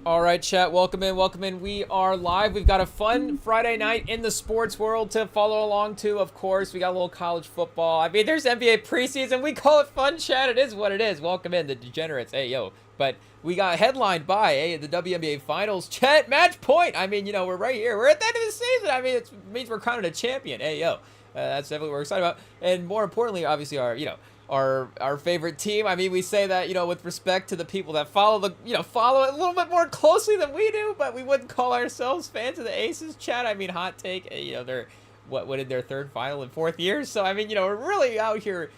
All right, chat. Welcome in. Welcome in. We are live. We've got a fun Friday night in the sports world to follow along to, of course. We got a little college football. I mean, there's NBA preseason. We call it fun, chat. It is what it is. Welcome in, the degenerates. Hey, yo. But we got headlined by, the WNBA Finals. Chat, match point. I mean, we're right here. We're at the end of the season. I mean, it means we're crowned a champion. Hey, yo. That's definitely what we're excited about. And more importantly, obviously, our favorite team. I mean, we say that, with respect to the people that follow follow it a little bit more closely than we do, but we wouldn't call ourselves fans of the Aces, chat. I mean, hot take, they're what in their third final in 4th year. So, I mean, we're really out here,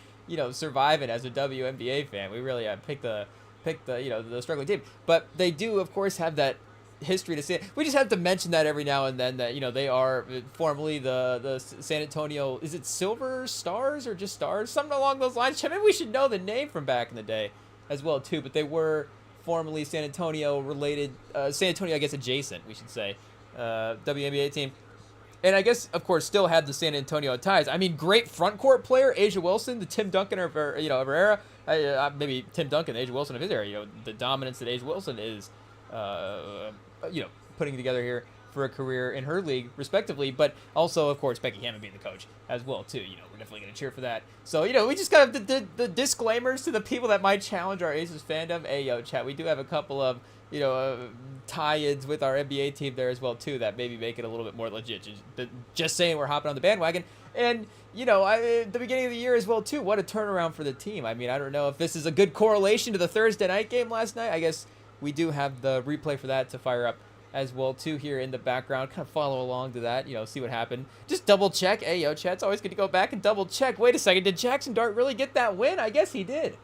surviving as a WNBA fan. We really picked the the struggling team. But they do, of course, have that history to say it. We just have to mention that every now and then that they are formerly the San Antonio, is it Silver Stars or just Stars, something along those lines. Maybe we should know the name from back in the day as well too, but they were formerly San Antonio related, San Antonio I guess adjacent, we should say, WNBA team. And I guess, of course, still had the San Antonio ties. I mean, great front court player, Asia Wilson, the Tim Duncan of her era. Maybe Tim Duncan, Asia Wilson of his era. The dominance that Asia Wilson is putting together here for a career in her league, respectively, but also, of course, Becky Hammond being the coach as well, too. We're definitely going to cheer for that. So, we just got the disclaimers to the people that might challenge our Aces fandom. Hey, yo, chat, we do have a couple of, tie-ins with our NBA team there as well, too, that maybe make it a little bit more legit. Just saying we're hopping on the bandwagon. And, at the beginning of the year as well, too, what a turnaround for the team. I mean, I don't know if this is a good correlation to the Thursday night game last night. I guess we do have the replay for that to fire up as well too here in the background. Kind of follow along to that, see what happened. Just double check. Hey, yo, chat's always good to go back and double check. Wait a second, did Jackson Dart really get that win? I guess he did.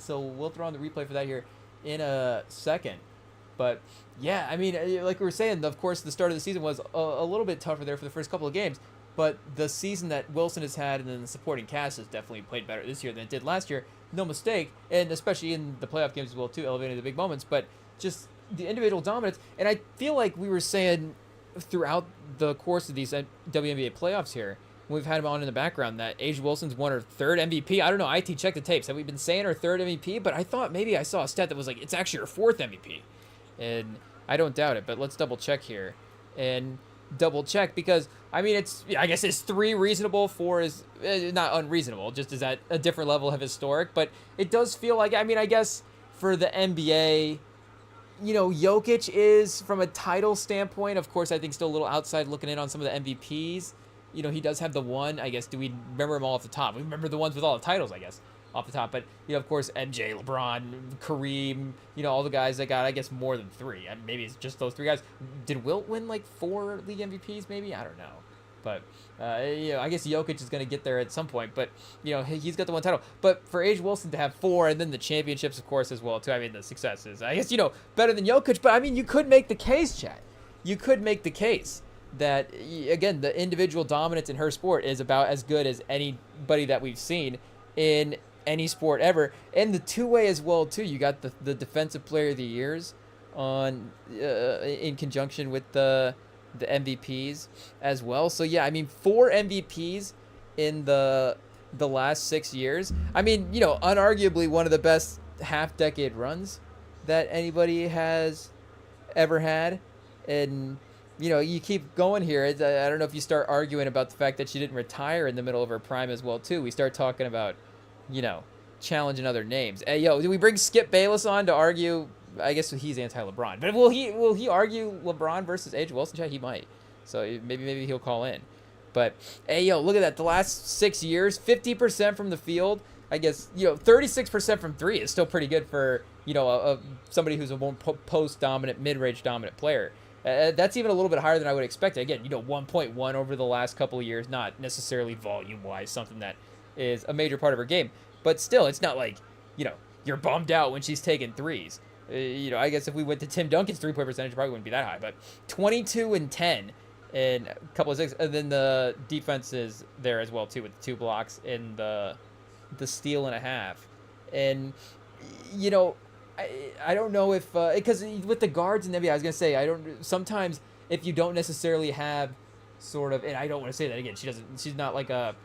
So we'll throw on the replay for that here in a second. But yeah, I mean, like we were saying, of course, the start of the season was a little bit tougher there for the first couple of games. But the season that Wilson has had and then the supporting cast has definitely played better this year than it did last year. No mistake. And especially in the playoff games as well, too, elevating the big moments. But just the individual dominance. And I feel like we were saying throughout the course of these WNBA playoffs here, when we've had him on in the background, that Asia Wilson's won her 3rd MVP. I don't know. IT, check the tapes. Have we been saying her 3rd MVP? But I thought maybe I saw a stat that was like, it's actually her 4th MVP. And I don't doubt it. But let's double check here. And double check because I mean I guess it's 3 reasonable, 4 is not unreasonable, just is at a different level of historic, but it does feel like, I mean, I guess for the NBA, Jokic is, from a title standpoint, of course, I think still a little outside looking in on some of the MVPs. He does have the one, I guess. Do we remember them all off the top? We remember the ones with all the titles, I guess, off the top. But, of course, MJ, LeBron, Kareem, all the guys that got, I guess, more than 3. Maybe it's just those 3 guys. Did Wilt win, like, 4 league MVPs, maybe? I don't know. But, I guess Jokic is going to get there at some point. But, he's got the one title. But for Asia Wilson to have 4, and then the championships, of course, as well, too. I mean, the successes. I guess, better than Jokic. But, I mean, you could make the case, chat. You could make the case that, again, the individual dominance in her sport is about as good as anybody that we've seen in any sport ever. And the two-way as well, too. You got the Defensive Player of the Years on in conjunction with the MVPs as well. So yeah, I mean, 4 MVPs in the last 6 years. I mean, unarguably one of the best half-decade runs that anybody has ever had. And you keep going here. I don't know if you start arguing about the fact that she didn't retire in the middle of her prime as well too. We start talking about challenging other names. Hey, yo, do we bring Skip Bayless on to argue? I guess he's anti-LeBron, but will he argue LeBron versus Asia Wilson? He might. So maybe he'll call in. But hey, yo, look at that. The last 6 years, 50% from the field. I guess 36% from 3 is still pretty good for somebody who's a more post-dominant, mid-range dominant player. That's even a little bit higher than I would expect. Again, 1.1 over the last couple of years, not necessarily volume-wise, something that is a major part of her game. But still, it's not like, you're bummed out when she's taking threes. I guess if we went to Tim Duncan's three-point percentage, it probably wouldn't be that high. But 22 and 10 and a couple of 6. And then the defense is there as well, too, with the 2 blocks and the steal and a half. And, I don't know if because with the guards and NBA, I was gonna say sometimes if you don't necessarily have sort of, and I don't want to say that again, she's not like a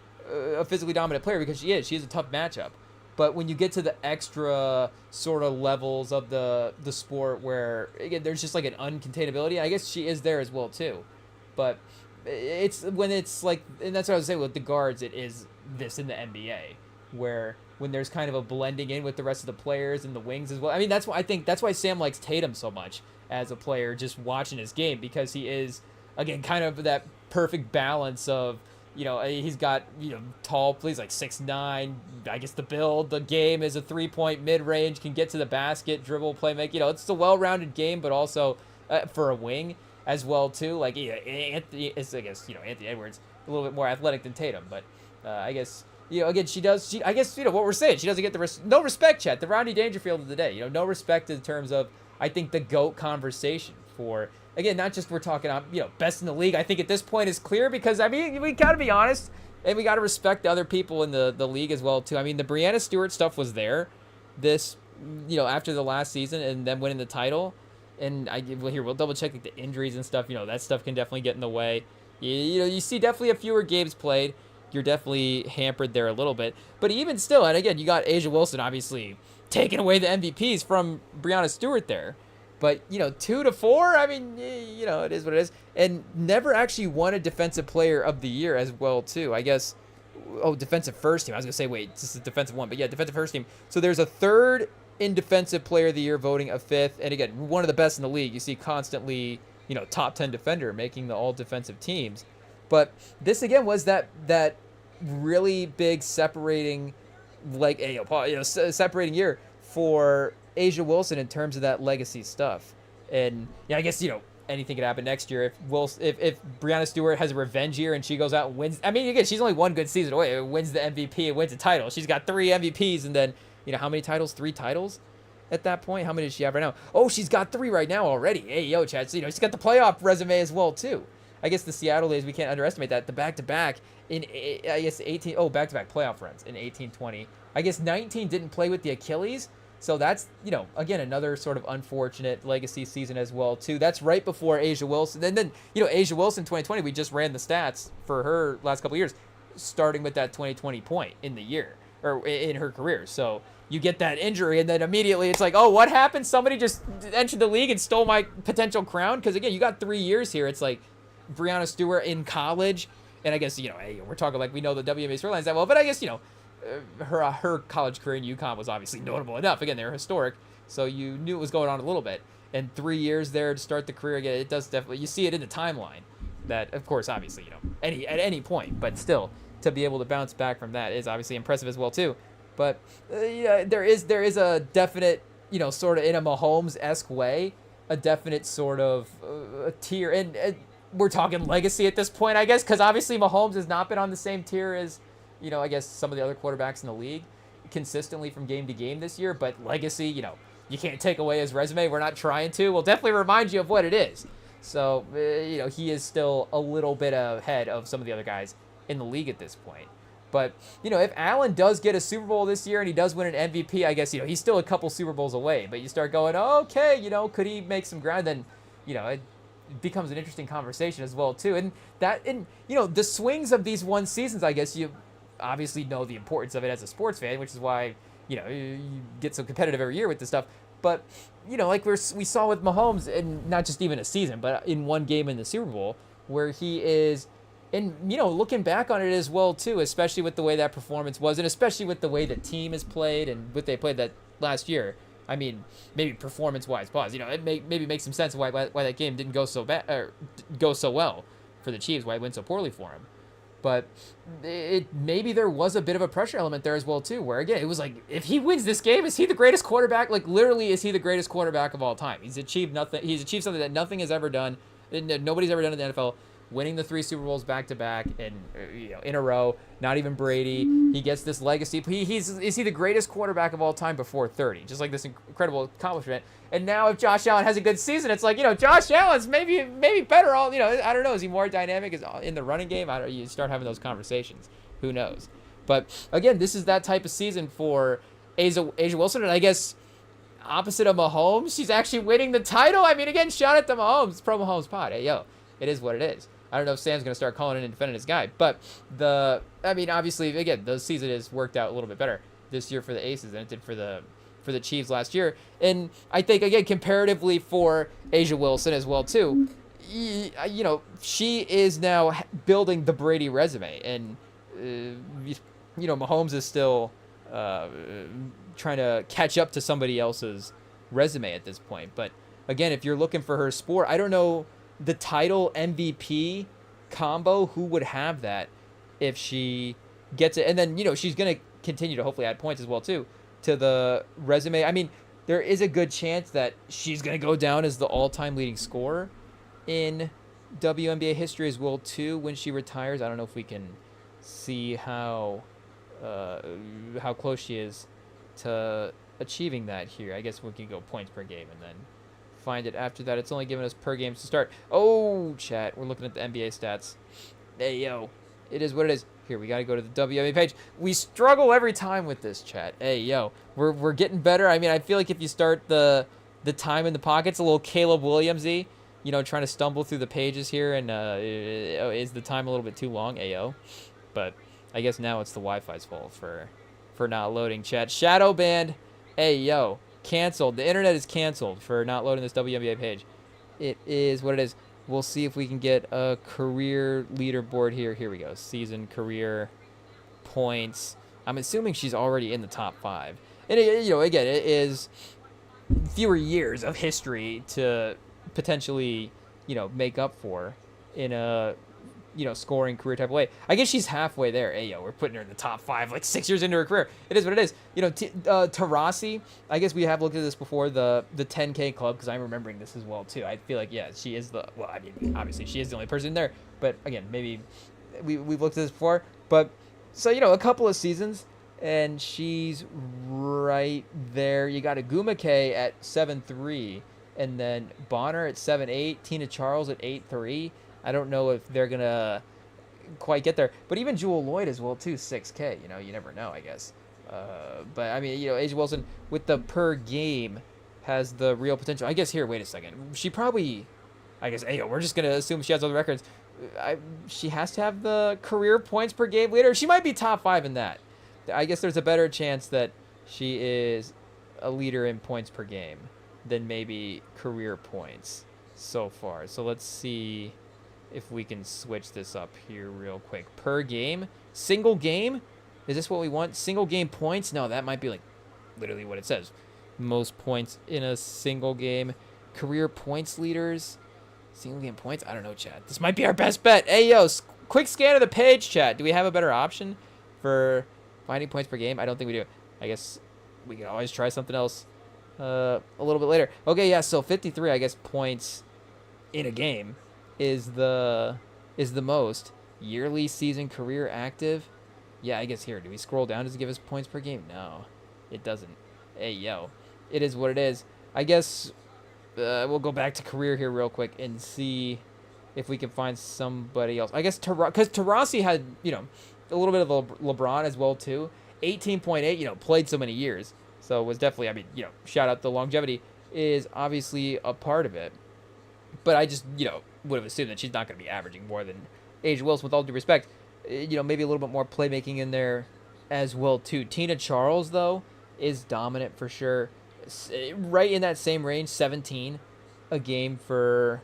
physically dominant player, because she is a tough matchup, But when you get to the extra sort of levels of the sport where, again, there's just like an uncontainability, I guess she is there as well too. But it's when it's like, and that's what I was saying with the guards, it is this in the NBA, where when there's kind of a blending in with the rest of the players and the wings as well. I mean, that's why I think that's why Sam likes Tatum so much as a player, just watching his game, because he is, again, kind of that perfect balance of, you know, he's got, you know, tall, he's like 6'9". I guess the build, the game is a 3-point mid-range, can get to the basket, dribble, play, make. You know, it's a well-rounded game, but also for a wing as well too. Like, yeah, Anthony, I guess, you know, Anthony Edwards a little bit more athletic than Tatum, but I guess, you know, again, I guess, you know, what we're saying, she doesn't get no respect, chat. The Rodney Dangerfield of the day, you know, no respect in terms of, I think, the GOAT conversation for, again, not just we're talking, you know, best in the league. I think at this point is clear because, I mean, we got to be honest, and we got to respect the other people in the league as well too. I mean, the Breanna Stewart stuff was there this, you know, after the last season and then winning the title. And we'll double check like the injuries and stuff. You know, that stuff can definitely get in the way. You know, you see definitely a fewer games played. You're definitely hampered there a little bit. But even still, and again, you got A'ja Wilson obviously taking away the MVPs from Breanna Stewart there. But, you know, 2 to 4, I mean, you know, it is what it is. And never actually won a Defensive Player of the Year as well, too. I guess, Defensive First Team. I was going to say, wait, this is Defensive One. But, yeah, Defensive First Team. So there's a third in Defensive Player of the Year voting, a fifth. And, again, one of the best in the league. You see constantly, you know, top 10 defender making the all-defensive teams. But this, again, was that really big separating, like, you know, separating year for A'ja Wilson in terms of that legacy stuff. And yeah, I guess, you know, anything could happen next year if Breanna Stewart has a revenge year and she goes out and wins. I mean, again, she's only one good season away. Wins the MVP and wins a title. She's got 3 MVPs and then, you know, how many titles? 3 titles at that point. How many does she have right now? Oh, she's got 3 right now already. Hey, yo, Chad. So, you know, she's got the playoff resume as well too. I guess the Seattle days, we can't underestimate that. The back-to-back in, I guess, back-to-back playoff runs in 18-20. I guess 19 didn't play with the Achilles. So that's, you know, again, another sort of unfortunate legacy season as well, too. That's right before A'ja Wilson. And then, you know, A'ja Wilson 2020, we just ran the stats for her last couple of years, starting with that 2020 point in the year, or in her career. So you get that injury, and then immediately it's like, oh, what happened? Somebody just entered the league and stole my potential crown? Because, again, you got 3 years here. It's like Breanna Stewart in college. And I guess, you know, hey, we're talking like we know the WNBA storylines that well, but I guess, you know, her college career in UConn was obviously notable enough. Again, they're historic, so you knew it was going on a little bit. And 3 years there to start the career again, it does definitely, you see it in the timeline. That, of course, obviously, you know, at any point, but still, to be able to bounce back from that is obviously impressive as well too. But yeah, there is a definite, you know, sort of in a Mahomes-esque way, a definite sort of a tier, and we're talking legacy at this point, I guess, because obviously Mahomes has not been on the same tier as, you know, I guess some of the other quarterbacks in the league consistently from game to game this year. But legacy, you know, you can't take away his resume. We're not trying to. We'll definitely remind you of what it is. So, you know, he is still a little bit ahead of some of the other guys in the league at this point. But, you know, if Allen does get a Super Bowl this year and he does win an MVP, I guess, you know, he's still a couple Super Bowls away. But you start going, okay, you know, could he make some ground? Then, you know, it becomes an interesting conversation as well, too. And you know, the swings of these one seasons, I guess you obviously know the importance of it as a sports fan, which is why, you know, you get so competitive every year with this stuff. But, you know, like we saw with Mahomes, and not just even a season, but in one game in the Super Bowl, where he is, and, you know, looking back on it as well, too, especially with the way that performance was, and especially with the way the team has played and what they played that last year. I mean, maybe performance-wise, pause. You know, it maybe makes some sense why that game didn't go so bad or go so well for the Chiefs, why it went so poorly for him. But maybe there was a bit of a pressure element there as well, too, where, again, it was like, if he wins this game, is he the greatest quarterback? Like, literally, is he the greatest quarterback of all time? He's achieved nothing. He's achieved something that nothing has ever done, nobody's ever done in the NFL, winning the 3 Super Bowls back-to-back and, you know, in a row, not even Brady. He gets this legacy. Is he the greatest quarterback of all time before 30? Just like this incredible accomplishment. And now if Josh Allen has a good season, it's like, you know, Josh Allen's maybe better. You know, I don't know. Is he more dynamic in the running game? You start having those conversations. Who knows? But again, this is that type of season for A'ja Wilson, and I guess opposite of Mahomes, she's actually winning the title. I mean, again, shout out to Mahomes, Pro Mahomes Pod. Hey, yo, it is what it is. I don't know if Sam's going to start calling in and defending his guy, but I mean, obviously, again, the season has worked out a little bit better. this year for the Aces than it did for the Chiefs last year. And I think, again, comparatively for A'ja Wilson as well too, you know, she is now building the Brady resume, and you know, Mahomes is still trying to catch up to somebody else's resume at this point. But again, if you're looking for her sport, I don't know the title MVP combo, who would have that if she gets it. And then, you know, she's going to continue to hopefully add points as well too to the resume. I mean, there is a good chance that she's going to go down as the all-time leading scorer in WNBA history as well too when she retires. I don't know if we can see how close she is to achieving that here. I guess we can go points per game and then find it after that. It's only giving us per games to start. Oh, chat, we're looking at the NBA stats. Hey, yo, it is what it is. Here, we got to go to the WNBA page. We struggle every time with this, chat. Hey, yo, we're getting better. I mean, I feel like if you start the time in the pockets, a little Caleb Williams-y, you know, trying to stumble through the pages here, and is the time a little bit too long? Ayo. But I guess now it's the Wi-Fi's fault for not loading, chat. Shadow banned. Hey, yo. Canceled. The internet is canceled for not loading this WNBA page. It is what it is. We'll see if we can get a career leaderboard here. Here we go. Season career points. I'm assuming she's already in the top 5. And, you know, again, it is fewer years of history to potentially, you know, make up for in a, you know, scoring career type of way. I guess she's halfway there. Hey, yo, we're putting her in the top 5, like 6 years into her career. It is what it is. You know, Taurasi, I guess we have looked at this before, the 10K club, because I'm remembering this as well, too. I feel like, yeah, she is the, well, I mean, obviously she is the only person there, but again, maybe we've looked at this before. But, so, you know, a couple of seasons, and she's right there. You got Agumake at 7'3", and then Bonner at 7'8", Tina Charles at 8'3". I don't know if they're going to quite get there. But even Jewel Lloyd as well, too, 6K. You know, you never know, I guess. But, I mean, you know, A'ja Wilson, with the per game, has the real potential. I guess here, wait a second. She probably, I guess, hey, we're just going to assume she has all the records. She has to have the career points per game leader. She might be top 5 in that. I guess there's a better chance that she is a leader in points per game than maybe career points so far. So let's see if we can switch this up here real quick. Per game? Single game? Is this what we want? Single game points? No, that might be like literally what it says. Most points in a single game. Career points leaders? Single game points? I don't know, chat. This might be our best bet. Hey, yo, quick scan of the page, chat. Do we have a better option for finding points per game? I don't think we do. I guess we can always try something else a little bit later. Okay, yeah, so 53, I guess, points in a game is the most. Yearly season career active. Yeah, I guess here. Do we scroll down? Does it give us points per game? No, it doesn't. Hey, yo. It is what it is. I guess we'll go back to career here real quick and see if we can find somebody else. I guess because Taurasi had, you know, a little bit of LeBron as well, too. 18.8, you know, played so many years. So it was definitely, I mean, you know, shout out the longevity is obviously a part of it. But I just, you know, would have assumed that she's not going to be averaging more than A'ja Wilson, with all due respect. You know, maybe a little bit more playmaking in there as well, too. Tina Charles, though, is dominant for sure. Right in that same range, 17 a game for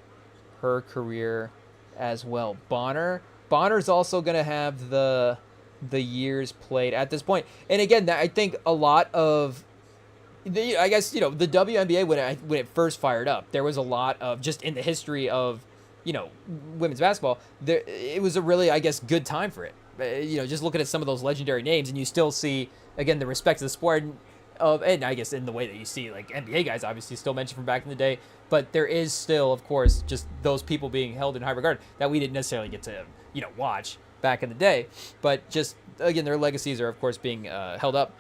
her career as well. Bonner's also going to have the years played at this point. And again, I think a lot of, I guess, you know, the WNBA, when it first fired up, there was a lot of, just in the history of, you know, women's basketball, it was a really, I guess, good time for it. You know, just looking at some of those legendary names, and you still see, again, the respect of the sport, and I guess in the way that you see, like, NBA guys obviously still mentioned from back in the day, but there is still, of course, just those people being held in high regard that we didn't necessarily get to, you know, watch back in the day. But just, again, their legacies are, of course, being held up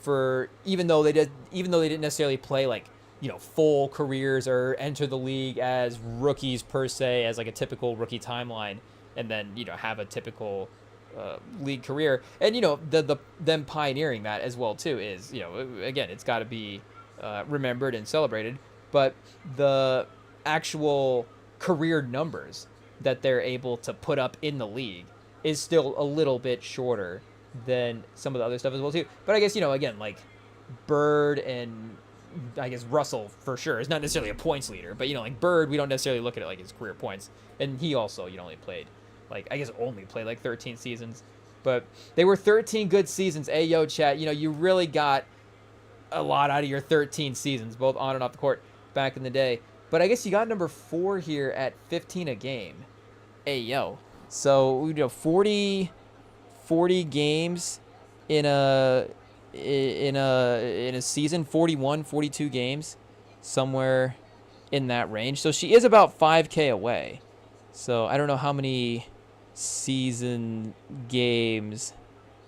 for, even though they didn't necessarily play, like, you know, full careers or enter the league as rookies per se, as like a typical rookie timeline, and then, you know, have a typical league career. And, you know, them pioneering that as well too is, you know, again, it's got to be remembered and celebrated. But the actual career numbers that they're able to put up in the league is still a little bit shorter than some of the other stuff as well too. But I guess, again, like Bird and I guess Russell for sure is not necessarily a points leader, but like Bird, we don't necessarily look at it like his career points, and he also only played like 13 seasons, but they were 13 good seasons. Ayo, chat, you really got a lot out of your 13 seasons, both on and off the court back in the day. But I guess you got number 4 here at 15 a game. Ayo, so 40 games in a season, 41, 42 games, somewhere in that range. So she is about 5K away. So I don't know how many season games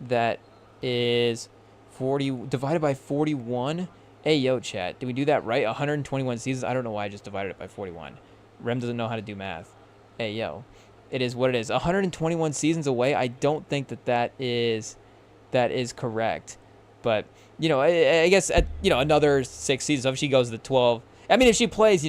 that is. 40 divided by 41. Hey, yo, chat. Did we do that right? 121 seasons. I don't know why I just divided it by 41. Rem doesn't know how to do math. Hey, yo. It is what it is. 121 seasons away. I don't think that is correct. But, I guess at, another 6 seasons, if she goes to 12. I mean, if she plays,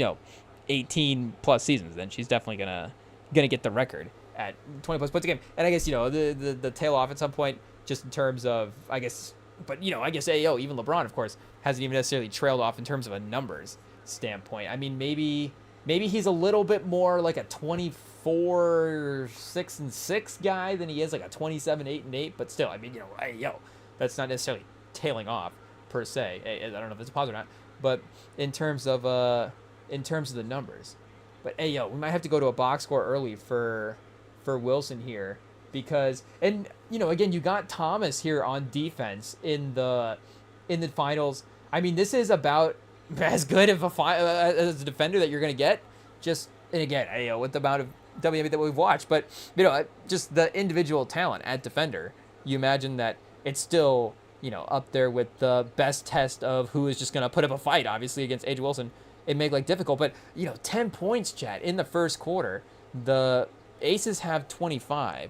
18 plus seasons, then she's definitely gonna get the record at 20 plus points a game. And I guess, the tail off at some point, just in terms of, I guess. But, I guess AO, even LeBron, of course, hasn't even necessarily trailed off in terms of a numbers standpoint. I mean, maybe he's a little bit more like a 24 6-6 guy than he is like a 27 8-8. But still, I mean, AO, that's not necessarily tailing off per se. I don't know if it's a positive or not. But in terms of the numbers, but AO, we might have to go to a box score early for Wilson here. Because, and again, you got Thomas here on defense in the finals. I mean, this is about as good of as a defender that you're going to get. Just, and again, with the amount of WNBA that we've watched, but just the individual talent at defender, you imagine that it's still up there with the best test of who is just going to put up a fight. Obviously, against A'ja Wilson, it make like difficult, but 10 points, chat, in the first quarter. The Aces have 25.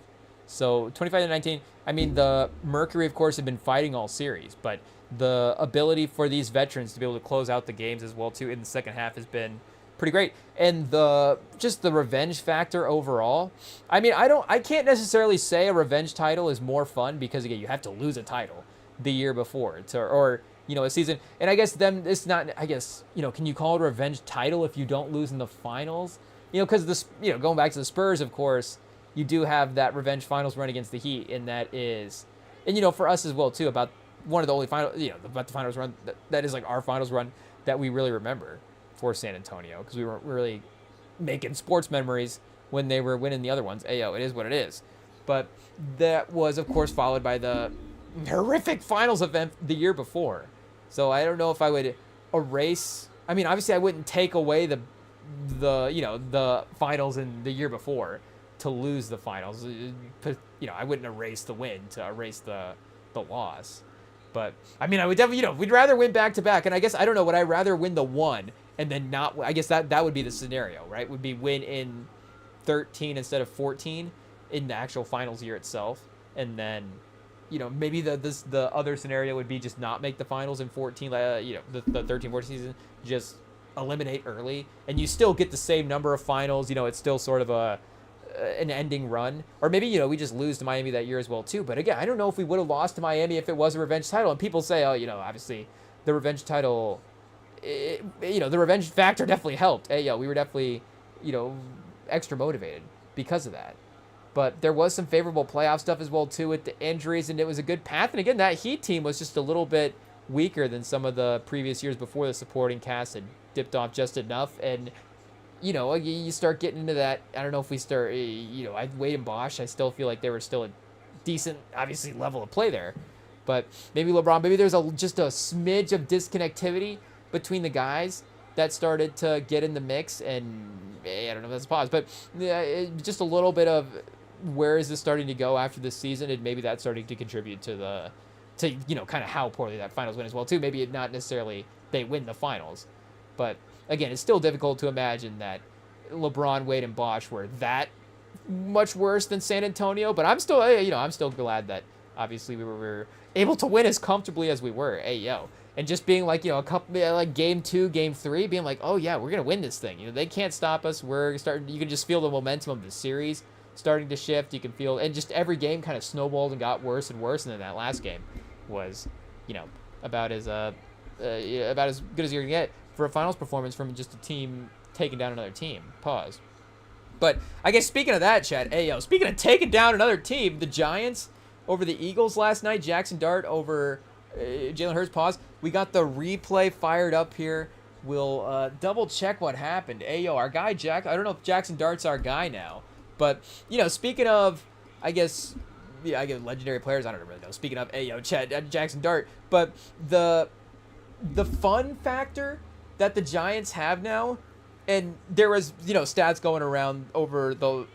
So 25-19. I mean, the Mercury, of course, have been fighting all series, but the ability for these veterans to be able to close out the games as well too in the second half has been pretty great. And the revenge factor overall. I mean, I can't necessarily say a revenge title is more fun because again, you have to lose a title the year before or a season. And I guess it's not. I guess can you call it a revenge title if you don't lose in the finals? Because this going back to the Spurs, of course. You do have that revenge finals run against the Heat, and that is, and for us as well too, about one of the only about the finals run that is like our finals run that we really remember for San Antonio, because we weren't really making sports memories when they were winning the other ones. Ayo, it is what it is. But that was, of course, followed by the horrific finals event the year before. So I don't know if I would erase. I mean, obviously, I wouldn't take away the finals in the year before. To lose the finals, I wouldn't erase the win to erase the loss, but I mean, I would definitely, we'd rather win back to back, and I guess I don't know, would I rather win the one and then not? I guess that would be the scenario, right? Would be win in 13 instead of 14 in the actual finals year itself, and then maybe the other scenario would be just not make the finals in 14, the 13-14 season, just eliminate early, and you still get the same number of finals. It's still sort of an ending run, or maybe we just lose to Miami that year as well too. But again, I don't know if we would have lost to Miami if it was a revenge title. And people say, obviously the revenge title, the revenge factor definitely helped. We were definitely extra motivated because of that. But there was some favorable playoff stuff as well too with the injuries, and it was a good path. And again, that Heat team was just a little bit weaker than some of the previous years before. The supporting cast had dipped off just enough, and you start getting into that. I don't know if we start, Wade and Bosch, I still feel like they were still a decent, obviously, level of play there. But maybe LeBron, maybe there's just a smidge of disconnectivity between the guys that started to get in the mix. And I don't know if that's a pause, but just a little bit of where is this starting to go after this season? And maybe that's starting to contribute to kind of how poorly that finals went as well, too. Maybe it not necessarily they win the finals, but again, it's still difficult to imagine that LeBron, Wade, and Bosch were that much worse than San Antonio. But I'm still, I'm still glad that obviously we were able to win as comfortably as we were. And just being like, a couple, like game 2, game 3, being like, oh yeah, we're gonna win this thing. They can't stop us. We're starting. You can just feel the momentum of the series starting to shift. You can feel, and just every game kind of snowballed and got worse and worse. And then that last game was, about as good as you're gonna get for a finals performance from just a team taking down another team. Pause. But I guess speaking of that, Chad, speaking of taking down another team, the Giants over the Eagles last night, Jackson Dart over Jalen Hurts. Pause. We got the replay fired up here. We'll double check what happened. Our guy Jack. I don't know if Jackson Dart's our guy now, but speaking of, I guess legendary players. I don't really know. Speaking of, Jackson Dart, but the fun factor that the Giants have now, and there was stats going around over the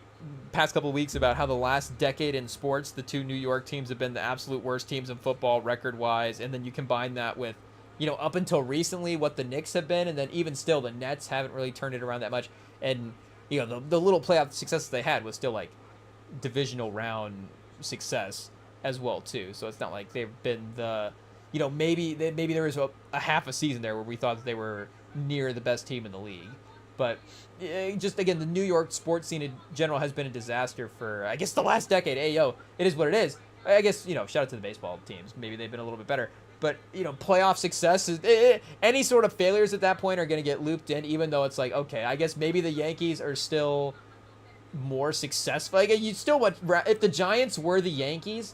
past couple of weeks about how the last decade in sports, the two New York teams have been the absolute worst teams in football record-wise, and then you combine that with up until recently what the Knicks have been, and then even still the Nets haven't really turned it around that much, and the little playoff success they had was still like divisional round success as well too. So it's not like they've been the maybe there was a half a season there where we thought that they were near the best team in the league. But just again, the New York sports scene in general has been a disaster for, I guess, the last decade. It is what it is. I guess, shout out to the baseball teams. Maybe they've been a little bit better. But, playoff success, any sort of failures at that point are going to get looped in, even though it's like, okay, I guess maybe the Yankees are still more successful. Like, you still want, if the Giants were the Yankees,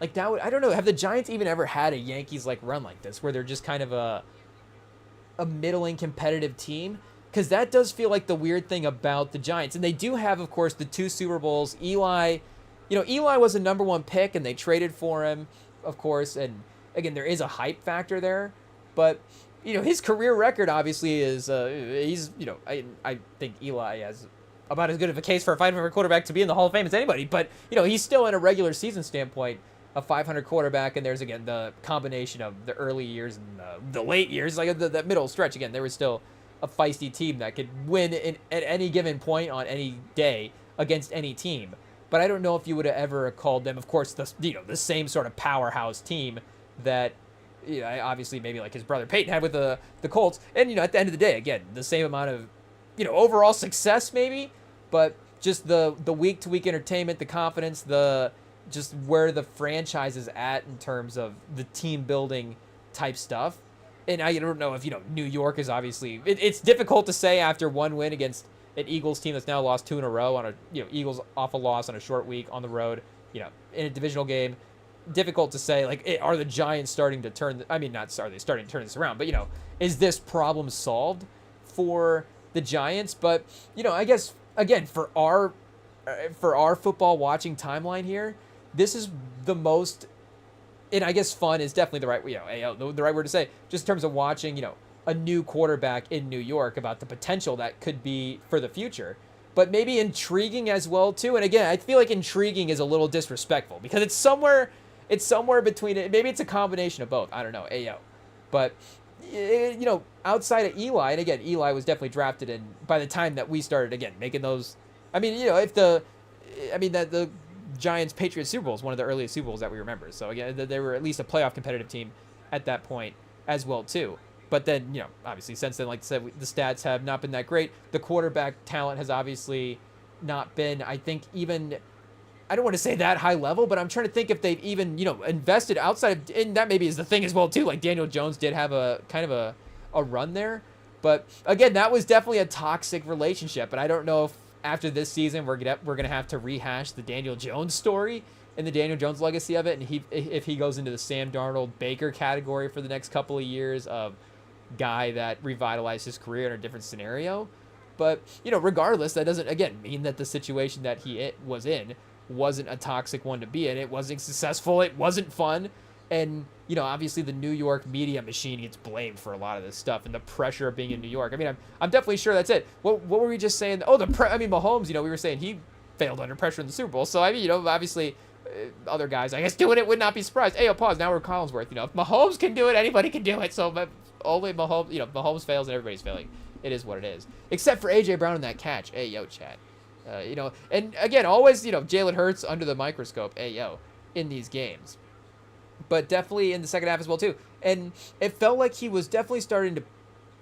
like that would, I don't know, have the Giants even ever had a Yankees-like run like this, where they're just kind of a middling competitive team? Because that does feel like the weird thing about the Giants. And they do have, of course, the 2 Super Bowls. Eli was a number 1 pick, and they traded for him, of course. And, again, there is a hype factor there. But, his career record, obviously, is, I think Eli has about as good of a case for a 500 quarterback to be in the Hall of Fame as anybody. But, he's still, in a regular season standpoint, a 500 quarterback. And there's, again, the combination of the early years and the late years. Like, the middle stretch, again, there was still a feisty team that could win at any given point on any day against any team. But I don't know if you would have ever called them, of course, the same sort of powerhouse team that obviously maybe like his brother Peyton had with the Colts. And at the end of the day, again, the same amount of overall success maybe, but just the week to week entertainment, the confidence, just where the franchise is at in terms of the team building type stuff. And I don't know if, New York is obviously... It's difficult to say after one win against an Eagles team that's now lost 2 in a row on a, Eagles off a loss on a short week on the road, in a divisional game. Difficult to say, like, are the Giants starting to turn... are they starting to turn this around? But, is this problem solved for the Giants? But, I guess, again, for our football watching timeline here, this is the most... And I guess fun is definitely the right, the right word to say, just in terms of watching, a new quarterback in New York, about the potential that could be for the future, but maybe intriguing as well too. And again, I feel like intriguing is a little disrespectful because it's somewhere between it. Maybe it's a combination of both. I don't know. But outside of Eli, and again, Eli was definitely drafted in by the time that we started again making those. I mean, the Giants Patriots Super Bowl is one of the earliest Super Bowls that we remember. So again, they were at least a playoff competitive team at that point as well too. But then, obviously since then, like I said, the stats have not been that great. The quarterback talent has obviously not been, I think, even, I don't want to say that high level, but I'm trying to think if they've even, invested outside of, and that maybe is the thing as well too. Like Daniel Jones did have a kind of a run there. But again, that was definitely a toxic relationship. And I don't know if after this season, we're gonna have to rehash the Daniel Jones story and the Daniel Jones legacy of it, and if he goes into the Sam Darnold Baker category for the next couple of years of guy that revitalized his career in a different scenario. But regardless, that doesn't again mean that the situation that he was in wasn't a toxic one to be in. It wasn't successful. It wasn't fun. And, obviously the New York media machine gets blamed for a lot of this stuff and the pressure of being in New York. I mean, I'm definitely sure that's it. What were we just saying? Oh, Mahomes, we were saying he failed under pressure in the Super Bowl. So, I mean, obviously other guys, I guess, doing it would not be surprised. Hey, pause. Now we're Collinsworth. If Mahomes can do it, anybody can do it. So, only Mahomes, Mahomes fails and everybody's failing. It is what it is. Except for A.J. Brown in that catch. Hey, Chad. And again, always, Jalen Hurts under the microscope. In these games. But definitely in the second half as well, too. And it felt like he was definitely starting to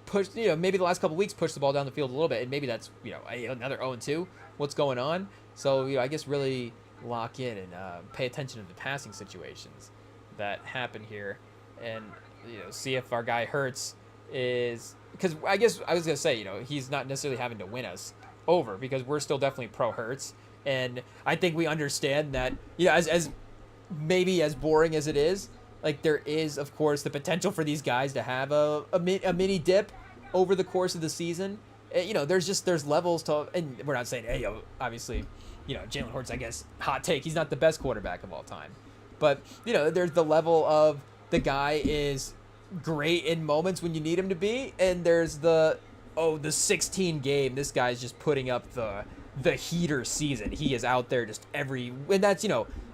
push, maybe the last couple of weeks push the ball down the field a little bit. And maybe that's, another 0-2. what's going on. So, I guess really lock in and pay attention to the passing situations that happen here, and see if our guy Hurts is, because I guess I was gonna say he's not necessarily having to win us over, because we're still definitely pro Hurts, and I think we understand that as maybe as boring as it is, like there is of course the potential for these guys to have a mini dip over the course of the season. There's levels to, and we're not saying obviously Jalen Hurts, I guess, hot take, he's not the best quarterback of all time, but there's the level of the guy is great in moments when you need him to be, and there's the 16 game, this guy's just putting up the heater season. He is out there just and that's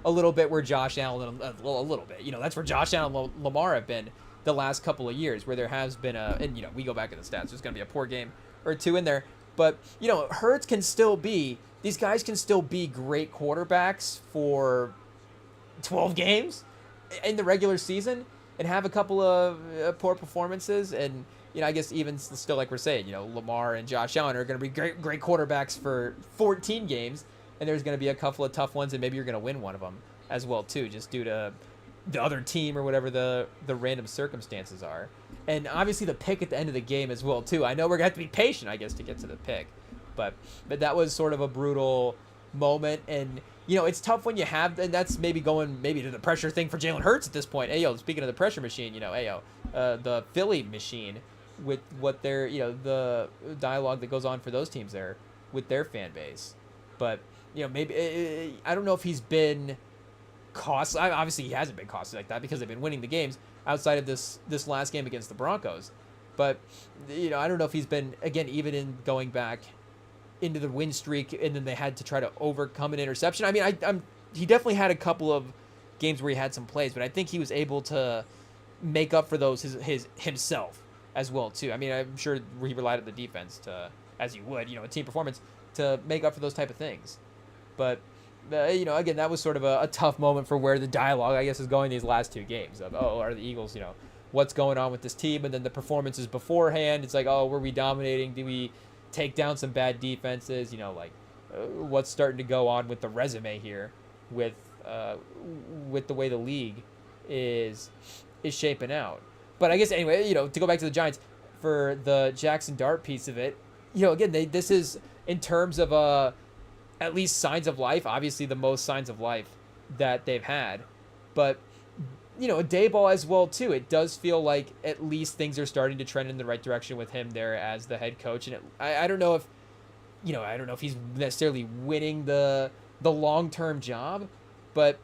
a little bit where Josh Allen, a little bit, that's where Josh Allen and Lamar have been the last couple of years, where there has been and we go back to the stats, there's going to be a poor game or two in there, but Hurts can still be, these guys can still be great quarterbacks for 12 games in the regular season and have a couple of poor performances. And I guess even still, like we're saying, Lamar and Josh Allen are going to be great quarterbacks for 14 games, and there's going to be a couple of tough ones, and maybe you're going to win one of them as well too, just due to the other team or whatever the random circumstances are. And obviously the pick at the end of the game as well too. I know we're going to have to be patient, I guess, to get to the pick, but that was sort of a brutal moment. And it's tough when you have, and that's maybe going to the pressure thing for Jalen Hurts at this point. Speaking of the pressure machine, the Philly machine, with what their the dialogue that goes on for those teams there with their fan base. But maybe I don't know if he's been costly. Obviously he hasn't been costly like that, because they've been winning the games outside of this last game against the Broncos. But I don't know if he's been, again, even in going back into the win streak, and then they had to try to overcome an interception. I mean, he definitely had a couple of games where he had some plays, but I think he was able to make up for those himself as well too. I mean, I'm sure he relied on the defense to, as you would, a team performance, to make up for those type of things. But again, that was sort of a tough moment for where the dialogue, I guess, is going these last two games of, are the Eagles, what's going on with this team, and then the performances beforehand. It's like, were we dominating? Did we take down some bad defenses? What's starting to go on with the resume here with the way the league is shaping out. But I guess anyway, to go back to the Giants for the Jackson Dart piece of it, again, this is in terms of at least signs of life, obviously the most signs of life that they've had, but Dayball as well too. It does feel like at least things are starting to trend in the right direction with him there as the head coach. And I don't know if he's necessarily winning the long-term job, but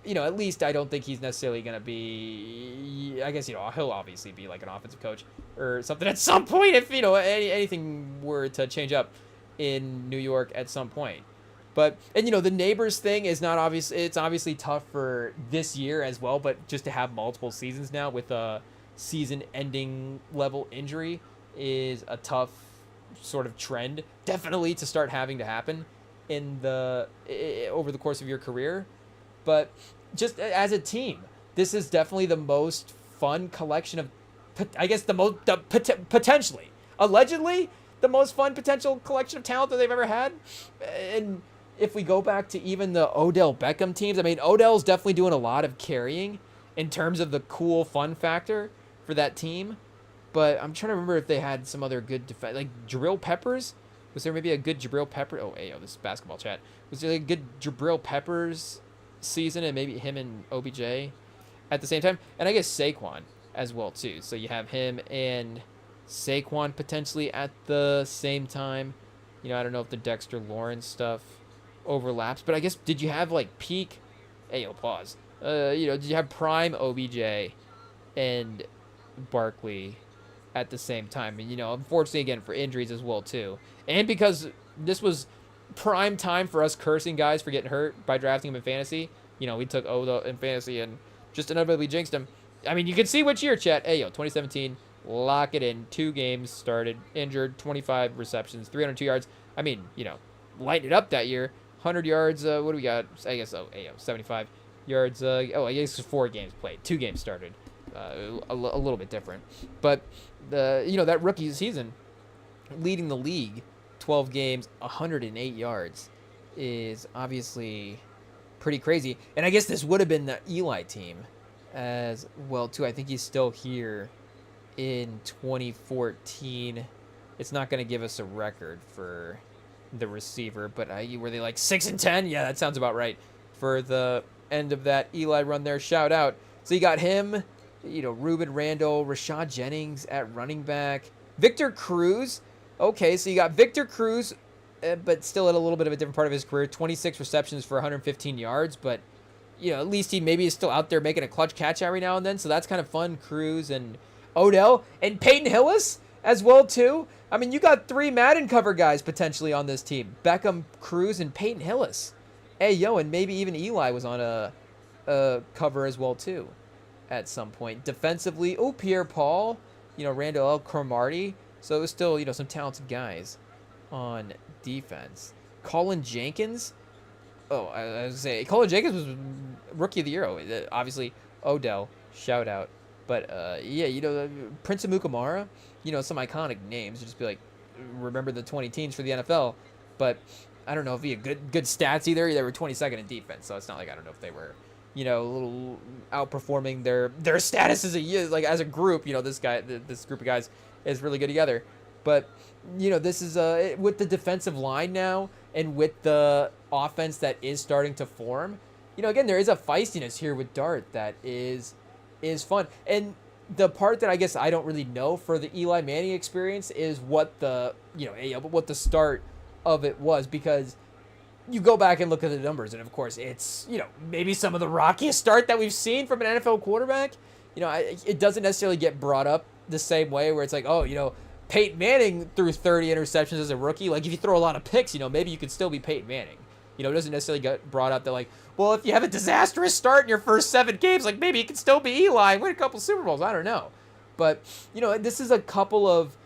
at least I don't think he's necessarily going to be, I guess, he'll obviously be like an offensive coach or something at some point if, anything were to change up in New York at some point. But, and the Neighbors thing is not obvious. It's obviously tough for this year as well, but just to have multiple seasons now with a season-ending level injury is a tough sort of trend, definitely, to start having to happen over the course of your career. But just as a team, this is definitely the most fun collection of, I guess, potentially, allegedly, the most fun potential collection of talent that they've ever had. And if we go back to even the Odell Beckham teams, I mean, Odell's definitely doing a lot of carrying in terms of the cool fun factor for that team. But I'm trying to remember if they had some other good defense, like Jabril Peppers. Was there maybe a good Jabril Peppers? This is basketball chat. Was there a good Jabril Peppers season, and maybe him and OBJ at the same time? And I guess Saquon as well too. So you have him and Saquon potentially at the same time. I don't know if the Dexter Lawrence stuff overlaps, but I guess, did you have like peak? Pause. Did you have prime OBJ and Barkley at the same time? And unfortunately, again, for injuries as well too, and because this was prime time for us cursing guys for getting hurt by drafting him in fantasy. We took Odo in fantasy and just inevitably jinxed him. I mean, you can see which year, chat. 2017. Lock it in. 2 games started, injured, 25 receptions, 302 yards. I mean, lighten it up that year. 100 yards. What do we got? I guess 75 yards. I guess 4 games played. 2 games started. A little bit different, but that rookie season, leading the league 12 games, 108 yards is obviously pretty crazy. And I guess this would have been the Eli team as well, too. I think he's still here in 2014. It's not going to give us a record for the receiver, but were they like 6-10? Yeah, that sounds about right for the end of that Eli run there. Shout out. So you got him, Ruben Randall, Rashad Jennings at running back, Victor Cruz. Okay, so you got Victor Cruz, but still at a little bit of a different part of his career. 26 receptions for 115 yards, but at least he maybe is still out there making a clutch catch every now and then. So that's kind of fun. Cruz and Odell and Peyton Hillis as well too. I mean, you got 3 Madden cover guys potentially on this team: Beckham, Cruz, and Peyton Hillis. Hey, and maybe even Eli was on a cover as well too at some point. Defensively, Pierre Paul, Randall L. Cromartie. So it was still, some talented guys on defense. Colin Jenkins. I was going to say, Colin Jenkins was Rookie of the Year. Obviously, Odell, shout out. But, Prince Amukamara, some iconic names. Just be like, remember the 20 teams for the NFL. But I don't know if he had good stats either. They were 22nd in defense. So it's not like I don't know if they were, a little outperforming their status as a group. This group of guys is really good together. But, this is with the defensive line now and with the offense that is starting to form, again, there is a feistiness here with Dart that is fun. And the part that I guess I don't really know for the Eli Manning experience is what the start of it was, because you go back and look at the numbers, and of course it's, maybe some of the rockiest start that we've seen from an NFL quarterback. It doesn't necessarily get brought up the same way where it's like, Peyton Manning threw 30 interceptions as a rookie. Like, if you throw a lot of picks, maybe you could still be Peyton Manning. It doesn't necessarily get brought up that, like, well, if you have a disastrous start in your first 7 games, like, maybe you can still be Eli and win a couple Super Bowls. I don't know. But, this is a couple of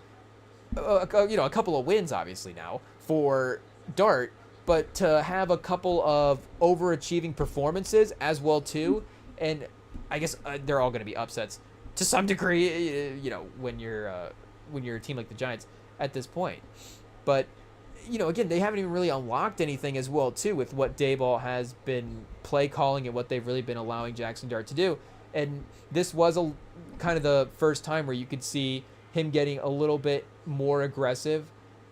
wins, obviously, now for Dart. But to have a couple of overachieving performances as well, too. And I guess they're all going to be upsets to some degree, when you're a team like the Giants at this point. But, again, they haven't even really unlocked anything as well, too, with what Daboll has been play calling and what they've really been allowing Jackson Dart to do. And this was kind of the first time where you could see him getting a little bit more aggressive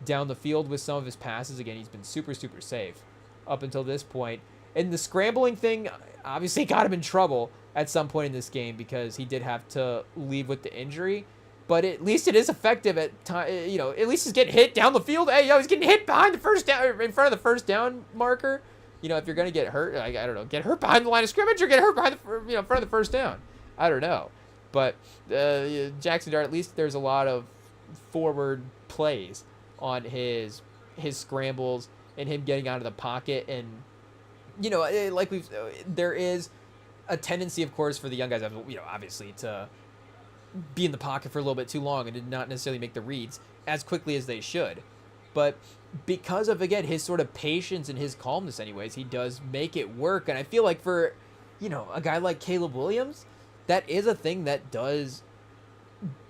down the field with some of his passes. Again, he's been super, super safe up until this point. And the scrambling thing obviously got him in trouble at some point in this game because he did have to leave with the injury. But at least it is effective at time. At least he's getting hit down the field. Hey, he's getting hit behind the first down, in front of the first down marker. If you're gonna get hurt, I don't know, get hurt behind the line of scrimmage or get hurt behind the, in front of the first down. I don't know. But Jackson Dart, at least there's a lot of forward plays on his scrambles and him getting out of the pocket, and there is a tendency, of course, for the young guys, obviously to be in the pocket for a little bit too long and did not necessarily make the reads as quickly as they should. But because of, again, his sort of patience and his calmness anyways, he does make it work. And I feel like for, a guy like Caleb Williams, that is a thing that does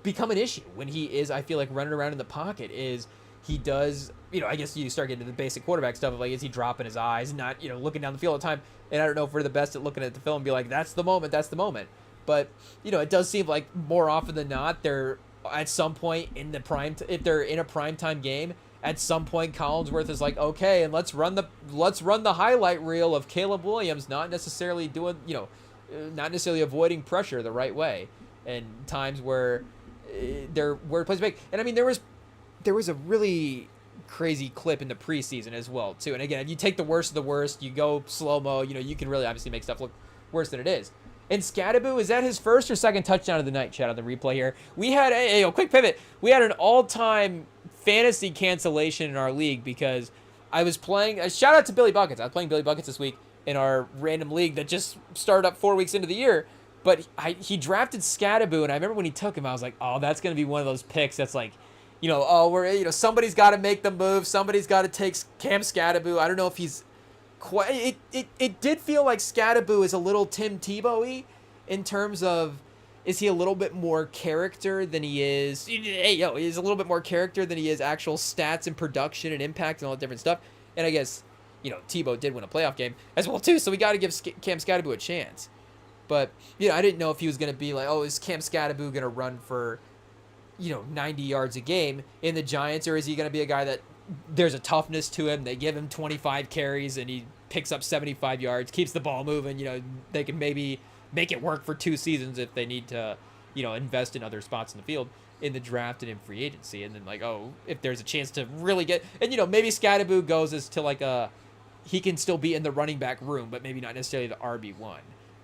become an issue when he is, I feel like, running around in the pocket. Is he does, I guess you start getting to the basic quarterback stuff of, like, is he dropping his eyes, not, looking down the field all the time. And I don't know if we're the best at looking at the film and be like, that's the moment. But, it does seem like more often than not, they're at some point in the if they're in a primetime game, at some point Collinsworth is like, okay, and let's run the highlight reel of Caleb Williams, not necessarily doing, not necessarily avoiding pressure the right way. And times where they're where it plays big. And I mean, there was a really crazy clip in the preseason as well, too. And again, if you take the worst of the worst, you go slow-mo, you can really obviously make stuff look worse than it is. And Scadaboo, is that his first or second touchdown of the night? Chat on the replay here. We had a quick pivot. We had an all-time fantasy cancellation in our league because I was playing. Shout out to Billy Buckets. I was playing Billy Buckets this week in our random league that just started up 4 weeks into the year. But he drafted Scadaboo, and I remember when he took him, I was like, oh, that's going to be one of those picks that's like, somebody's got to make the move. Somebody's got to take Cam Scadaboo. I don't know if he's it did feel like Scadaboo is a little Tim Tebow-y in terms of is he a little bit more character than he is? Hey, yo, he's a little bit more character than he is actual stats and production and impact and all that different stuff. And I guess, Tebow did win a playoff game as well, too, so we got to give Cam Scatterbo a chance. But, I didn't know if he was going to be like, oh, is Cam Scatterbo going to run for, 90 yards a game in the Giants, or is he going to be a guy that there's a toughness to him, they give him 25 carries, and he picks up 75 yards, keeps the ball moving, they can maybe make it work for 2 seasons if they need to, invest in other spots in the field in the draft and in free agency. And then if there's a chance to really get, and maybe Scatterbo goes as to he can still be in the running back room, but maybe not necessarily the RB1.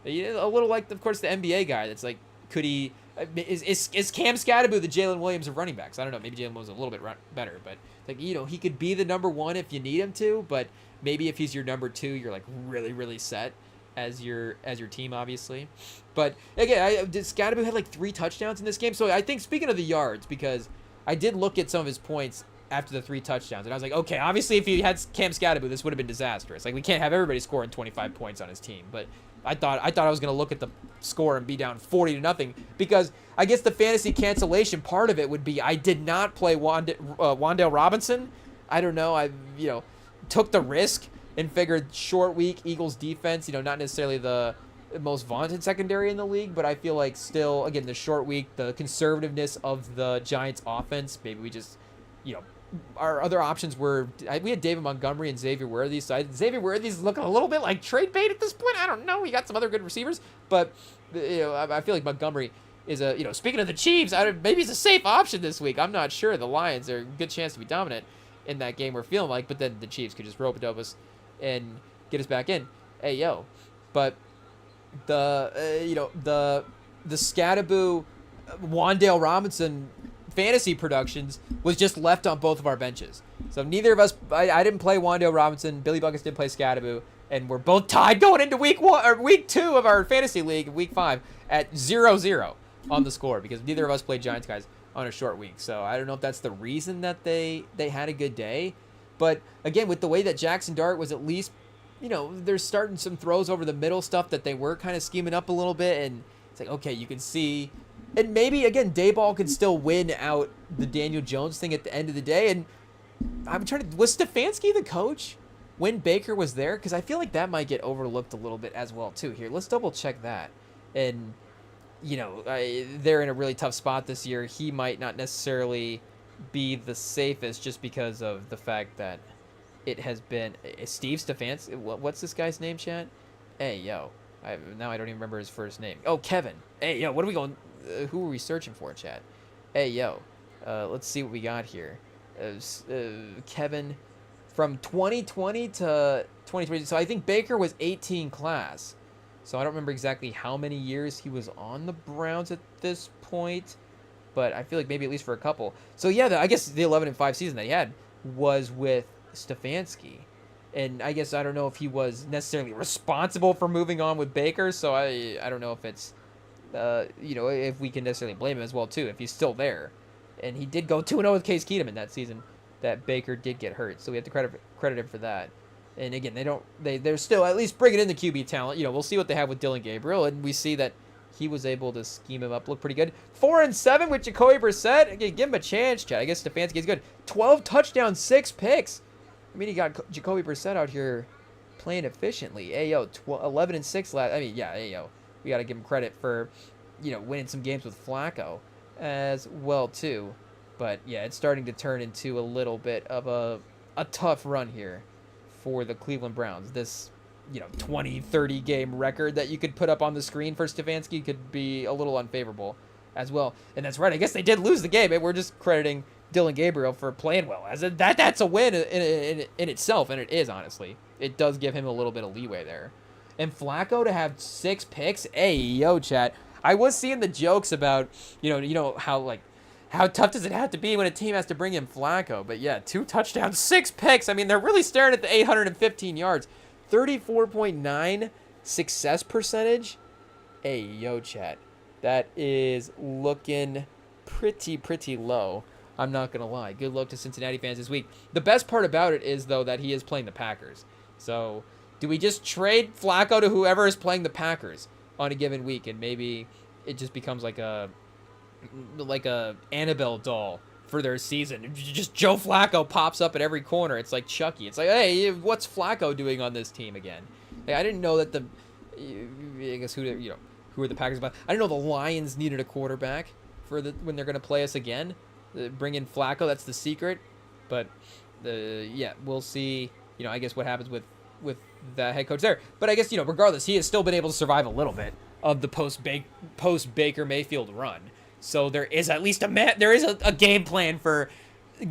A little like, of course, the NBA guy that's like, could he, is Cam Scatterbo the Jalen Williams of running backs? I don't know, maybe Jalen Williams is a little bit better, but he could be the number 1 if you need him to, but maybe if he's your number 2, you're like really, really set as your team, obviously. But again, Scatterbo had 3 touchdowns in this game. So I think, speaking of the yards, because I did look at some of his points after the 3 touchdowns, and I was like, okay, obviously if he had Cam Scatterbo, this would have been disastrous. We can't have everybody scoring 25 points on his team. But I thought I was going to look at the score and be down 40-0, because I guess the fantasy cancellation part of it would be I did not play Wan'Dale Robinson. I don't know. I took the risk and figured short week Eagles defense, not necessarily the most vaunted secondary in the league, but I feel like still, again, the short week, the conservativeness of the Giants offense, maybe we just, our other options were, we had David Montgomery and Xavier Worthy, so Xavier Worthy's looking a little bit like trade bait at this point. I don't know. We got some other good receivers, but, I feel like Montgomery is speaking of the Chiefs, maybe he's a safe option this week. I'm not sure. The Lions are a good chance to be dominant in that game, we're feeling like, but then the Chiefs could just rope-a-dope us and get us back in. Hey, yo. But the Scatterbo, Wan'Dale Robinson fantasy productions was just left on both of our benches. So neither of us, I didn't play Wan'Dale Robinson, Billy Buckets did play Scatterbo, and we're both tied going into week 2 of our fantasy league, week 5, at 0-0 on the score, because neither of us played Giants guys on a short week. So I don't know if that's the reason that they had a good day. But again, with the way that Jackson Dart was at least, they're starting some throws over the middle stuff that they were kind of scheming up a little bit. And it's like, okay, you can see. And maybe, again, Dayball can still win out the Daniel Jones thing at the end of the day. And I'm trying to, was Stefanski the coach when Baker was there? Because I feel like that might get overlooked a little bit as well, too. Here, let's double check that. And, they're in a really tough spot this year. He might not necessarily be the safest just because of the fact that it has been Steve Stefanski. What's this guy's name, chat? Hey, yo. Now I don't even remember his first name. Oh, Kevin. Hey, yo, what are we going? Who are we searching for, chat? Hey, yo. Let's see what we got here. Kevin from 2020 to 2020. So I think Baker was 18 class. So I don't remember exactly how many years he was on the Browns at this point, but I feel like maybe at least for a couple. So yeah, I guess the 11-5 season that he had was with Stefanski. And I guess I don't know if he was necessarily responsible for moving on with Baker, so I don't know if it's, if we can necessarily blame him as well, too, if he's still there. And he did go 2-0 with Case Keenum in that season that Baker did get hurt, so we have to credit him for that. And again, they're still at least bringing in the QB talent. We'll see what they have with Dylan Gabriel, and we see that he was able to scheme him up, look pretty good. 4-7 with Jacoby Brissett. Again, give him a chance, Chad. I guess Stefanski is good. 12 touchdowns, 6 picks. I mean, he got Jacoby Brissett out here playing efficiently. Hey, yo, 11-6 last. I mean, yeah, hey, yo, we got to give him credit for, winning some games with Flacco as well, too. But yeah, it's starting to turn into a little bit of a tough run here for the Cleveland Browns. This, 20-30 game record that you could put up on the screen for Stefanski could be a little unfavorable as well. And that's right. I guess they did lose the game. We're just crediting Dylan Gabriel for playing well. That's a win in itself, and it is, honestly. It does give him a little bit of leeway there. And Flacco to have 6 picks. Hey, yo, chat. I was seeing the jokes about, how tough does it have to be when a team has to bring in Flacco? But yeah, 2 touchdowns, 6 picks. I mean, they're really staring at the 815 yards. 34.9 success percentage. Hey, yo, chat. That is looking pretty low. I'm not going to lie. Good luck to Cincinnati fans this week. The best part about it is, though, that he is playing the Packers. So do we just trade Flacco to whoever is playing the Packers on a given week and maybe it just becomes like a Annabelle doll for their season. Just Joe Flacco pops up at every corner. It's like Chucky. It's like, hey, what's Flacco doing on this team again? Hey, I didn't know that I guess who are the Packers about? I didn't know the Lions needed a quarterback for when they're going to play us again. Bring in Flacco. That's the secret. But yeah, we'll see. I guess what happens with the head coach there. But I guess regardless, he has still been able to survive a little bit of the post Baker Mayfield run. So there is at least a game plan for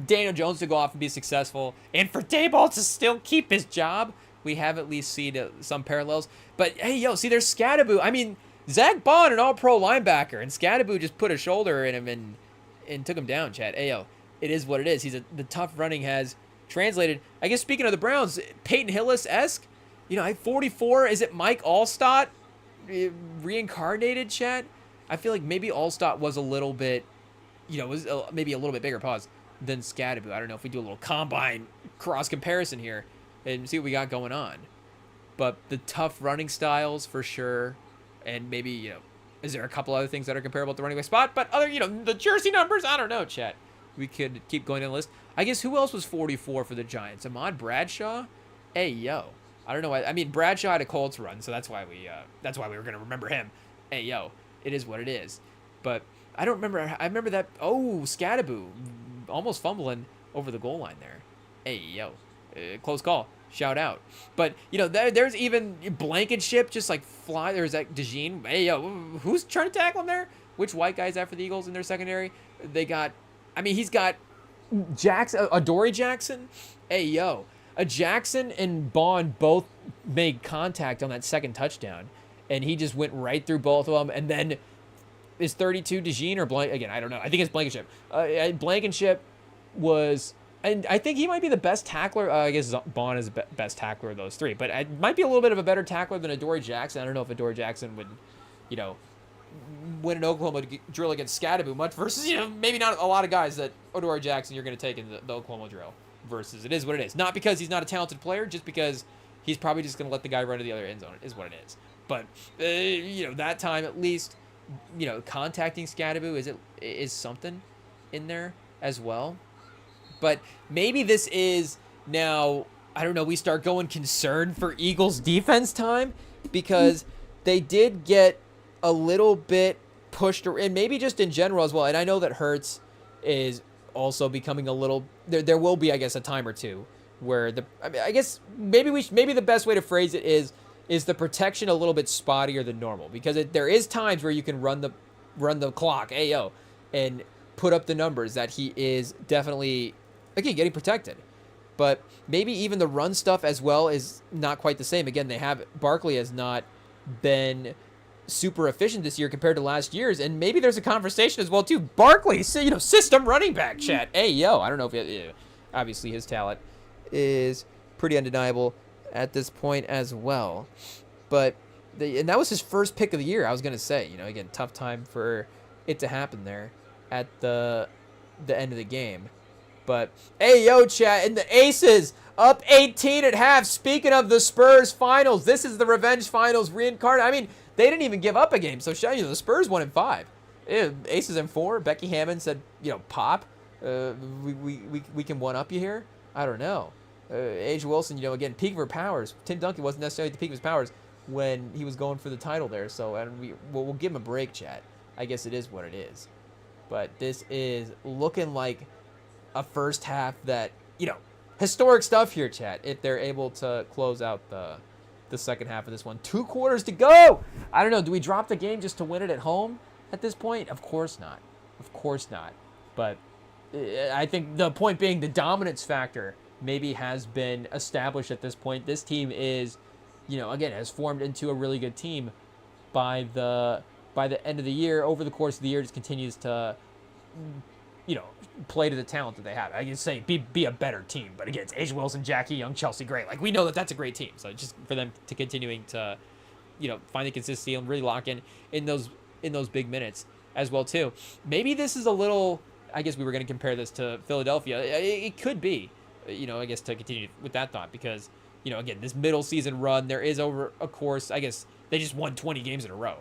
Daniel Jones to go off and be successful, and for Daboll to still keep his job. We have at least seen some parallels. But hey, see, there's Scadaboo. I mean, Zach Bond, an all-pro linebacker, and Scadaboo just put a shoulder in him and took him down, Chad. Hey, it is what it is. The tough running has translated. I guess speaking of the Browns, Peyton Hillis-esque, 44. Is it Mike Allstott reincarnated, Chad? I feel like maybe Allstott was a little bit, maybe a little bit bigger pause than Scadaboo. I don't know if we do a little combine cross comparison here and see what we got going on. But the tough running styles for sure, and maybe, is there a couple other things that are comparable at the running back spot? But other, the jersey numbers, I don't know, chat. We could keep going down the list. I guess who else was 44 for the Giants? Ahmad Bradshaw? Hey, I don't know. I mean, Bradshaw had a Colts run, so that's why we were going to remember him. Hey, it is what it is. But I don't remember. I remember that. Oh, Scadaboo almost fumbling over the goal line there. Hey, close call. Shout out. But, there's even Blankenship just like fly. There's that DeJean. Hey, who's trying to tackle him there? Which white guys after the Eagles in their secondary? He's got Jackson, Adoree Jackson. Hey, a Jackson and Bond both made contact on that second touchdown. And he just went right through both of them. And then is 32 DeJean or Blank? Again, I don't know. I think it's Blankenship. Blankenship was, and I think he might be the best tackler. I guess Bond is the best tackler of those three. But it might be a little bit of a better tackler than Adoree Jackson. I don't know if Adoree Jackson would, win an Oklahoma drill against Scadaboo much versus, maybe not a lot of guys that Adoree Jackson you're going to take in the Oklahoma drill versus it is what it is. Not because he's not a talented player, just because he's probably just going to let the guy run to the other end zone. It is what it is. But, that time at least, contacting Scadaboo is something in there as well. But maybe this is now, I don't know, we start going concern for Eagles defense time because they did get a little bit pushed, and maybe just in general as well. And I know that Hurts is also becoming a little, there will be, I guess, a time or two where I guess maybe the best way to phrase it is the protection a little bit spottier than normal, because there is times where you can run the clock, and put up the numbers that he is definitely, again, getting protected. But maybe even the run stuff as well is not quite the same. Again, Barkley has not been super efficient this year compared to last year's, and maybe there's a conversation as well too. Barkley, system running back, chat. I don't know if obviously his talent is pretty undeniable at this point as well. But and that was his first pick of the year. I was gonna say, again, tough time for it to happen there at the end of the game. But chat, and the Aces up 18 at half. Speaking of the Spurs finals, this is the revenge finals reincarnated. I mean, they didn't even give up a game. So the Spurs won in 5. Aces in 4. Becky Hammond said, pop. We can one up you here. I don't know. A'ja Wilson, again, peak of her powers. Tim Duncan wasn't necessarily at the peak of his powers when he was going for the title there. So we'll give him a break, chat. I guess it is what it is. But this is looking like a first half that, historic stuff here, chat, if they're able to close out the second half of this one. 2 quarters to go. I don't know. Do we drop the game just to win it at home at this point? Of course not. Of course not. But I think the point being the dominance factor maybe has been established at this point. This team is, again, has formed into a really good team by the end of the year. Over the course of the year, just continues to, play to the talent that they have. I can say be a better team. But again, it's A'ja Wilson, Jackie Young, Chelsea Gray. Like, we know that that's a great team. So just for them to continuing to, find the consistency and really lock in those big minutes as well too. Maybe this is a little, I guess we were going to compare this to Philadelphia. It could be, I guess, to continue with that thought, because, again, this middle season run, there is over a course, I guess they just won 20 games in a row.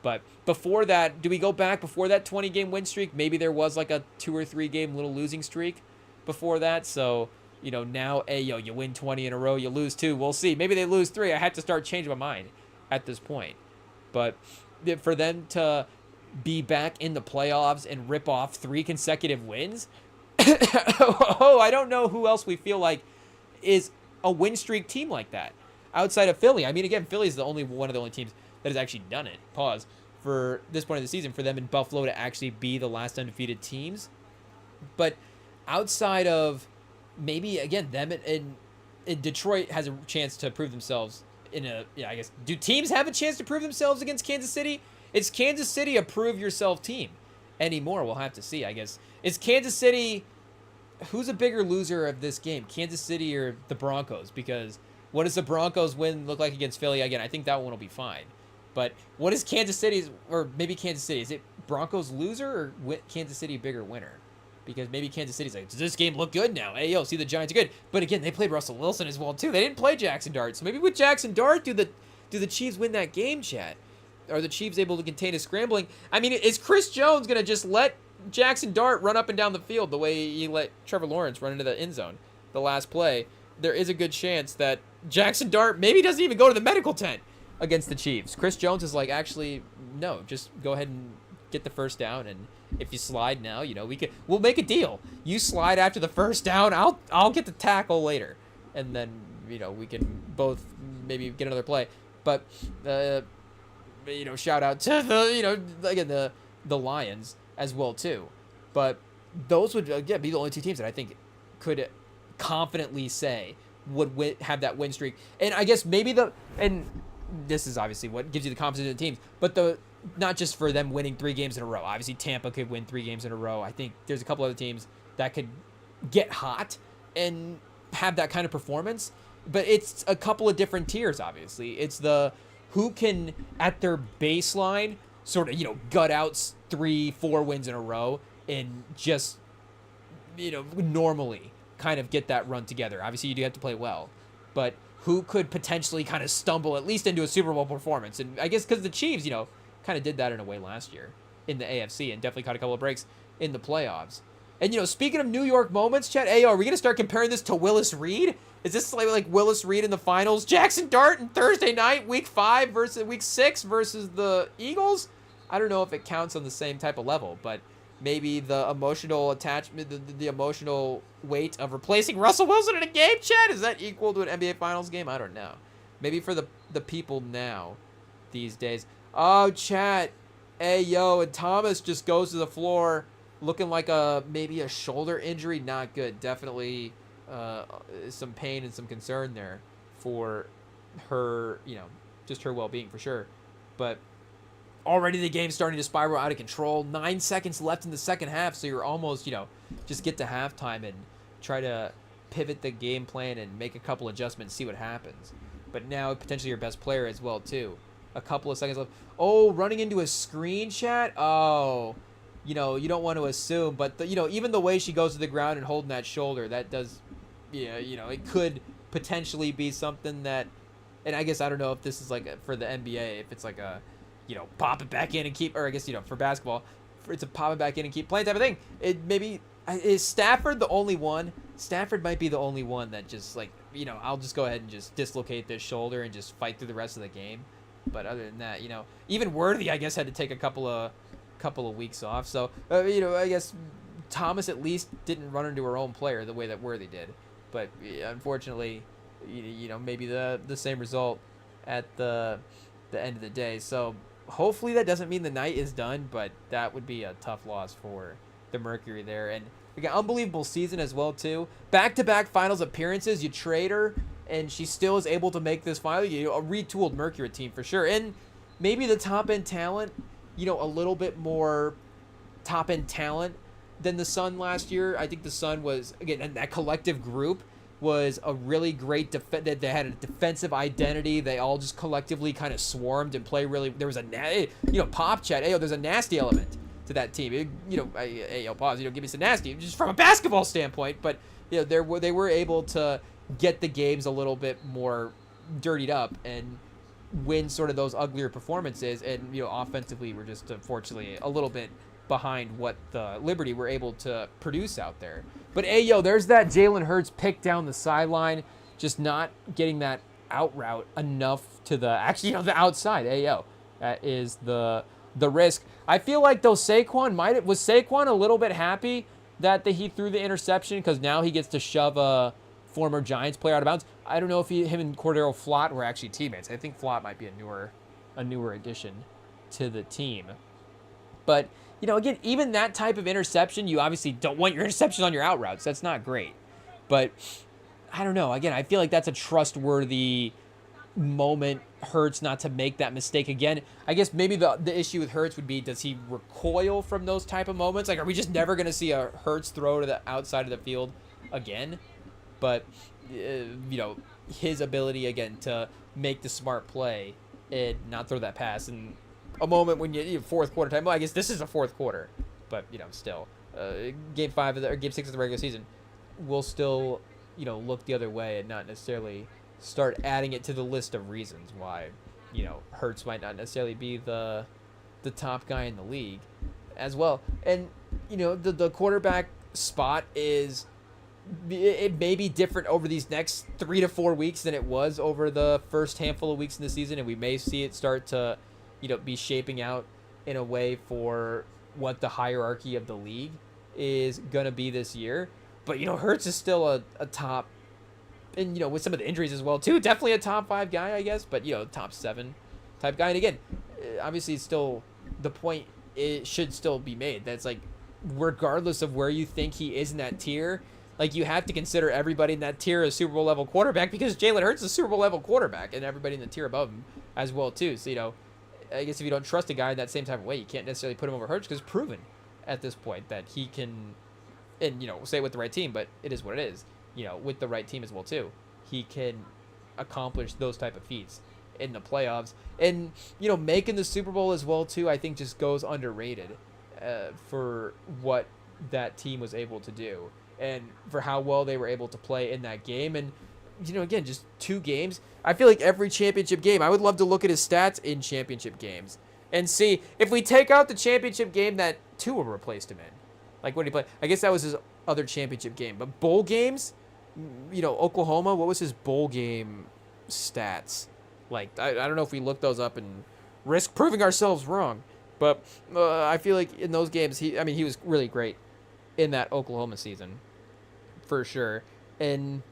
But before that, do we go back before that 20-game win streak? Maybe there was like a 2 or 3 game little losing streak before that. So, now, hey, you win 20 in a row, you lose 2. We'll see. Maybe they lose 3. I have to start changing my mind at this point. But for them to be back in the playoffs and rip off 3 consecutive wins, I don't know who else we feel like is a win streak team like that outside of Philly. I mean, again, Philly is one of the only teams that has actually done it. Pause. For this point of the season, for them in Buffalo to actually be the last undefeated teams. But outside of maybe, again, them in Detroit has a chance to prove themselves I guess, do teams have a chance to prove themselves against Kansas City? It's Kansas City a prove yourself team anymore. We'll have to see, I guess. Is Kansas City, who's a bigger loser of this game, Kansas City or the Broncos? Because what does the Broncos win look like against Philly? Again, I think that one will be fine. But what is Kansas City's, or maybe Kansas City, is it Broncos loser or Kansas City bigger winner? Because maybe Kansas City's like, does this game look good now? Hey, see, the Giants are good. But again, they played Russell Wilson as well, too. They didn't play Jackson Dart. So maybe with Jackson Dart, do the Chiefs win that game, chat? Are the Chiefs able to contain his scrambling? I mean, is Chris Jones going to just let Jackson Dart run up and down the field the way he let Trevor Lawrence run into the end zone the last play? There is a good chance that Jackson Dart maybe doesn't even go to the medical tent against the Chiefs. Chris Jones is like, actually, no, just go ahead and get the first down, and if you slide now, we'll make a deal. You slide after the first down, I'll get the tackle later, and then we can both maybe get another play. But shout out to the Lions as well too. But those would again be the only 2 teams that I think could confidently say would have that win streak. And I guess maybe and this is obviously what gives you the confidence in the teams, but not just for them winning 3 games in a row. Obviously, Tampa could win 3 games in a row. I think there's a couple other teams that could get hot and have that kind of performance. But it's a couple of different tiers, obviously. It's who can, at their baseline, sort of, gut out 3-4 wins in a row and just, normally kind of get that run together. Obviously, you do have to play well. But who could potentially kind of stumble at least into a Super Bowl performance? And I guess because the Chiefs, kind of did that in a way last year in the AFC and definitely caught a couple of breaks in the playoffs. And, speaking of New York moments, chat, are we going to start comparing this to Willis Reed? Is this like Willis Reed in the finals? Jackson Dart in Thursday night, week 5 versus week 6 versus the Eagles? I don't know if it counts on the same type of level, but maybe the emotional attachment, the emotional weight of replacing Russell Wilson in a game, chat, is that equal to an NBA Finals game? I don't know. Maybe for the people now these days. Oh, chat. And Thomas just goes to the floor looking like maybe a shoulder injury. Not good. Definitely some pain and some concern there for her, just her well-being for sure. But already the game's starting to spiral out of control. 9 seconds left in the second half, so you're almost, just get to halftime and try to pivot the game plan and make a couple adjustments, see what happens. But now potentially your best player as well, too. A couple of seconds left. Oh, running into a screen, chat? Oh, you don't want to assume, but, even the way she goes to the ground and holding that shoulder, that does, it could potentially be something that, and I guess I don't know if this is like for the NBA, if it's like a, pop it back in and keep, or I guess, for basketball, it's a pop it back in and keep playing type of thing. Is Stafford the only one? Stafford might be the only one that just like, I'll just go ahead and just dislocate this shoulder and just fight through the rest of the game. But other than that, even Worthy, I guess, had to take a couple of weeks off. So, I guess Thomas at least didn't run into her own player the way that Worthy did. But unfortunately, maybe the same result at the end of the day. So hopefully that doesn't mean the night is done, but that would be a tough loss for the Mercury there. And again, unbelievable season as well too. Back-to-back finals appearances. You trade her, and she still is able to make this final. A retooled Mercury team for sure. And maybe the top-end talent, a little bit more top-end talent than the Sun last year. I think the Sun was, again, that collective group was a really great they had a defensive identity. They all just collectively kind of swarmed and play really. There was pop chat. There's a nasty element to that team. Pause. Give me some nasty just from a basketball standpoint. But they were able to get the games a little bit more dirtied up, and win sort of those uglier performances. And, you know, offensively, we're just unfortunately a little bit behind what the Liberty were able to produce out there. But, hey, yo, there's that Jalen Hurts pick down the sideline, just not getting that out route enough to the, actually, you know, the outside. Hey, yo, that is the risk. I feel like, though, was Saquon a little bit happy that he threw the interception because now he gets to shove a former Giants player out of bounds? I don't know if him and Cordero Flott were actually teammates. I think Flott might be a newer addition to the team. But, you know, again, even that type of interception, you obviously don't want your interception on your out routes. That's not great. But I don't know. Again, I feel like that's a trustworthy moment. Hurts not to make that mistake again. I guess maybe the issue with Hurts would be, does he recoil from those type of moments? Like, are we just never going to see a Hurts throw to the outside of the field again? But, you know, his ability, again, to make the smart play and not throw that pass in a moment when you fourth quarter time. Well, I guess this is a fourth quarter, but, you know, still, game 6 of the regular season will still, you know, look the other way and not necessarily start adding it to the list of reasons why, you know, Hurts might not necessarily be the top guy in the league as well. And, you know, the quarterback spot it may be different over these next 3 to 4 weeks than it was over the first handful of weeks in the season, and we may see it start to, you know, be shaping out in a way for what the hierarchy of the league is going to be this year. But, you know, Hurts is still a top, and, you know, with some of the injuries as well, too, definitely a top 5 guy, I guess, but, you know, top 7 type guy. And again, obviously, it's still, the point it should still be made. That's like, regardless of where you think he is in that tier, like, you have to consider everybody in that tier a Super Bowl level quarterback, because Jalen Hurts is a Super Bowl level quarterback, and everybody in the tier above him as well, too. So, you know, I guess if you don't trust a guy in that same type of way, you can't necessarily put him over Hurts, because it's proven at this point that he can, and, you know, say with the right team, but it is what it is. You know, with the right team as well, too, he can accomplish those type of feats in the playoffs. And, you know, making the Super Bowl as well, too, I think just goes underrated for what that team was able to do and for how well they were able to play in that game. And, you know, again, just 2 games. I feel like every championship game, I would love to look at his stats in championship games and see if we take out the championship game that Tua replaced him in. Like, what did he play? I guess that was his other championship game. But bowl games, you know, Oklahoma, what was his bowl game stats? Like, I don't know if we look those up and risk proving ourselves wrong. But I feel like in those games, he was really great in that Oklahoma season, for sure. And,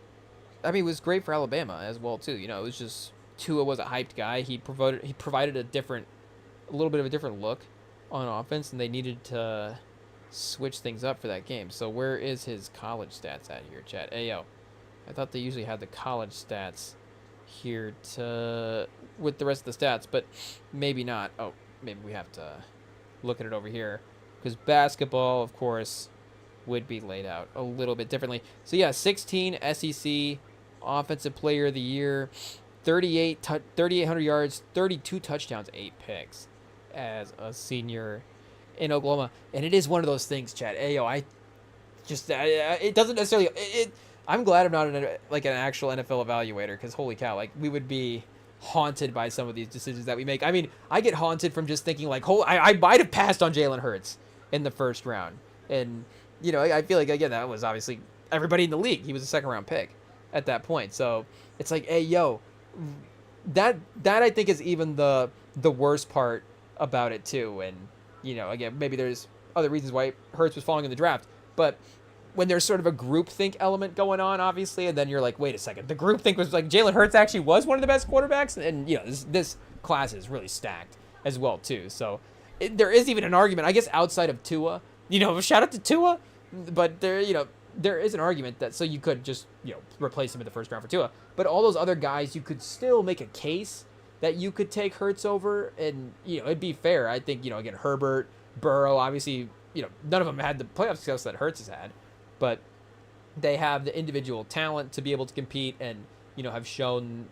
I mean, it was great for Alabama as well, too. You know, it was just, Tua was a hyped guy. He provided a little bit of a different look on offense, and they needed to switch things up for that game. So where is his college stats at here, chat? Hey, yo, I thought they usually had the college stats here with the rest of the stats, but maybe not. Oh, maybe we have to look at it over here, because basketball, of course, would be laid out a little bit differently. So yeah, 16 SEC Offensive Player of the Year, 3,800 yards, 32 touchdowns, 8 picks as a senior in Oklahoma. And it is one of those things, Chad. Ayo, it doesn't necessarily. I'm glad I'm not an actual NFL evaluator, because holy cow, like, we would be haunted by some of these decisions that we make. I mean, I get haunted from just thinking, like, I might have passed on Jalen Hurts in the first round. And, you know, I feel like, again, that was obviously everybody in the league. He was a second-round pick at that point. So it's like, hey, yo, that I think is even the worst part about it, too. And, you know, again, maybe there's other reasons why Hurts was falling in the draft. But when there's sort of a groupthink element going on, obviously, and then you're like, wait a second, the groupthink was like Jalen Hurts actually was one of the best quarterbacks, and, you know, this class is really stacked as well, too. So there is even an argument, I guess, outside of Tua. You know, shout out to Tua, but there is an argument that, so you could just, you know, replace him in the first round for Tua, but all those other guys, you could still make a case that you could take Hurts over, and, you know, it'd be fair. I think, you know, again, Herbert, Burrow, obviously, you know, none of them had the playoff success that Hurts has had, but they have the individual talent to be able to compete and, you know, have shown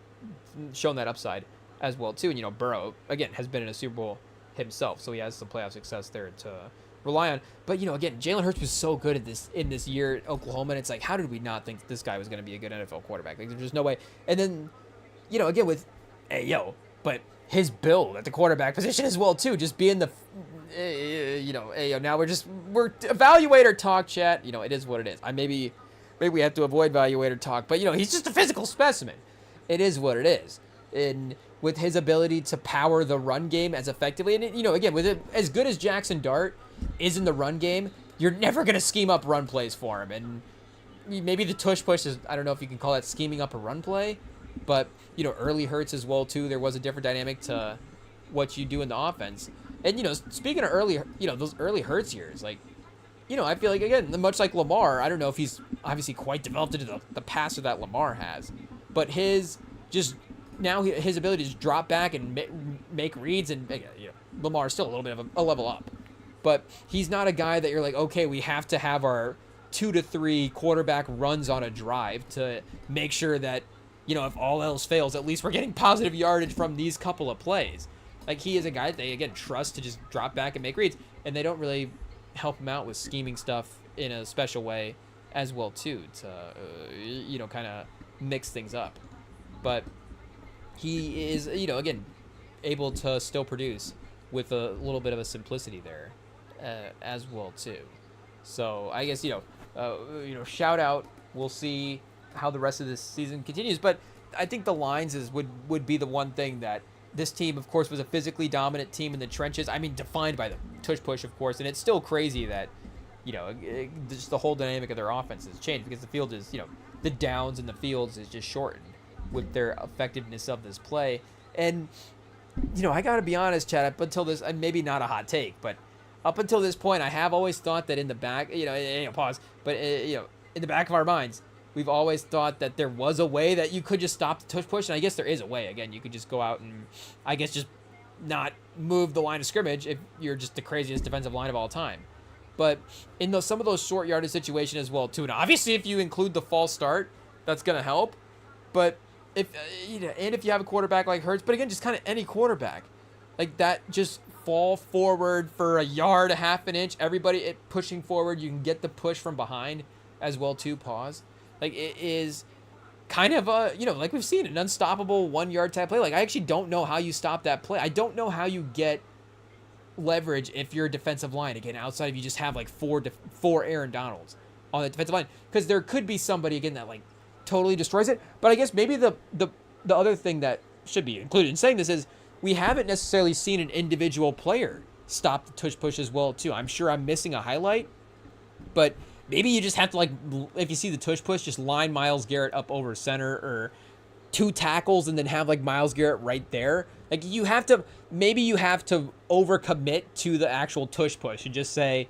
that upside as well, too. And, you know, Burrow, again, has been in a Super Bowl himself, so he has some playoff success there to rely on. But, you know, again, Jalen Hurts was so good at in this year at Oklahoma, and it's like, how did we not think this guy was going to be a good NFL quarterback? Like, there's just no way. And then, you know, again, with, hey, yo, but his build at the quarterback position as well too, just being the, now we're evaluator talk, chat. It is what it is. Maybe we have to avoid evaluator talk, but he's just a physical specimen. It is what it is. And with his ability to power the run game as effectively, and again, with it as good as Jackson Dart is in the run game, you're never gonna scheme up run plays for him. And maybe the tush push is, I don't know if you can call that scheming up a run play, but early hurts as well too. There was a different dynamic to what you do in the offense. And speaking of early, those early hurts years, like, I feel like, again, much like Lamar, I don't know if he's obviously quite developed into the passer that Lamar has, but his ability to just drop back and make reads, and Lamar's still a little bit of a level up, but he's not a guy that you're like, okay, we have to have our 2 to 3 quarterback runs on a drive to make sure that, if all else fails, at least we're getting positive yardage from these couple of plays. Like, he is a guy that they, again, trust to just drop back and make reads, and they don't really help him out with scheming stuff in a special way as well too, to kind of mix things up. But he is, again, able to still produce with a little bit of a simplicity there as well too. So I guess shout out. We'll see how the rest of this season continues, but I think the lines would be the one thing that this team, of course, was a physically dominant team in the trenches. I mean, defined by the tush push, of course, and it's still crazy that, just the whole dynamic of their offense has changed because the field is, the downs in the fields is just shortened with their effectiveness of this play. And, I got to be honest, Chad, up until this, maybe not a hot take, but up until this point, I have always thought that in the back, pause, but, in the back of our minds, we've always thought that there was a way that you could just stop the tush push, and I guess there is a way. Again, you could just go out and, I guess, just not move the line of scrimmage if you're just the craziest defensive line of all time. But in some of those short yardage situations as well, too, and obviously if you include the false start, that's going to help. But if you have a quarterback like Hurts, but again, just kind of any quarterback, like that, just fall forward for a yard, a half an inch, everybody pushing forward, you can get the push from behind as well, too, pause. Like, it is kind of a, like we've seen, an unstoppable 1 yard type play. Like, I actually don't know how you stop that play. I don't know how you get leverage if you're a defensive line, again, outside of you just have like four Aaron Donalds on the defensive line. Because there could be somebody, again, that like totally destroys it. But I guess maybe the other thing that should be included in saying this is we haven't necessarily seen an individual player stop the tush push as well, too. I'm sure I'm missing a highlight, but maybe you just have to, like, if you see the tush push, just line Myles Garrett up over center or 2 tackles and then have, like, Myles Garrett right there. Like, you have to overcommit to the actual tush push and just say,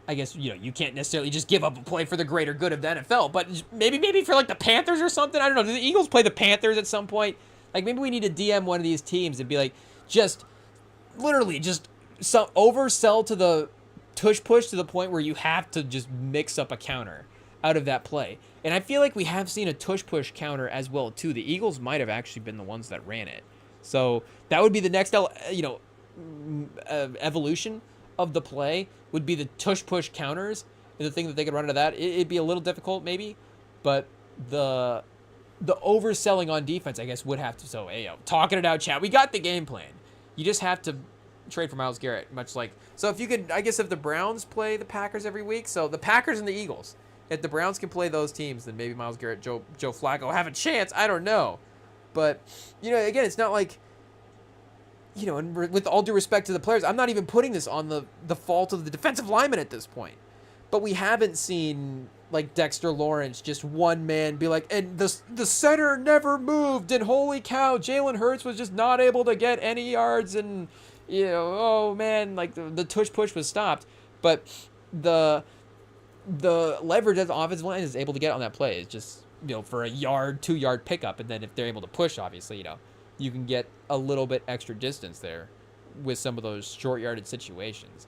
I guess, you can't necessarily just give up a play for the greater good of the NFL, but maybe for, like, the Panthers or something. I don't know. Do the Eagles play the Panthers at some point? Like, maybe we need to DM one of these teams and be like, oversell to the tush push to the point where you have to just mix up a counter out of that play. And I feel like we have seen a tush push counter as well too. The Eagles might have actually been the ones that ran it. So that would be the next evolution of the play, would be the tush push counters, and the thing that they could run into that. It'd be a little difficult maybe, but the overselling on defense, I guess, would have to. So, talking it out, chat. We got the game plan. You just have to trade for Myles Garrett, much like, so if you could, I guess, if the Browns play the Packers every week, so the Packers and the Eagles, if the Browns can play those teams, then maybe Myles Garrett, Joe Flacco have a chance. I don't know, but again, it's not like, and with all due respect to the players, I'm not even putting this on the fault of the defensive lineman at this point, but we haven't seen like Dexter Lawrence just one man be like, and the center never moved, and holy cow, Jalen Hurts was just not able to get any yards, and oh man, like the tush push was stopped. But the leverage that the offensive line is able to get on that play is just, for a 2 yard pickup. And then if they're able to push, obviously, you can get a little bit extra distance there with some of those short yarded situations.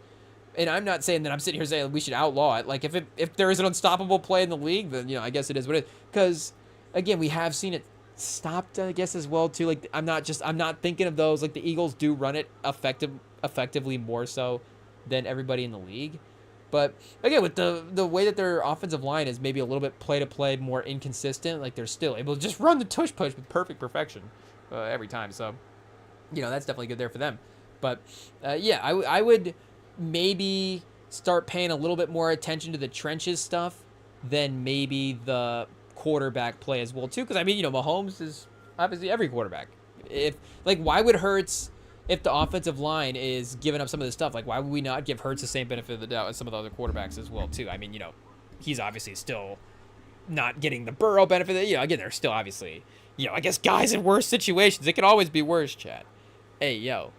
And I'm not saying that I'm sitting here saying we should outlaw it. Like, if there is an unstoppable play in the league, then, I guess it is what it is. Because, again, we have seen it stopped, I guess, as well, too. Like, I'm not thinking of those. Like, the Eagles do run it effectively more so than everybody in the league. But, again, with the way that their offensive line is maybe a little bit play-to-play more inconsistent, like, they're still able to just run the tush push with perfect perfection every time. So, that's definitely good there for them. But yeah, I would maybe start paying a little bit more attention to the trenches stuff than maybe the quarterback play as well too. Because I mean, Mahomes is obviously every quarterback. If why would Hurts, if the offensive line is giving up some of this stuff, why would we not give Hurts the same benefit of the doubt as some of the other quarterbacks as well too? I mean, he's obviously still not getting the Burrow benefit. Again, they're still obviously, I guess guys in worse situations. It can always be worse, Chad. Hey, yo.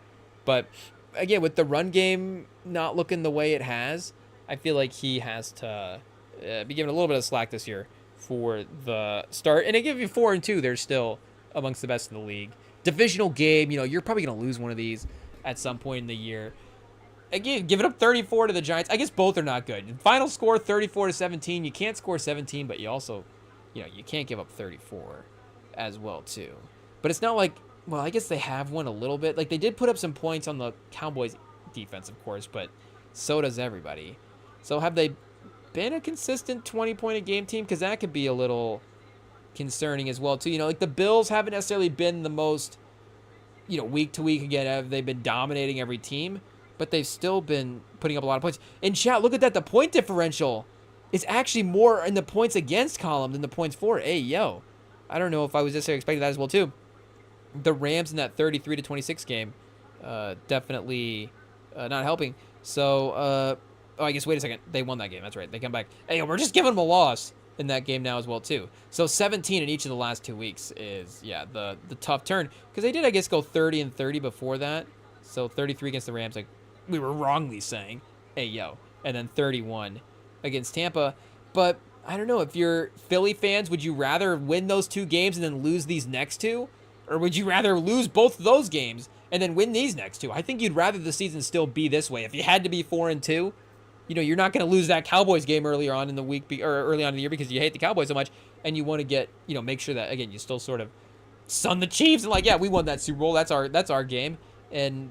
But again, with the run game not looking the way it has, I feel like he has to be given a little bit of slack this year for the start. And again, if you're 4-2, they're still amongst the best in the league. Divisional game, you're probably going to lose one of these at some point in the year. Again, giving up 34 to the Giants. I guess both are not good. Final score 34-17. You can't score 17, but you also, you can't give up 34 as well too. But it's not like, well, I guess they have won a little bit. They did put up some points on the Cowboys defense, of course, but so does everybody. So have they been a consistent 20-point-a-game team? Because that could be a little concerning as well too. The Bills haven't necessarily been the most, week to week again. Have they been dominating every team? But they've still been putting up a lot of points. And chat, look at that. The point differential is actually more in the points against column than the points for. Hey, yo. I don't know if I was necessarily expecting that as well, too. The Rams in that 33-26 game definitely not helping. So, I guess, wait a second. They won that game. That's right. They come back. Hey, we're just giving them a loss in that game now as well, too. So, 17 in each of the last 2 weeks is, the tough turn. Because they did, I guess, go 30-30 before that. So, 33 against the Rams, we were wrongly saying, hey, yo. And then 31 against Tampa. But I don't know. If you're Philly fans, would you rather win those 2 games and then lose these next 2? Or would you rather lose both of those games and then win these next 2? I think you'd rather the season still be this way. If you had to be 4-2, you're not going to lose that Cowboys game earlier on in the week or early on in the year because you hate the Cowboys so much. And you want to get, make sure that, again, you still sort of sun the Chiefs and we won that Super Bowl. That's our game. And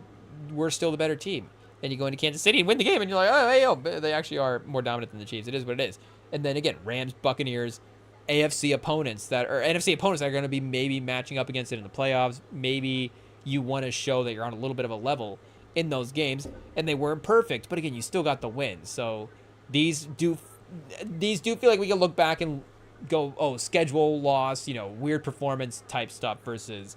we're still the better team. Then you go into Kansas City and win the game, and you're like, oh, hey, yo, they actually are more dominant than the Chiefs. It is what it is. And then again, Rams, Buccaneers, NFC opponents that are going to be maybe matching up against it in the playoffs. Maybe you want to show that you're on a little bit of a level in those games, and they weren't perfect, but again, you still got the win. So these do feel like we can look back and go, oh, schedule loss, weird performance type stuff versus,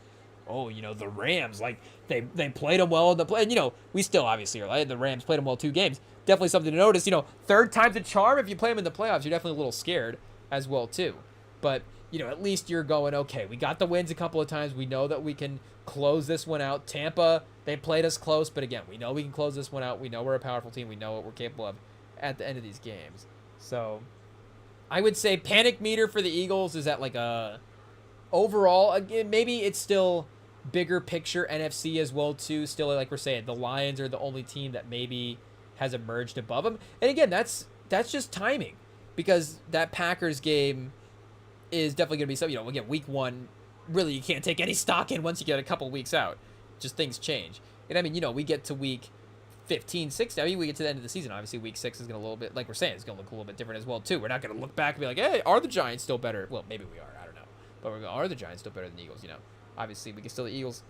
oh, the Rams, they played them well in the play. And, we still obviously are the Rams played them well 2 games. Definitely something to notice. Third time's a charm. If you play them in the playoffs, you're definitely a little scared as well too. But, at least you're going, okay, we got the wins a couple of times. We know that we can close this one out. Tampa, they played us close, but again, we know we can close this one out. We know we're a powerful team. We know what we're capable of at the end of these games. So I would say panic meter for the Eagles is at a overall, again, maybe it's still bigger picture NFC as well too. Still, like we're saying, the Lions are the only team that maybe has emerged above them. And again, that's just timing, because that Packers game is definitely going to be something. Again, week 1, really you can't take any stock in once you get a couple weeks out. Just things change. And I mean, we get to week 15, 16. I mean, we get to the end of the season. Obviously, week 6 is going to a little bit, like we're saying, it's going to look a little bit different as well too. We're not going to look back and be like, hey, are the Giants still better? Well, maybe we are. I don't know. But are the Giants still better than the Eagles? Obviously, we can still the Eagles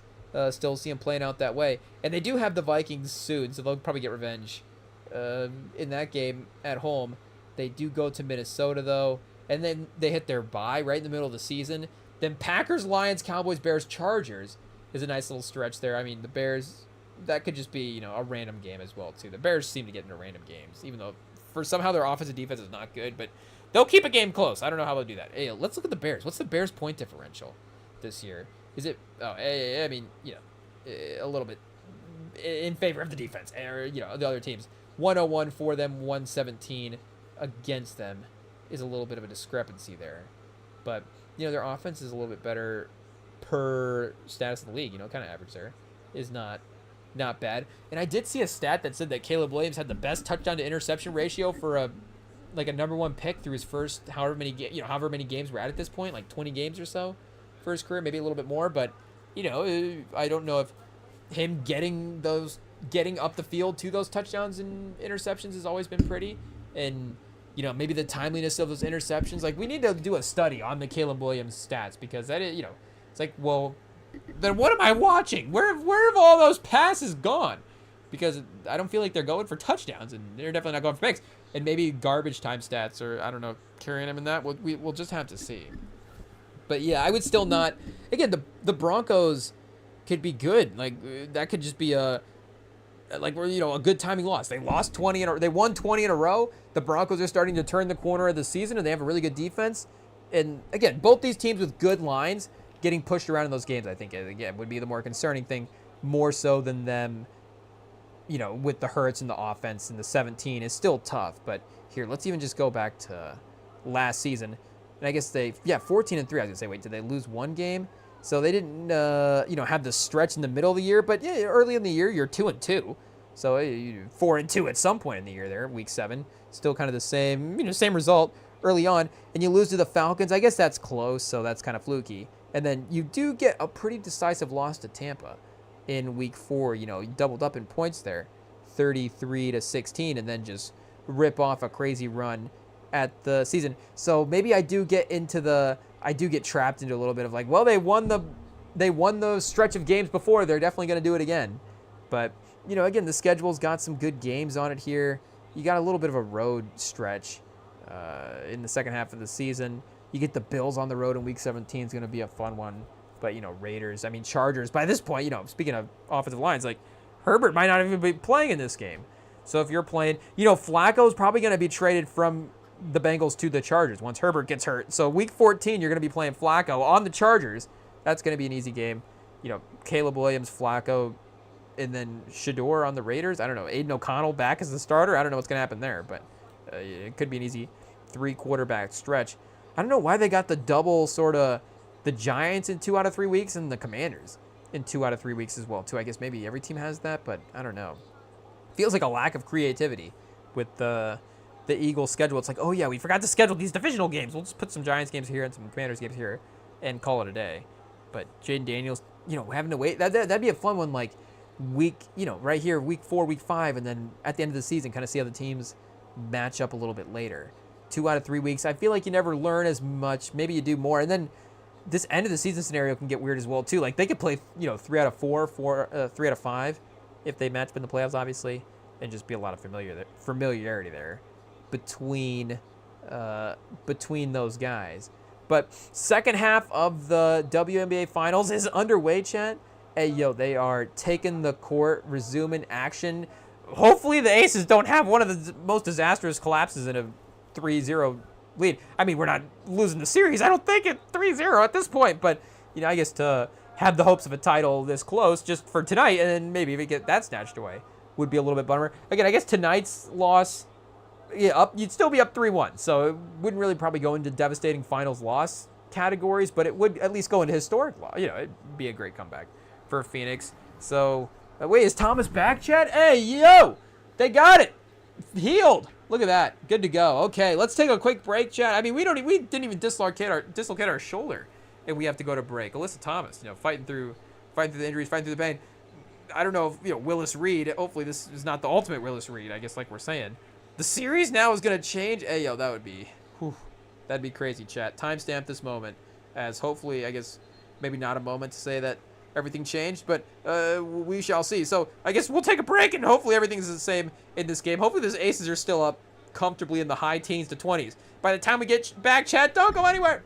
still see them playing out that way. And they do have the Vikings soon, so they'll probably get revenge in that game at home. They do go to Minnesota, though, and then they hit their bye right in the middle of the season. Then Packers, Lions, Cowboys, Bears, Chargers is a nice little stretch there. I mean, the Bears, that could just be, a random game as well, too. The Bears seem to get into random games, even though somehow their offensive defense is not good, but they'll keep a game close. I don't know how they'll do that. Hey, let's look at the Bears. What's the Bears' point differential this year? Is it, I mean, a little bit in favor of the defense, or, the other teams. 101 for them, 117 against them is a little bit of a discrepancy there. But, their offense is a little bit better per status in the league, kind of average there. Is not bad. And I did see a stat that said that Caleb Williams had the best touchdown to interception ratio for a number 1 pick through his first however many games we're at this point, like 20 games or so for his career, maybe a little bit more. But, I don't know if him getting up the field to those touchdowns and interceptions has always been pretty. And, maybe the timeliness of those interceptions. We need to do a study on the Caleb Williams stats, because that is, it's well, then what am I watching? Where have all those passes gone? Because I don't feel like they're going for touchdowns, and they're definitely not going for picks. And maybe garbage time stats, or I don't know, carrying them in that. We'll just have to see. But yeah, I would still not. Again, the Broncos could be good. Like that could just be a good timing loss. They lost 20 they won 20 in a row. The Broncos are starting to turn the corner of the season, and they have a really good defense. And again, both these teams with good lines getting pushed around in those games, I think, again, would be the more concerning thing, more so than them, with the Hurts and the offense, and the 17 is still tough. But here, let's even just go back to last season. And I guess 14-3, I was going to say, wait, did they lose one game? So they didn't, have the stretch in the middle of the year. But yeah, early in the year, you're 2-2. So 4-2 at some point in the year there, week 7. Still kind of the same result early on. And you lose to the Falcons. I guess that's close, so that's kind of fluky. And then you do get a pretty decisive loss to Tampa in week 4. You doubled up in points there, 33-16, and then just rip off a crazy run at the season. So maybe I do get trapped into a little bit of like, well, they won the stretch of games before. They're definitely going to do it again. But, again, the schedule's got some good games on it here. You got a little bit of a road stretch in the second half of the season. You get the Bills on the road in week 17 is going to be a fun one. But, Raiders, Chargers. By this point, speaking of offensive lines, like Herbert might not even be playing in this game. So if you're playing, Flacco's probably going to be traded from the Bengals to the Chargers once Herbert gets hurt. So week 14, you're going to be playing Flacco on the Chargers. That's going to be an easy game. Caleb Williams, Flacco, and then Shador on the Raiders. I don't know. Aiden O'Connell back as the starter. I don't know what's going to happen there, but it could be an easy 3-quarterback stretch. I don't know why they got the double sort of the Giants in 2 out of 3 weeks and the Commanders in 2 out of 3 weeks as well, too. I guess maybe every team has that, but I don't know. Feels like a lack of creativity with the Eagles schedule. It's like, oh yeah, we forgot to schedule these divisional games. We'll just put some Giants games here and some Commanders games here and call it a day. But Jaden Daniels, having to wait, that'd be a fun one, like week, right here, week 4, week 5, and then at the end of the season, kind of see how the teams match up a little bit later. 2 out of 3 weeks. I feel like you never learn as much. Maybe you do more. And then this end of the season scenario can get weird as well, too. Like they could play, 3 out of 4, 3 out of 5 if they match up in the playoffs, obviously, and just be a lot of familiarity there between those guys. But second half of the WNBA Finals is underway, Chet. Hey, they are taking the court, resuming action. Hopefully the Aces don't have one of the most disastrous collapses in a 3-0 lead. We're not losing the series, I don't think, at 3-0 at this point. But, I guess to have the hopes of a title this close just for tonight, and then maybe if we get that snatched away, would be a little bit bummer. Again, I guess tonight's loss, you'd still be up 3-1. So it wouldn't really probably go into devastating finals loss categories, but it would at least go into historic loss. It'd be a great comeback for Phoenix. So, wait, is Thomas back, Chad? Hey, they got it. Healed. Look at that. Good to go. Okay, let's take a quick break, Chad. We didn't even dislocate our shoulder, and we have to go to break. Alyssa Thomas, fighting through the injuries, fighting through the pain. I don't know if, Willis Reed, hopefully this is not the ultimate Willis Reed, I guess, like we're saying. The series now is going to change. Hey, that would be, that'd be crazy, chat. Timestamp this moment as hopefully, I guess, maybe not a moment to say that everything changed, but we shall see. So I guess we'll take a break, and hopefully everything's the same in this game. Hopefully the Aces are still up comfortably in the high teens to 20s. By the time we get back, chat, don't go anywhere.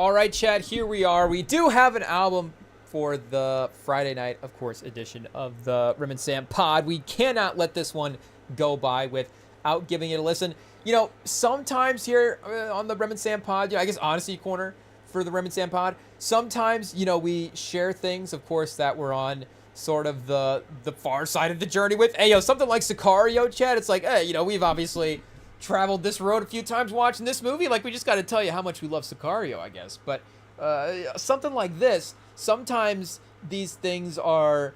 All right, Chad, here we are. We do have an album for the Friday night, of course, edition of the REMINGTOM pod. We cannot let this one go by without giving it a listen. You know, sometimes here on the REMINGTOM pod, I guess Honesty Corner for the REMINGTOM pod, sometimes, we share things, of course, that we're on sort of the far side of the journey with. Hey, something like Sicario, Chad, it's like, hey, we've obviously traveled this road a few times watching this movie. Like, we just got to tell you how much we love Sicario, I guess. But something like this, sometimes these things are,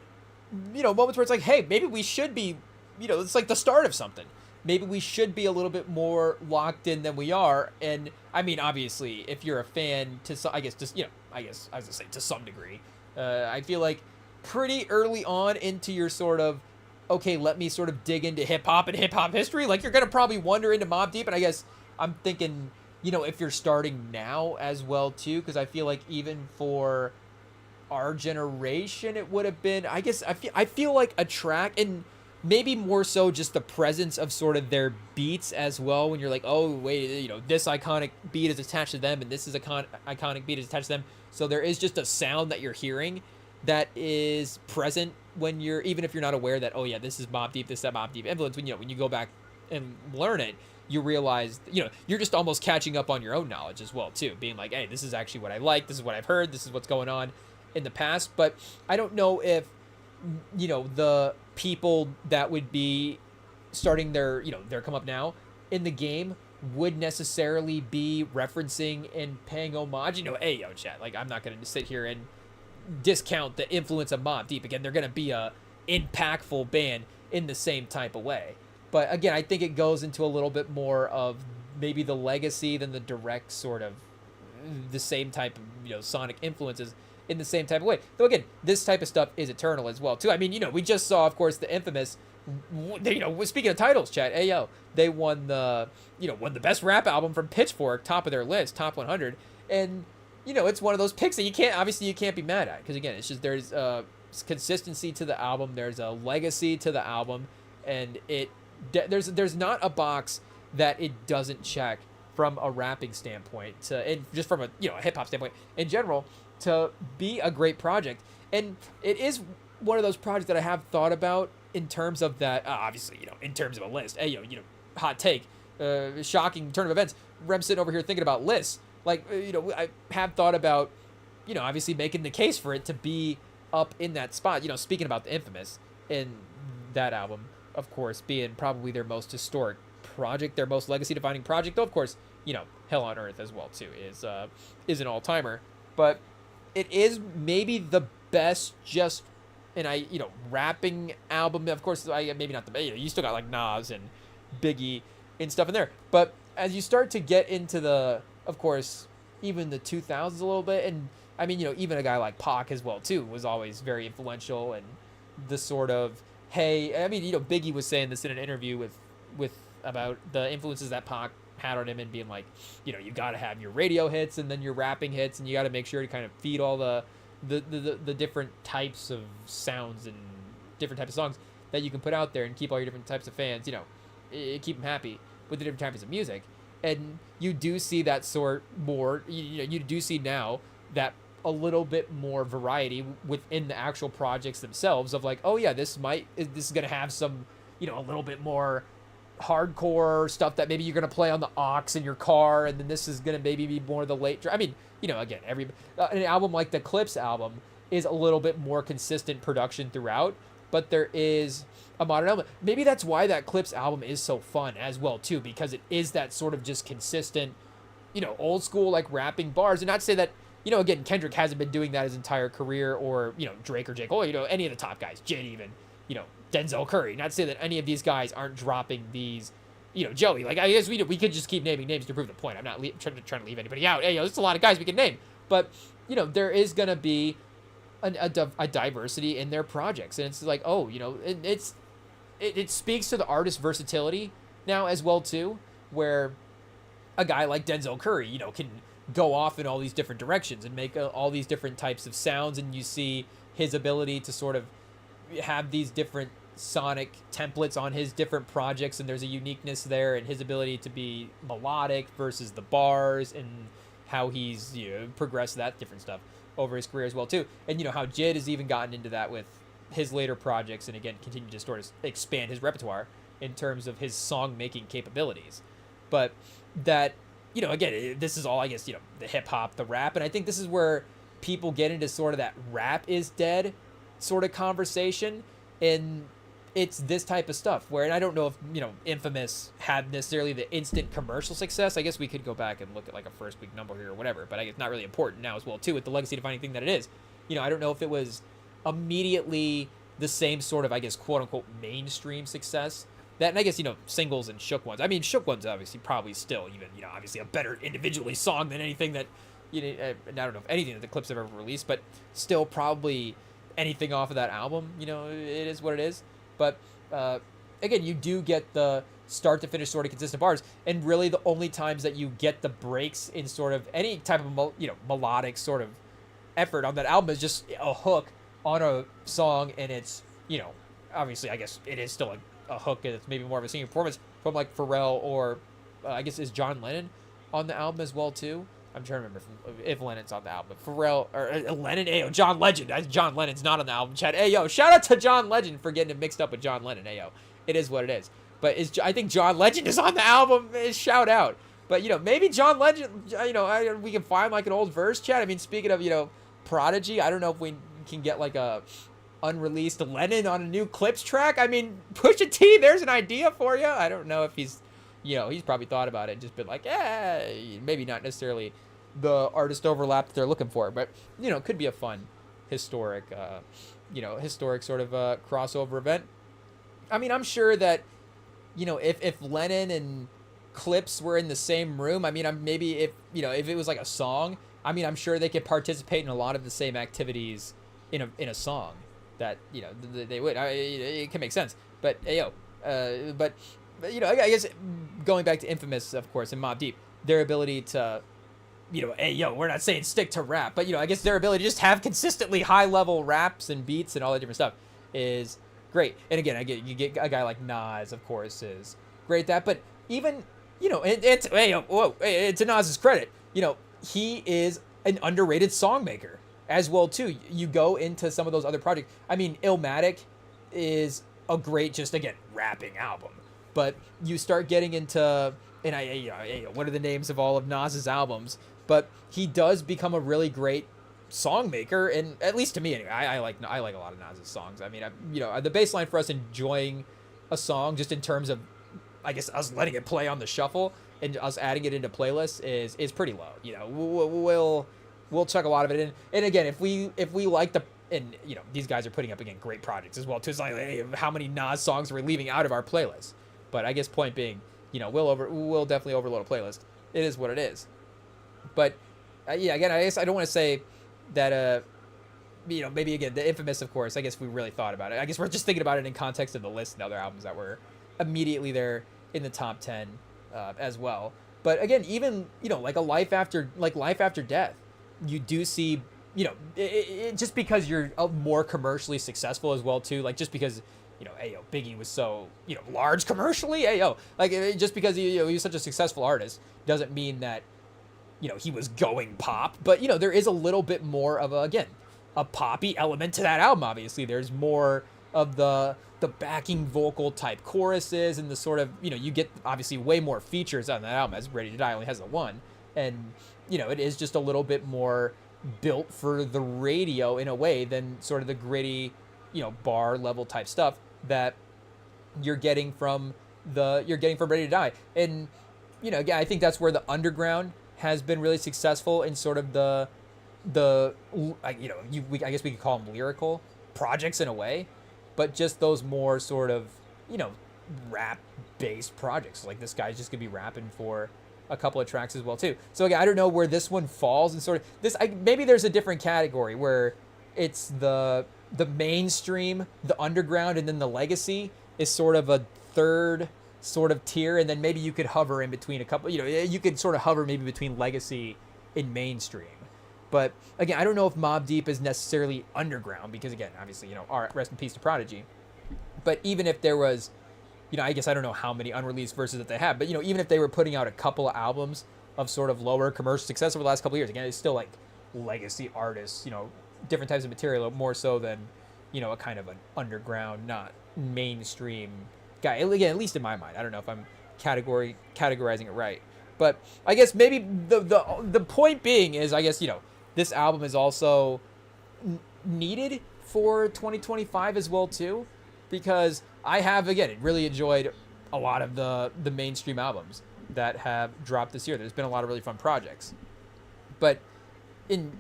moments where it's like, hey, maybe we should be, it's like the start of something. Maybe we should be a little bit more locked in than we are. And I mean, obviously, if you're a fan to some, I guess, just, I was gonna say to some degree, I feel like pretty early on into your sort of, okay, let me sort of dig into hip-hop and hip-hop history. Like, you're going to probably wander into Mobb Deep, and I guess I'm thinking, if you're starting now as well, too, because I feel like even for our generation, it would have been, I guess, I feel like a track, and maybe more so just the presence of sort of their beats as well, when you're like, oh, wait, this iconic beat is attached to them, and this is iconic beat is attached to them, so there is just a sound that you're hearing that is present when you're, even if you're not aware that, oh yeah, this is Mobb Deep, this is that Mobb Deep influence, when you go back and learn it, you realize, you're just almost catching up on your own knowledge as well, too, being like, hey, this is actually what I like, this is what I've heard, this is what's going on in the past. But I don't know if, the people that would be starting their come up now in the game would necessarily be referencing and paying homage, hey, chat, like, I'm not going to sit here and discount the influence of Mobb Deep. Again, they're going to be a impactful band in the same type of way. But again, I think it goes into a little bit more of maybe the legacy than the direct sort of the same type of, sonic influences in the same type of way. Though again, this type of stuff is eternal as well, too. I mean, we just saw, of course, the infamous, speaking of titles, chat, they won the best rap album from Pitchfork, top of their list, top 100. And it's one of those picks that you can't be mad at, because again, it's just there's consistency to the album, there's a legacy to the album, and there's not a box that it doesn't check from a rapping standpoint, and just from a hip hop standpoint in general, to be a great project. And it is one of those projects that I have thought about in terms of that, obviously, in terms of a list. Hey, hot take, shocking turn of events. Rem's sitting over here thinking about lists. Like, I have thought about, obviously making the case for it to be up in that spot. Speaking about the infamous in that album, of course, being probably their most historic project, their most legacy-defining project. Though, of course, Hell on Earth as well, too, is an all-timer. But it is maybe the best rapping album. Of course, maybe not the, you still got like Nas and Biggie and stuff in there. But as you start to get into the, of course, even the 2000s a little bit, and I mean, even a guy like Pac as well, too, was always very influential, and the sort of, hey, I mean, Biggie was saying this in an interview with about the influences that Pac had on him, and being like, you got to have your radio hits and then your rapping hits, and you got to make sure to kind of feed all the different types of sounds and different types of songs that you can put out there, and keep all your different types of fans, keep them happy with the different types of music. And you do see that sort more, you do see now that a little bit more variety within the actual projects themselves, of like, oh yeah, this is going to have some, a little bit more hardcore stuff that maybe you're going to play on the aux in your car, and then this is going to maybe be more the late, I mean, again, an album like the Clips album is a little bit more consistent production throughout, but there is a modern element. Maybe that's why that Clips album is so fun as well, too, because it is that sort of just consistent, old school, like, rapping bars. And not to say that, again, Kendrick hasn't been doing that his entire career, or, Drake or J. Cole, any of the top guys, Jid even, Denzel Curry. Not to say that any of these guys aren't dropping these, Joey. Like, I guess we could just keep naming names to prove the point. I'm not trying to leave anybody out. Hey, there's a lot of guys we can name. But, there is going to be a diversity in their projects. And it's like, oh, it speaks to the artist's versatility now as well, too, where a guy like Denzel Curry, can go off in all these different directions and make all these different types of sounds, and you see his ability to sort of have these different sonic templates on his different projects, and there's a uniqueness there, and his ability to be melodic versus the bars, and how he's progressed that different stuff over his career as well too, and how Jid has even gotten into that with his later projects, and again continue to sort of expand his repertoire in terms of his song making capabilities. But that again, this is all, I guess, the hip hop, the rap, and I think this is where people get into sort of that rap is dead sort of conversation, and it's this type of stuff where, and I don't know if Infamous had necessarily the instant commercial success. I guess we could go back and look at like a first week number here or whatever, but I guess it's not really important now as well too, with the legacy defining thing that it is. I don't know if it was immediately the same sort of, I guess, quote unquote mainstream success that, and I guess singles and Shook Ones. I mean, Shook Ones obviously probably still even obviously a better individually song than anything that I don't know if anything that the Clips have ever released, but still probably anything off of that album. It is what it is. But again, you do get the start to finish sort of consistent bars, and really the only times that you get the breaks in sort of any type of melodic sort of effort on that album is just a hook on a song, and it's obviously I guess it is still a hook, and it's maybe more of a singing performance from like Pharrell, or I guess is John Lennon on the album as well too. I'm trying to remember if Lennon's on the album. Pharrell or Lennon. Ayo, John Legend. John Lennon's not on the album. Chat. Ayo, shout out to John Legend for getting it mixed up with John Lennon. Ayo, it is what it is. But I think John Legend is on the album. Shout out. But maybe John Legend. We can find like an old verse, chat. I mean, speaking of Prodigy, I don't know if we can get like a unreleased Lennon on a new Clips track. I mean, Pusha T, there's an idea for you. I don't know if he's he's probably thought about it and just been like, maybe not necessarily the artist overlap that they're looking for, but it could be a fun historic historic sort of crossover event. I mean, I'm sure that if Lennon and Clips were in the same room, I mean, maybe if it was like a song, I mean, I'm sure they could participate in a lot of the same activities in a song that they would. It can make sense, but but I guess going back to Infamous, of course, and Mobb Deep, their ability to we're not saying stick to rap, but I guess their ability to just have consistently high level raps and beats and all that different stuff is great. And again, you get a guy like Nas, of course, is great at that. But even to Nas's credit, he is an underrated song maker as well too. You go into some of those other projects. I mean, Illmatic is a great, just again, rapping album. But you start getting into, and what are the names of all of Nas's albums? But he does become a really great song maker, and at least to me anyway, I like a lot of Nas's songs. I mean, the baseline for us enjoying a song, just in terms of, I guess, us letting it play on the shuffle and us adding it into playlists is pretty low. We'll chuck a lot of it in, and again, if we like the, and these guys are putting up again great projects as well too. It's like, hey, how many Nas songs are we leaving out of our playlist? But I guess point being, we'll definitely overload a playlist. It is what it is. But again, I guess I don't want to say that maybe again the Infamous, of course. I guess we really thought about it. I guess we're just thinking about it in context of the list and other albums that were immediately there in the top 10 as well. But again, even like Life After Death, you do see just because you're more commercially successful as well too. Like just because Biggie was so large commercially. Like just because he was such a successful artist doesn't mean that he was going pop. But there is a little bit more of a poppy element to that album. Obviously, there's more of the backing vocal type choruses and the sort of you get obviously way more features on that album, as Ready to Die only has the one, and it is just a little bit more built for the radio in a way than sort of the gritty bar level type stuff that you're getting from Ready to Die. And again, I think that's where the underground has been really successful in sort of the I guess we could call them lyrical projects in a way, but just those more sort of rap based projects. Like this guy's just gonna be rapping for a couple of tracks as well too. So again, I don't know where this one falls in sort of this. Maybe there's a different category where it's the mainstream, the underground, and then the legacy is sort of a third sort of tier, and then maybe you could hover in between a couple. You could sort of hover maybe between legacy and mainstream. But again, I don't know if Mobb Deep is necessarily underground because again, obviously, rest in peace to Prodigy. But even if there was, I guess I don't know how many unreleased verses that they have, but even if they were putting out a couple of albums of sort of lower commercial success over the last couple of years. Again, it's still like legacy artists, different types of material, more so than, a kind of an underground, not mainstream guy. Again, at least in my mind. I don't know if I'm categorizing it right. But I guess maybe the point being is, I guess, this album is also needed for 2025 as well, too. Because I have, again, really enjoyed a lot of the mainstream albums that have dropped this year. There's been a lot of really fun projects. But in,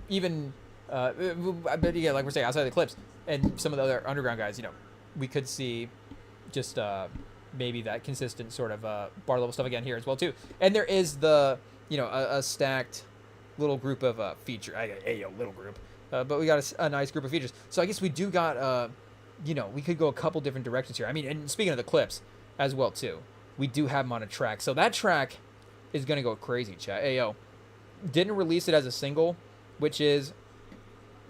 even, but yeah, like we're saying, outside of the Clips and some of the other underground guys, we could see just maybe that consistent sort of bar level stuff again here as well, too. And there is a stacked little group of little group. But we got a nice group of features. So I guess we do got, we could go a couple different directions here. I mean, and speaking of the Clips as well, too, we do have them on a track. So that track is going to go crazy, chat. Ayo. Didn't release it as a single, which is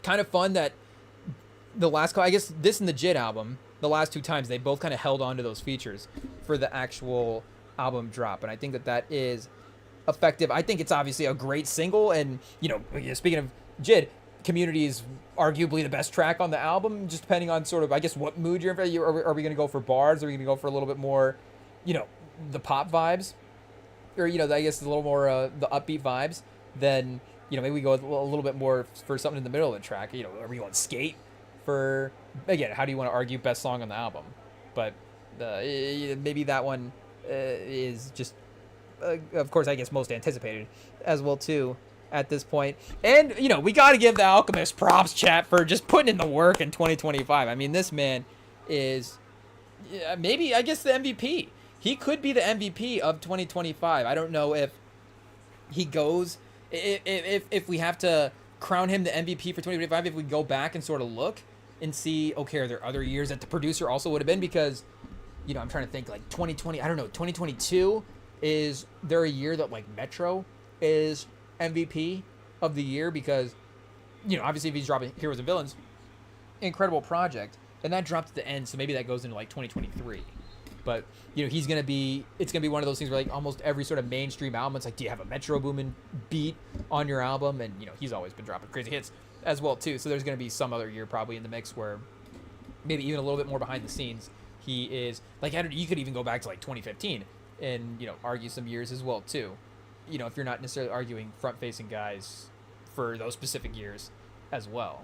kind of fun that the last, I guess this and the JIT album, the last two times, they both kind of held on to those features for the actual album drop. And I think that is effective. I think it's obviously a great single. And, speaking of JIT, Community is arguably the best track on the album, just depending on sort of, I guess, what mood you're in. Are we going to go for bars? Are we going to go for a little bit more, the pop vibes? Or, I guess a little more the upbeat vibes? Then, maybe we go a little bit more for something in the middle of the track. Are we going skate for, again, how do you want to argue best song on the album? But maybe that one is just, of course, I guess most anticipated as well, too, at this point. And, we got to give the Alchemist props, chat, for just putting in the work in 2025. I mean, this man is maybe, I guess, the MVP. He could be the MVP of 2025. I don't know if he goes, if we have to crown him the MVP for 2025, if we go back and sort of look and see, okay, are there other years that the producer also would have been? Because, I'm trying to think, like 2020, I don't know, 2022, is there a year that like Metro is MVP of the year? Because, obviously if he's dropping Heroes and Villains, incredible project, and that dropped at the end, so maybe that goes into like 2023. But, it's going to be one of those things where, like, almost every sort of mainstream album, it's like, do you have a Metro Boomin beat on your album? And, he's always been dropping crazy hits as well, too. So there's going to be some other year probably in the mix where maybe even a little bit more behind the scenes. He is, like, you could even go back to, like, 2015 and, argue some years as well, too. If you're not necessarily arguing front-facing guys for those specific years as well.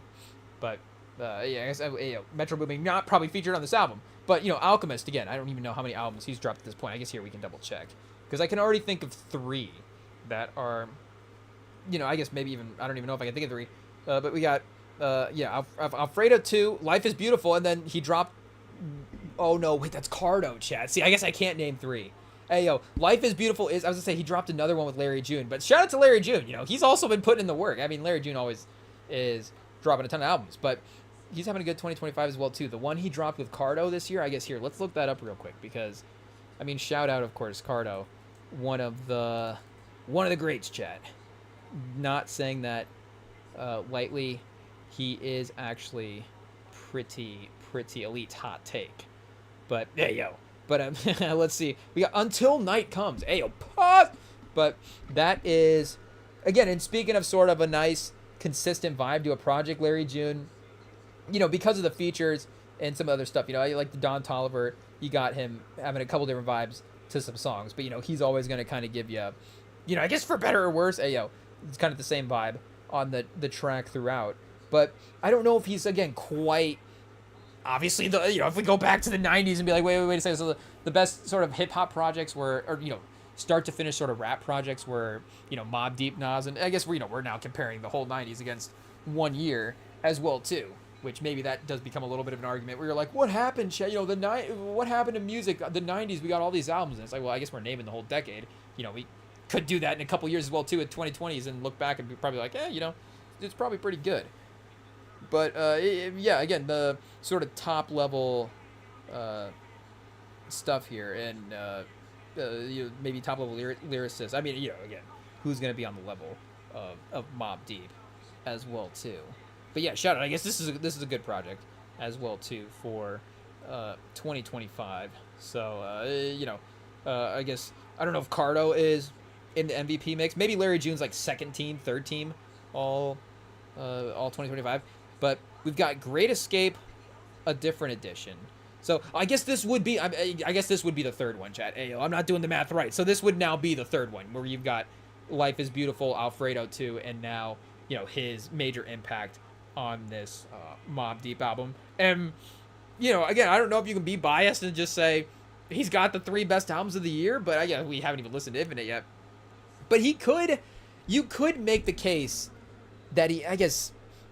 But, I guess, Metro Boomin not probably featured on this album. But, Alchemist, again, I don't even know how many albums he's dropped at this point. I guess here we can double check. Because I can already think of 3 that are, I guess maybe even, I don't even know if I can think of 3. But we got, Alfredo 2, Life is Beautiful, and then he dropped, oh no, wait, that's Cardo, chat. See, I guess I can't name 3. Hey, Life is Beautiful is, I was going to say, he dropped another one with Larry June. But shout out to Larry June, he's also been putting in the work. I mean, Larry June always is dropping a ton of albums. But he's having a good 2025 as well, too. The one he dropped with Cardo this year, I guess here, let's look that up real quick. Because, I mean, shout out, of course, Cardo. One of the greats, chat. Not saying that lightly. He is actually pretty elite, hot take. But, hey, But let's see. We got Until Night Comes. Ayo, pause. But that is, again, and speaking of sort of a nice, consistent vibe to a project, Larry June, because of the features and some other stuff, I like the Don Tolliver, you got him having a couple different vibes to some songs. But, he's always going to kind of give you, I guess for better or worse, it's kind of the same vibe on the track throughout. But I don't know if he's, again, quite, obviously, if we go back to the 90s and be like, wait a second, so the best sort of hip-hop projects were, or, start to finish sort of rap projects were, Mobb Deep, Nas, and I guess we're now comparing the whole 90s against one year as well, too, which maybe that does become a little bit of an argument where you're like, what happened, what happened to music? The 90s, we got all these albums, and it's like, well, I guess we're naming the whole decade. We could do that in a couple years as well, too, at 2020s, and look back and be probably like, it's probably pretty good. But, again, the sort of top-level stuff here, and maybe top-level lyricists. I mean, again, who's going to be on the level of Mobb Deep as well, too. But, yeah, shout out. I guess this is a good project as well, too, for 2025. So, I guess, I don't know if Cardo is in the MVP mix. Maybe Larry June's like second team, third team, all 2025. But we've got Great Escape, a different edition. So I guess this would be the third one, chat. Hey, I'm not doing the math right. So this would now be the third one, where you've got Life is Beautiful, Alfredo 2, and now, his major impact on this Mobb Deep album. And, again, I don't know if you can be biased and just say he's got the 3 best albums of the year, but we haven't even listened to Infinite yet. But you could make the case that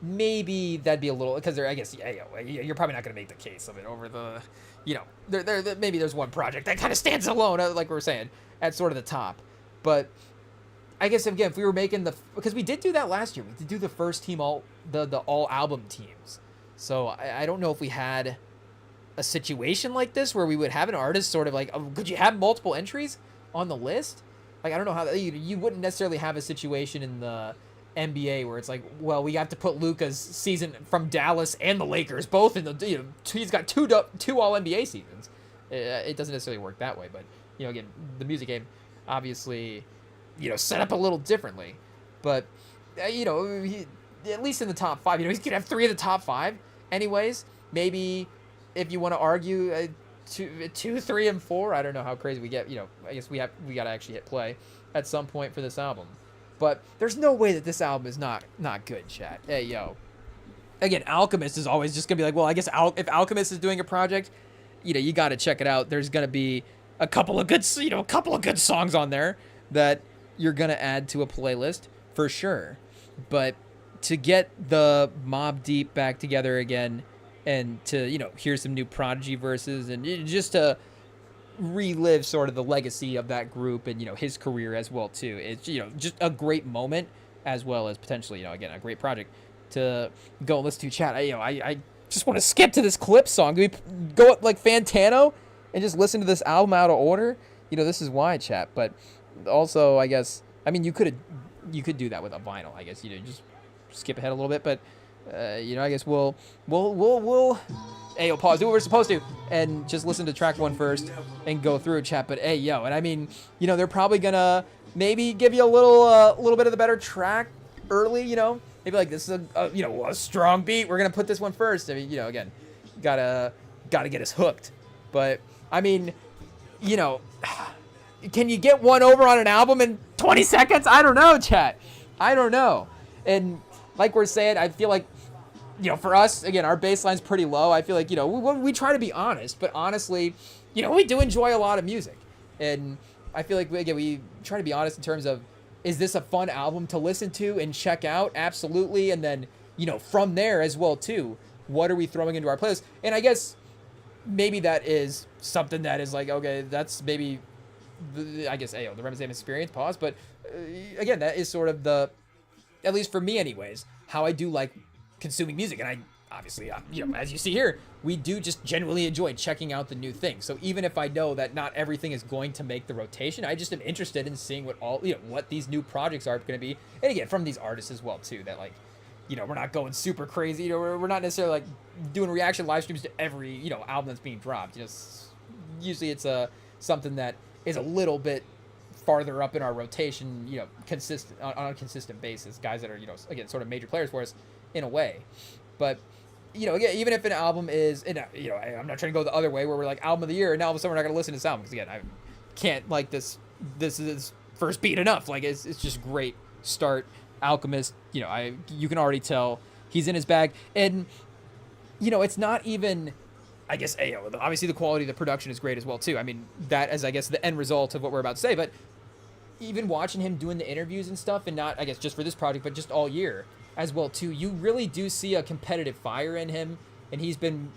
maybe that'd be a little, because you're probably not going to make the case of it over the, maybe there's one project that kind of stands alone, like we were saying, at sort of the top. But I guess, again, if we were making because we did do that last year, we did do the first team, the all album teams. So I don't know if we had a situation like this where we would have an artist sort of like, could you have multiple entries on the list? Like, I don't know how you wouldn't necessarily have a situation in the NBA where it's like, well, we have to put Luka's season from Dallas and the Lakers both in the, he's got two all NBA seasons. It doesn't necessarily work that way, but again, the music game obviously set up a little differently. But at least in the top 5, he's gonna have 3 of the top 5 anyways. Maybe if you want to argue 2, 3, and 4, I don't know how crazy we get. I guess we gotta actually hit play at some point for this album. But there's no way that this album is not good, chat. Hey, yo. Again, Alchemist is always just going to be like, well, I guess if Alchemist is doing a project, you got to check it out. There's going to be a couple of good songs on there that you're going to add to a playlist for sure. But to get the Mobb Deep back together again and to, hear some new Prodigy verses and just to relive sort of the legacy of that group and his career as well too. It's just a great moment, as well as potentially again a great project to go and listen to. Chat, I just want to skip to this clip song. Do we go like Fantano and just listen to this album out of order? This is why, chat. But also, I guess, you could do that with a vinyl. I guess just skip ahead a little bit, but I guess we'll pause, do what we're supposed to, and just listen to track 1 first and go through, chat. But and they're probably gonna maybe give you a little bit of the better track early, maybe like this is a strong beat, we're gonna put this one first. Again, gotta get us hooked. But can you get one over on an album in 20 seconds? I don't know, chat. I don't know. And like we're saying, I feel like, for us, again, our baseline's pretty low. I feel like, we try to be honest, but honestly, we do enjoy a lot of music. And I feel like, again, we try to be honest in terms of, is this a fun album to listen to and check out? Absolutely. And then, from there as well, too, what are we throwing into our playlist? And I guess maybe that is something that is like, okay, that's maybe, the REMINGTOM experience, pause. But again, that is sort of at least for me anyways, how I do like consuming music. And I obviously, as you see here, we do just genuinely enjoy checking out the new things. So even if I know that not everything is going to make the rotation, I just am interested in seeing what these new projects are going to be. And again, from these artists as well too, that like, we're not going super crazy. We're not necessarily like doing reaction live streams to every, album that's being dropped. Usually it's something that is a little bit farther up in our rotation, consistent on a consistent basis. Guys that are, again, sort of major players for us in a way. But, again, even if an album is, and, I'm not trying to go the other way where we're like album of the year and now all of a sudden we're not going to listen to this album. Because again, I can't like this is first beat enough. Like it's just great start. Alchemist, you can already tell he's in his bag. And, it's not even, I guess, obviously the quality of the production is great as well too. That is, I guess, the end result of what we're about to say. But even watching him doing the interviews and stuff, and not, I guess, just for this project, but just all year as well too, you really do see a competitive fire in him. And he's been,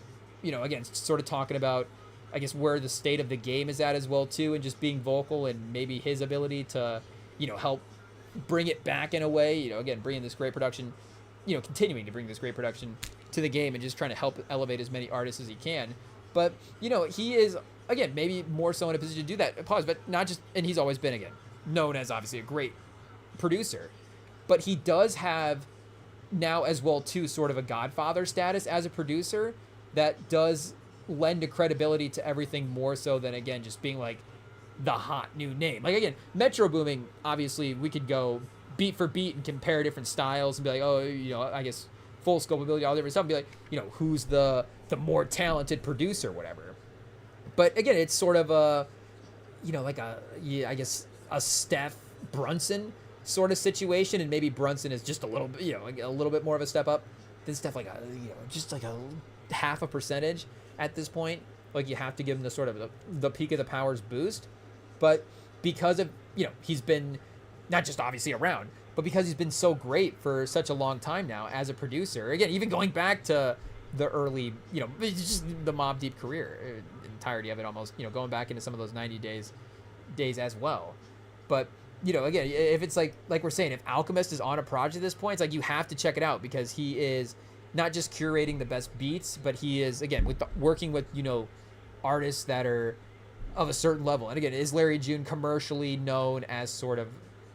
again, sort of talking about, I guess, where the state of the game is at as well too, and just being vocal and maybe his ability to, help bring it back in a way, again, bringing this great production, continuing to bring this great production to the game and just trying to help elevate as many artists as he can. But, he is, again, maybe more so in a position to do that. Pause, but not just, and he's always been, again, known as obviously a great producer, but he does have now as well too sort of a godfather status as a producer that does lend a credibility to everything more so than, again, just being like the hot new name. Like again, Metro Booming, obviously we could go beat for beat and compare different styles and be like, oh, I guess full scope ability, all different stuff, and be like, who's the more talented producer, whatever. But again, it's sort of a, like I guess a Steph Brunson sort of situation, and maybe Brunson is just a little bit, like a little bit more of a step up than Steph, like just like a half a percentage at this point. Like you have to give him the sort of the peak of the powers boost, but because of he's been not just obviously around, but because he's been so great for such a long time now as a producer. Again, even going back to the early, just the Mobb Deep career, entirety of it almost, going back into some of those 90 days as well. But again, if it's like we're saying, if Alchemist is on a project at this point, it's like you have to check it out, because he is not just curating the best beats, but he is, again, working with artists that are of a certain level. And again, is Larry June commercially known as sort of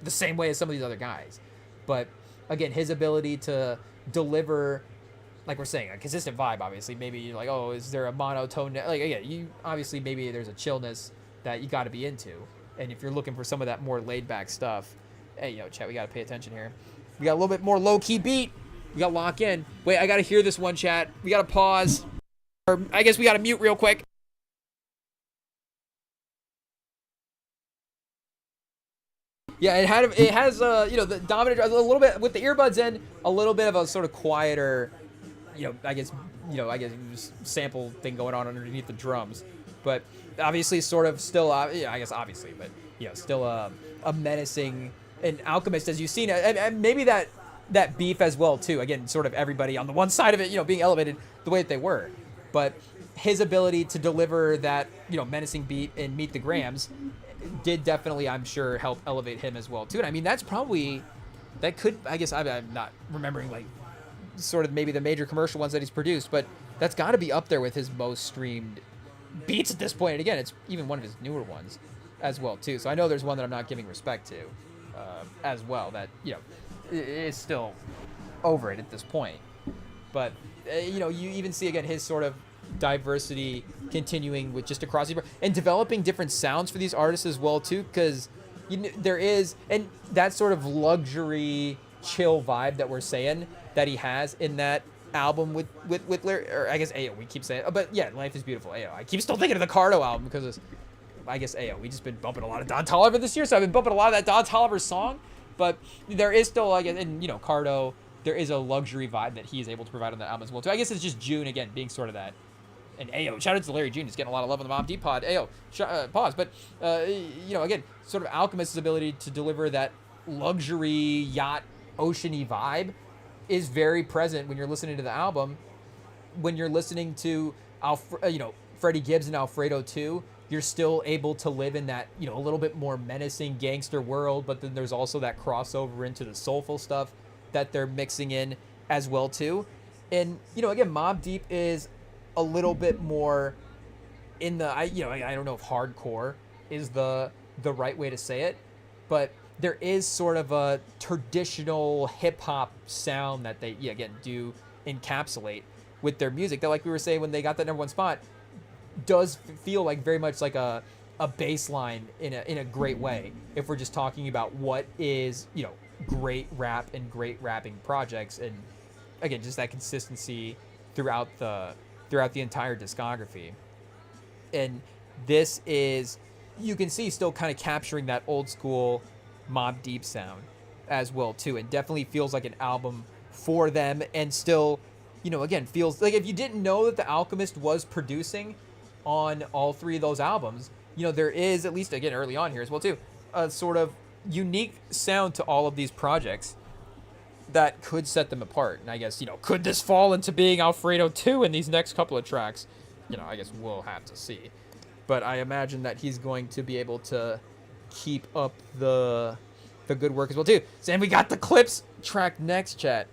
the same way as some of these other guys? But again, his ability to deliver, like we're saying, a consistent vibe. Obviously, maybe you're like, oh, is there a monotone? Like again, you obviously maybe there's a chillness that you got to be into. And if you're looking for some of that more laid back stuff, hey, chat, we got to pay attention here. We got a little bit more low key beat. We got to lock in. Wait, I got to hear this one, chat. We got to pause. Or I guess we got to mute real quick. Yeah, it has the dominant a little bit with the earbuds in, a little bit of a sort of quieter, I guess sample thing going on underneath the drums, but obviously sort of still I guess obviously, but still a menacing, and Alchemist, as you've seen, and maybe that beef as well too. Again, sort of everybody on the one side of it, being elevated the way that they were, but his ability to deliver that menacing beat and meet the grams did definitely, I'm sure, help elevate him as well too. And I mean, that could, I guess, I'm not remembering like sort of maybe the major commercial ones that he's produced, but that's got to be up there with his most streamed beats at this point. And again, it's even one of his newer ones as well too. So I know there's one that I'm not giving respect to as well, that is still over it at this point. But you even see again his sort of diversity continuing with just across the, and developing different sounds for these artists as well too, because there is, and that sort of luxury chill vibe that we're saying that he has in that album with or I guess AO, we keep saying, but yeah, Life is Beautiful, AO. I keep still thinking of the Cardo album because I guess AO, we just been bumping a lot of Don Toliver this year, so I've been bumping a lot of that Don Toliver song, but there is still, I guess, and Cardo, there is a luxury vibe that he is able to provide on that album as well too. I guess it's just June again being sort of that. And Ayo, shout out to Larry June. He's getting a lot of love on the Mobb Deep pod. Ayo, pause. But, again, sort of Alchemist's ability to deliver that luxury yacht ocean-y vibe is very present when you're listening to the album. When you're listening to, Freddie Gibbs and Alfredo too, you're still able to live in that, a little bit more menacing gangster world. But then there's also that crossover into the soulful stuff that they're mixing in as well too. And, again, Mobb Deep is a little bit more in the, I don't know if hardcore is the right way to say it, but there is sort of a traditional hip hop sound that they, again, do encapsulate with their music that, like we were saying, when they got that #1 spot, does feel like very much like a bass line in a great way. If we're just talking about what is, great rap and great rapping projects, and again, just that consistency throughout the entire discography. And this is, you can see, still kind of capturing that old school Mobb Deep sound as well too. It definitely feels like an album for them, and still, again, feels like if you didn't know that the Alchemist was producing on all three of those albums, there is, at least again early on here as well too, a sort of unique sound to all of these projects that could set them apart. And I guess, could this fall into being Alfredo 2 in these next couple of tracks? I guess we'll have to see. But I imagine that he's going to be able to keep up the good work as well too. So, and we got the Clips track next, chat.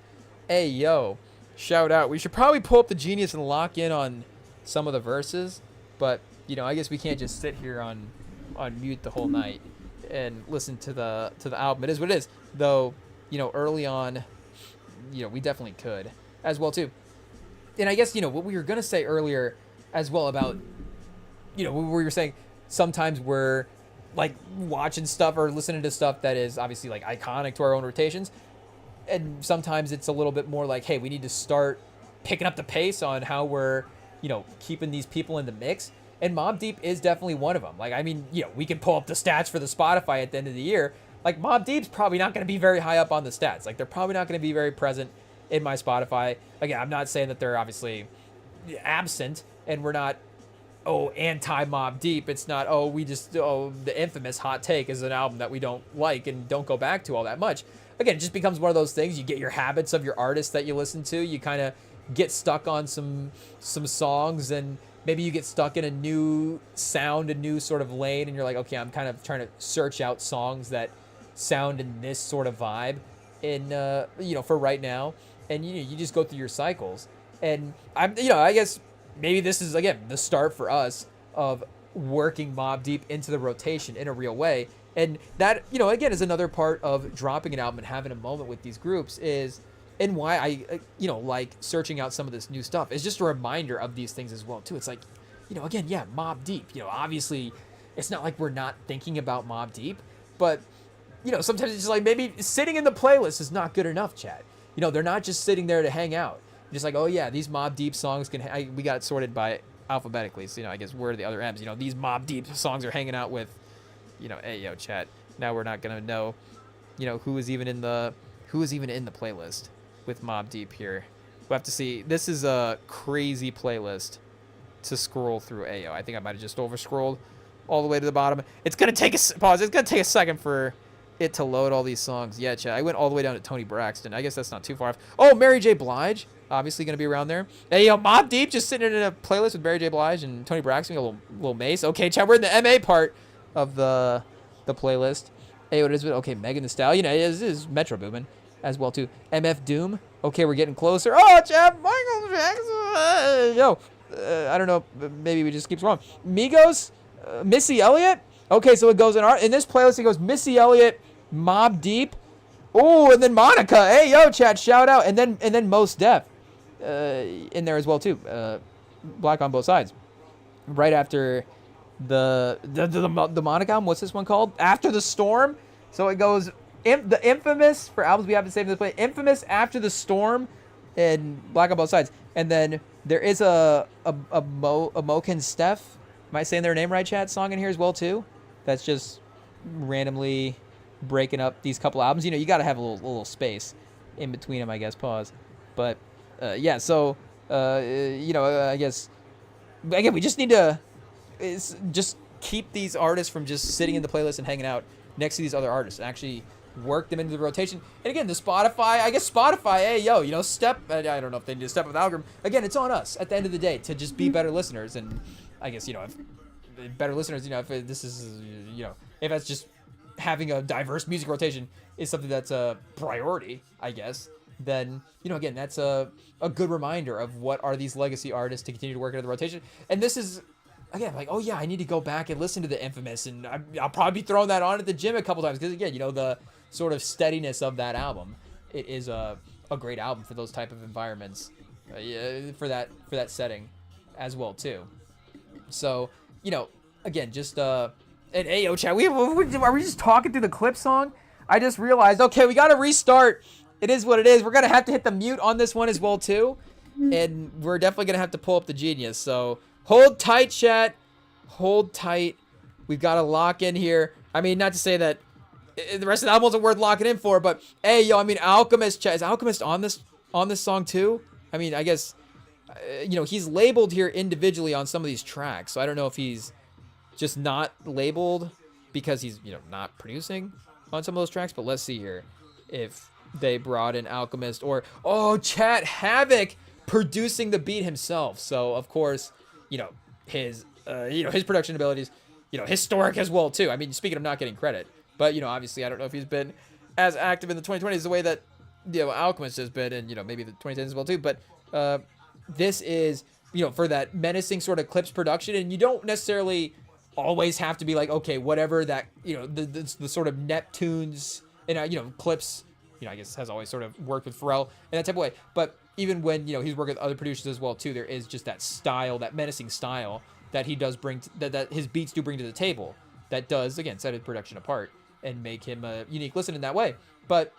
Hey, yo, shout out. We should probably pull up the Genius and lock in on some of the verses. But, I guess we can't just sit here on mute the whole night and listen to the album. It is what it is. Though, early on, we definitely could as well too. And I guess, what we were going to say earlier as well about, we were saying sometimes we're like watching stuff or listening to stuff that is obviously like iconic to our own rotations. And sometimes it's a little bit more like, hey, we need to start picking up the pace on how we're, keeping these people in the mix. And Mobb Deep is definitely one of them. Like, I mean, we can pull up the stats for the Spotify at the end of the year. Like, Mobb Deep's probably not going to be very high up on the stats. Like, they're probably not going to be very present in my Spotify. Again, I'm not saying that they're obviously absent and we're not, anti-Mobb Deep. It's not, the infamous Hot Take is an album that we don't like and don't go back to all that much. Again, it just becomes one of those things. You get your habits of your artists that you listen to. You kind of get stuck on some songs, and maybe you get stuck in a new sound, a new sort of lane, and you're like, okay, I'm kind of trying to search out songs that sound in this sort of vibe in, for right now. And, you just go through your cycles. And I guess maybe this is, again, the start for us of working Mobb Deep into the rotation in a real way. And that, again, is another part of dropping an album and having a moment with these groups is, and why I, like searching out some of this new stuff is just a reminder of these things as well, too. It's like, again, yeah, Mobb Deep, obviously it's not like we're not thinking about Mobb Deep, but, sometimes it's just like maybe sitting in the playlist is not good enough, chat. They're not just sitting there to hang out. Just like, oh yeah, these Mobb Deep songs we got it sorted by alphabetically. So, I guess where are the other M's? These Mobb Deep songs are hanging out with, hey, yo, chat. Now we're not going to know, who is even in the playlist with Mobb Deep here. We'll have to see. This is a crazy playlist to scroll through. Ayo, I think I might have just over scrolled all the way to the bottom. It's going to take pause. It's going to take a second for it to load all these songs. Yeah, chat. I went all the way down to Tony Braxton. I guess that's not too far off. Oh, Mary J. Blige. Obviously going to be around there. Hey, yo, Mobb Deep just sitting in a playlist with Mary J. Blige and Tony Braxton. A little Mace. Okay, chat. We're in the MA part of the playlist. Hey, what is it? Okay, Megan Thee Stallion. This is Metro Boomin as well too. MF Doom. Okay, we're getting closer. Oh, chat. Michael Jackson. I don't know. Maybe we just keep scrolling. Migos. Missy Elliott. Okay, so it goes in this playlist. It goes Missy Elliott, Mobb Deep. Oh, and then Monica. Hey, yo, chat. Shout out. And then Mos Def in there as well too. Black on Both Sides. Right after the Monica album. What's this one called? After the Storm. So it goes the infamous, for albums we haven't saved in this play, infamous, After the Storm, and Black on Both Sides. And then there is a Moken Steph, am I saying their name right, chat, song in here as well too? That's just randomly breaking up these couple albums. You got to have a little space in between them, I guess. Pause. But yeah, so I guess again we just need to just keep these artists from just sitting in the playlist and hanging out next to these other artists and actually work them into the rotation. And again, the Spotify, hey, yo, I don't know if they need to step up the algorithm. Again, it's on us at the end of the day to just be better listeners. And I guess, if better listeners, if this is, if that's just having a diverse music rotation is something that's a priority, I guess, then, again, that's a good reminder of what are these legacy artists to continue to work into the rotation. And this is, again, like, oh yeah, I need to go back and listen to the Infamous, and I'll probably be throwing that on at the gym a couple times because, again, the sort of steadiness of that album, it is a great album for those type of environments, for that setting as well too. So, again, just and hey, yo, chat, are we just talking through the clip song? I just realized, okay, we got to restart. It is what it is. We're gonna have to hit the mute on this one as well too, and we're definitely gonna have to pull up the Genius. So hold tight, chat. Hold tight. We've got to lock in here. I mean, not to say that the rest of the album wasn't worth locking in for, but hey, yo, I mean, Alchemist, chat, is Alchemist on this song too? I mean, I guess, he's labeled here individually on some of these tracks, so I don't know if he's just not labeled because he's, not producing on some of those tracks, but let's see here if they brought in Alchemist or, chat, Havoc producing the beat himself. So, of course, his production abilities, historic as well too. I mean, speaking of not getting credit, but, obviously I don't know if he's been as active in the 2020s the way that, Alchemist has been, and, maybe the 2010s as well too. But this is, for that menacing sort of clips production, and you don't necessarily always have to be like, okay, whatever that, the sort of Neptunes and, clips, I guess has always sort of worked with Pharrell in that type of way. But even when, he's working with other producers as well too, there is just that style, that menacing style that he does bring, that his beats do bring to the table. that does, again, set his production apart and make him a unique listen in that way. But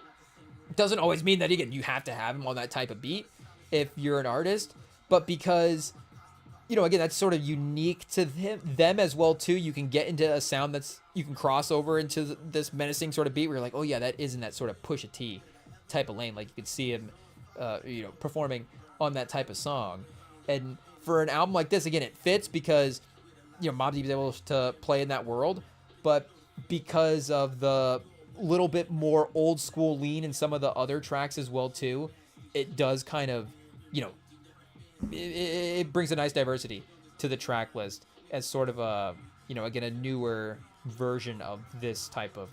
it doesn't always mean that, again, you have to have him on that type of beat if you're an artist. But because, again, that's sort of unique to them as well, too. You can get into a sound you can cross over into this menacing sort of beat where you're like, oh, yeah, that is in that sort of Pusha T type of lane. Like, you could see him, performing on that type of song. And for an album like this, again, it fits because, Mobb Deep is able to play in that world, but because of the little bit more old school lean in some of the other tracks as well too, it does kind of, it brings a nice diversity to the track list as sort of a, again, a newer version of this type of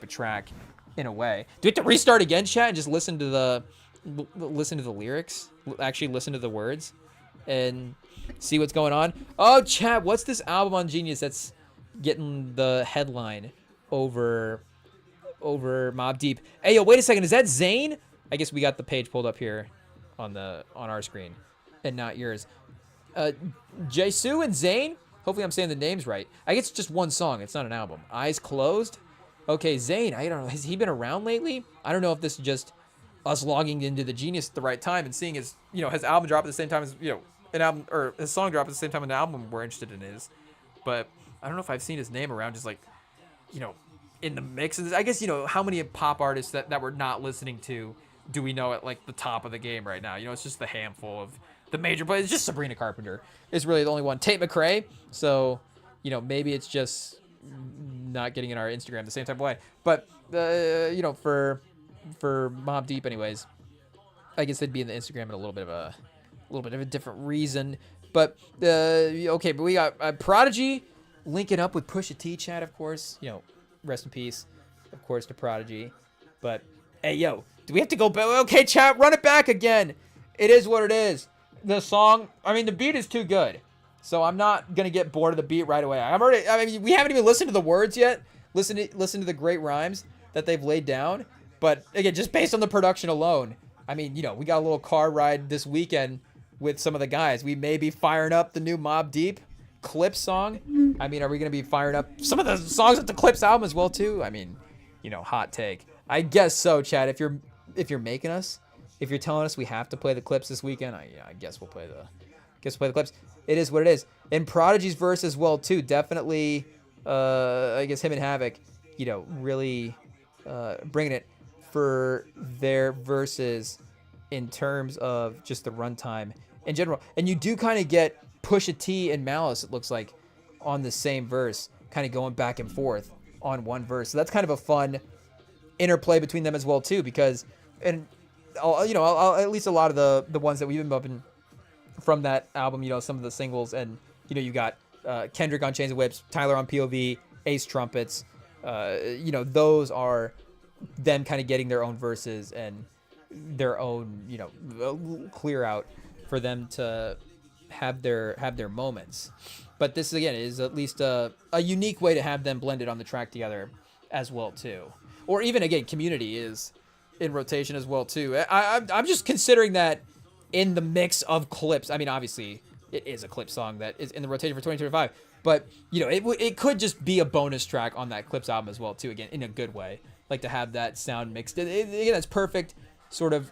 track in a way. Do we have to restart again, chat, and just listen to the lyrics, actually listen to the words and see what's going on? Oh, chat, what's this album on Genius that's getting the headline over Mobb Deep? Hey, yo, wait a second, is that Zayn? I guess we got the page pulled up here on our screen and not yours. Jisoo and Zayn, hopefully I'm saying the names right. I guess it's just one song, it's not an album. Eyes Closed. Okay, Zayn, I don't know, has he been around lately? I don't know if this is just us logging into the Genius at the right time and seeing his album drop at the same time as, an album, or his song drop at the same time an album we're interested in is. But I don't know if I've seen his name around just like, in the mix. I guess, how many pop artists that we're not listening to do we know at like the top of the game right now? It's just the handful of the major players. It's just Sabrina Carpenter is really the only one. Tate McRae. So, maybe it's just not getting in our Instagram the same type of way. But, for Mobb Deep anyways, I guess they'd be in the Instagram in a little bit of a different reason. But okay, but we got Prodigy linking up with Pusha T, chat, of course. Rest in peace, of course, to Prodigy. But hey, yo, do we have to go back? Okay, chat, run it back again. It is what it is. The song, the beat is too good, so I'm not gonna get bored of the beat right away. We haven't even listened to the words yet. Listen to the great rhymes that they've laid down. But again, just based on the production alone, we got a little car ride this weekend with some of the guys. We may be firing up the new Mobb Deep Clips song. Are we going to be firing up some of the songs of the Clips album as well too? Hot take. I guess so, Chad. If you're making us, if you're telling us we have to play the Clips this weekend, I guess we'll play the Clips. It is what it is. And Prodigy's verse as well too. Definitely, I guess him and Havoc, really bringing it for their verses in terms of just the runtime in general. And you do kind of get Pusha T and Malice, it looks like, on the same verse, kind of going back and forth on one verse. So that's kind of a fun interplay between them as well too, because, and I'll at least a lot of the ones that we've been bumping from that album, some of the singles, and you got Kendrick on Chains and Whips, Tyler on POV, Ace Trumpets, those are them kind of getting their own verses and their own clear out for them to have their moments. But this again is at least a unique way to have them blended on the track together as well too. Or even again, Community is in rotation as well too. I'm just considering that in the mix of Clips. Obviously it is a Clip song that is in the rotation for 2025, but it could just be a bonus track on that Clips album as well too, again in a good way, like to have that sound mixed. Again, that's perfect sort of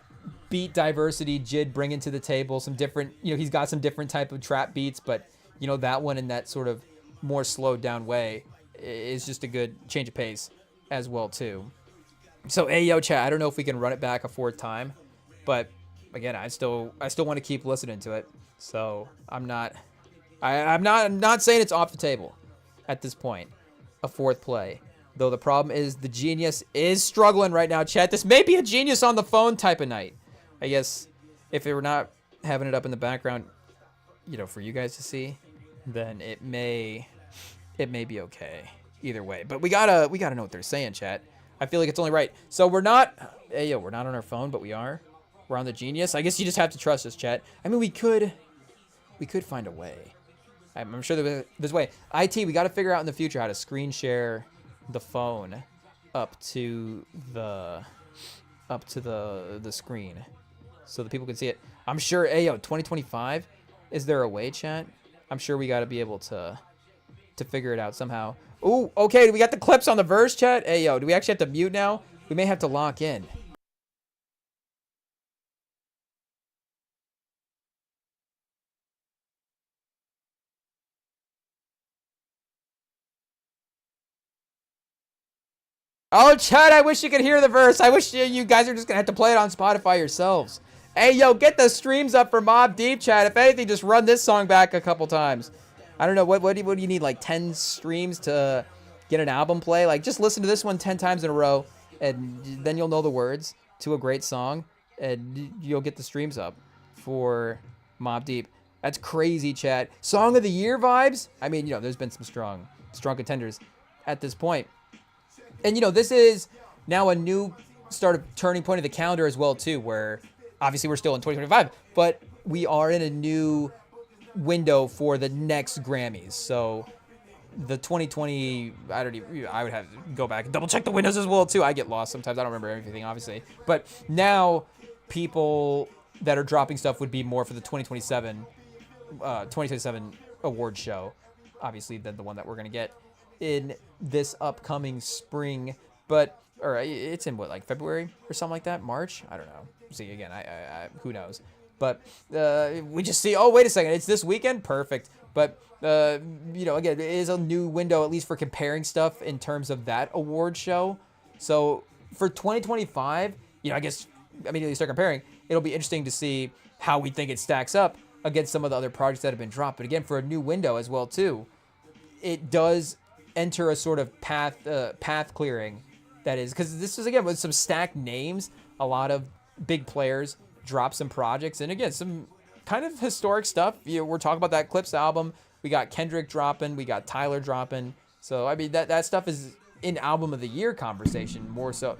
beat diversity Jid bringing to the table. Some different, he's got some different type of trap beats, but that one in that sort of more slowed down way is just a good change of pace as well too. So hey, yo, chat, I don't know if we can run it back a fourth time, but again, I still want to keep listening to it. So I'm not saying it's off the table at this point, a fourth play. Though the problem is the Genius is struggling right now, chat. This may be a Genius on the phone type of night. I guess if they were not having it up in the background, for you guys to see, then it may be okay either way. But we gotta know what they're saying, chat. I feel like it's only right. So we're not on our phone, but we're on the Genius. I guess you just have to trust us, chat. We could find a way. I'm sure there's a way. IT, we got to figure out in the future how to screen share the phone up to the screen so that people can see it. I'm sure 2025, is there a way, chat? I'm sure we got to be able to to figure it out somehow. Ooh, okay, we got the clips on the verse, chat. Hey, yo, do we actually have to mute now? We may have to lock in. Oh, chat, I wish you could hear the verse. I wish you guys are just going to have to play it on Spotify yourselves. Hey, yo, get the streams up for Mob Deep, chat. If anything, just run this song back a couple times. I don't know, what do you need, like 10 streams to get an album play? Like, just listen to this one 10 times in a row, and then you'll know the words to a great song, and you'll get the streams up for Mob Deep. That's crazy, chat. Song of the Year vibes? I mean, there's been some strong contenders at this point. And, this is now a new start of turning point of the calendar as well, too, where obviously we're still in 2025, but we are in a new window for the next Grammys. So the 2020, I would have to go back and double check the windows as well, too. I get lost sometimes. I don't remember everything, obviously. But now people that are dropping stuff would be more for the 2027 award show, obviously, than the one that we're going to get in this upcoming spring. But it's in what, like February or something like that, March? I don't know. See, again, I who knows? But we just see, oh, wait a second, it's this weekend? Perfect. But again, it is a new window, at least for comparing stuff in terms of that award show. So for 2025, I guess immediately start comparing. It'll be interesting to see how we think it stacks up against some of the other projects that have been dropped. But again, for a new window as well too, it does enter a sort of path clearing. That is, because this is, again, with some stacked names, a lot of big players drop some projects, and again, some kind of historic stuff. We're talking about that Clips album. We got Kendrick dropping. We got Tyler dropping. So, I mean, that stuff is in Album of the Year conversation,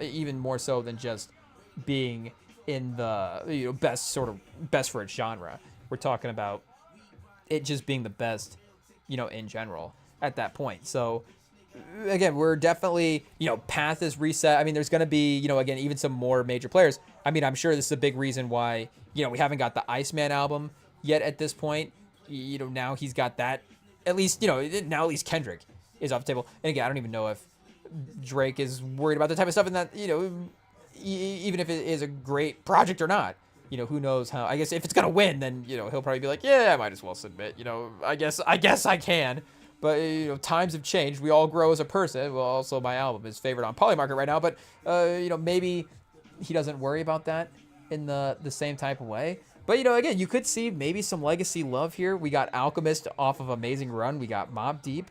even more so than just being in the best for its genre. We're talking about it just being the best, in general at that point. So again, we're definitely, path is reset. I mean, there's going to be, again, even some more major players. I mean, I'm sure this is a big reason why, we haven't got the Iceman album yet at this point. Now he's got that. At least, now at least Kendrick is off the table. And again, I don't even know if Drake is worried about the type of stuff in that, even if it is a great project or not. Who knows how. I guess if it's going to win, then, he'll probably be like, yeah, I might as well submit. I guess I can. But, times have changed. We all grow as a person. Well, also my album is favored on Polymarket right now. But, maybe he doesn't worry about that in the same type of way. But, again, you could see maybe some legacy love here. We got Alchemist off of Amazing Run. We got Mobb Deep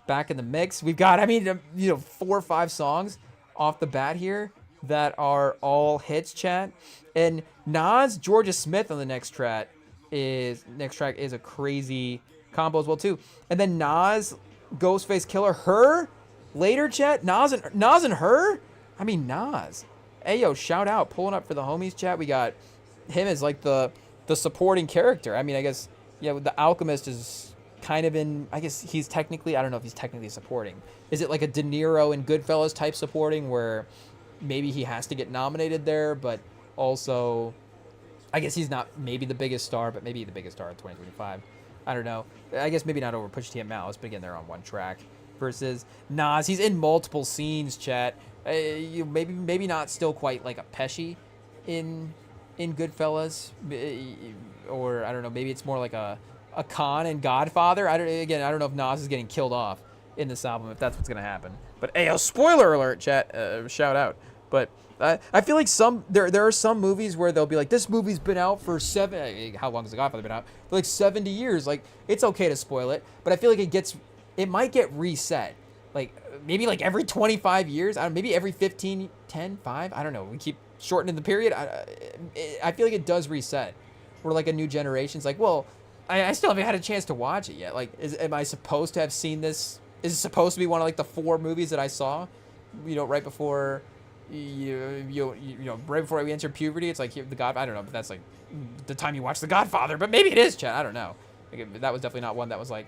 back in the mix. We've got, 4 or 5 songs off the bat here that are all hits, chat. And Nas, Georgia Smith on the next track is a crazy combo as well too. And then Nas, Ghostface Killer, Her later, chat. Nas and Her. I mean, Nas. Hey yo, shout out, pulling up for the homies, chat. We got him as like the supporting character. I mean, I guess the Alchemist is kind of in. I guess he's technically. I don't know if he's technically supporting. Is it like a De Niro and Goodfellas type supporting where maybe he has to get nominated there, but also, I guess he's not maybe the biggest star, but maybe the biggest star in 2025. I don't know. I guess maybe not over Pusha T and Mouse, but again, they're on one track. Versus Nas, he's in multiple scenes, chat. Maybe not still quite like a Pesci in Goodfellas, or I don't know. Maybe it's more like a Khan and Godfather. I don't know if Nas is getting killed off in this album, if that's what's gonna happen. But spoiler alert, chat. Shout out. But I feel like there are some movies where they'll be like, this movie's been out for how long has The Godfather been out? For like 70 years. Like, it's okay to spoil it, but I feel like it might get reset. Like, maybe like every 25 years. I don't know, maybe every 15, 10, 5. I don't know. We keep shortening the period. I feel like it does reset. Where like a new generation's like, well, I still haven't had a chance to watch it yet. Like, am I supposed to have seen this? Is it supposed to be one of like the 4 movies that I saw, right before, right before we entered puberty? It's like The Godfather. I don't know, but that's like the time you watch The Godfather. But maybe it is, chat. I don't know. Like, that was definitely not one that was like,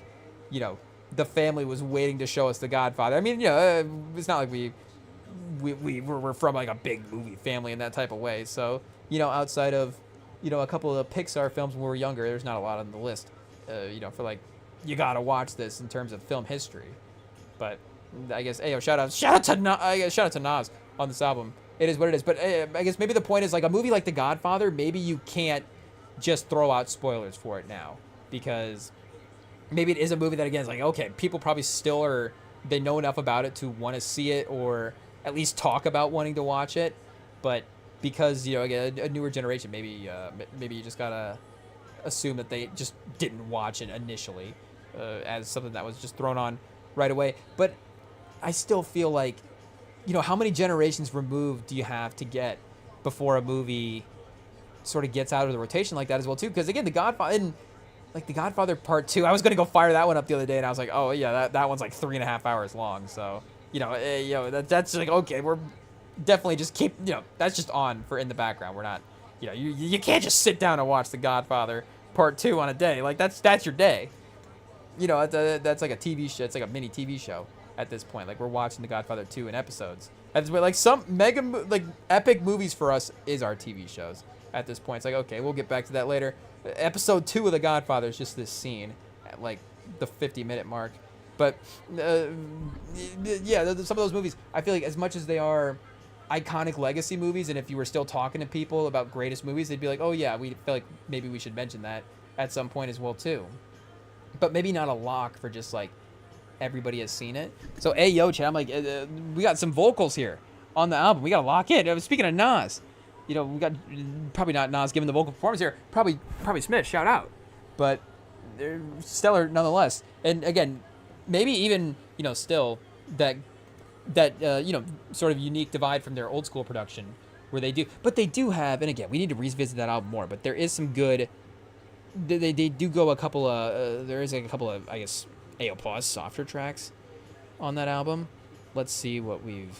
the family was waiting to show us The Godfather. I mean, it's not like we're from like a big movie family in that type of way. So, outside of, a couple of Pixar films when we were younger, there's not a lot on the list, for like you gotta watch this in terms of film history. But I guess, hey, shout out to Nas on this album. It is what it is. But I guess maybe the point is, like, a movie like The Godfather, maybe you can't just throw out spoilers for it now, because maybe it is a movie that, again, is like, okay, people probably still are, they know enough about it to want to see it, or at least talk about wanting to watch it. But because, you know, again, a newer generation, maybe you just gotta assume that they just didn't watch it initially as something that was just thrown on right away. But I still feel like, you know, how many generations removed do you have to get before a movie sort of gets out of the rotation like that as well, too? Because, again, The Godfather Part 2, I was going to go fire that one up the other day, and I was like, oh, yeah, that one's like 3.5 hours long. So, you know, that's like, okay, we're definitely just keep, you know, that's just on for in the background. We're not, you know, you can't just sit down and watch The Godfather Part 2 on a day. Like, that's your day. You know, that's like a TV show. It's like a mini TV show at this point. Like, we're watching The Godfather 2 in episodes. Like, some epic movies for us is our TV shows at this point. It's like, okay, we'll get back to that later. Episode 2 of The Godfather is just this scene at, like, the 50-minute mark. But, yeah, some of those movies, I feel like as much as they are iconic legacy movies, and if you were still talking to people about greatest movies, they'd be like, oh, yeah, we feel like maybe we should mention that at some point as well, too. But maybe not a lock for just, like, everybody has seen it. So, hey, yo, chat, I'm like, we got some vocals here on the album. We got to lock in. Speaking of Nas, you know, we got probably not Nas giving the vocal performance here. Probably Smith, shout out. But they're stellar nonetheless. And, again, maybe even, you know, still that you know, sort of unique divide from their old school production where they do. But they do have, and again, we need to revisit that album more, but there is some good, they do go a couple of, there is like a couple of, I guess, AO+ softer tracks on that album. Let's see what we've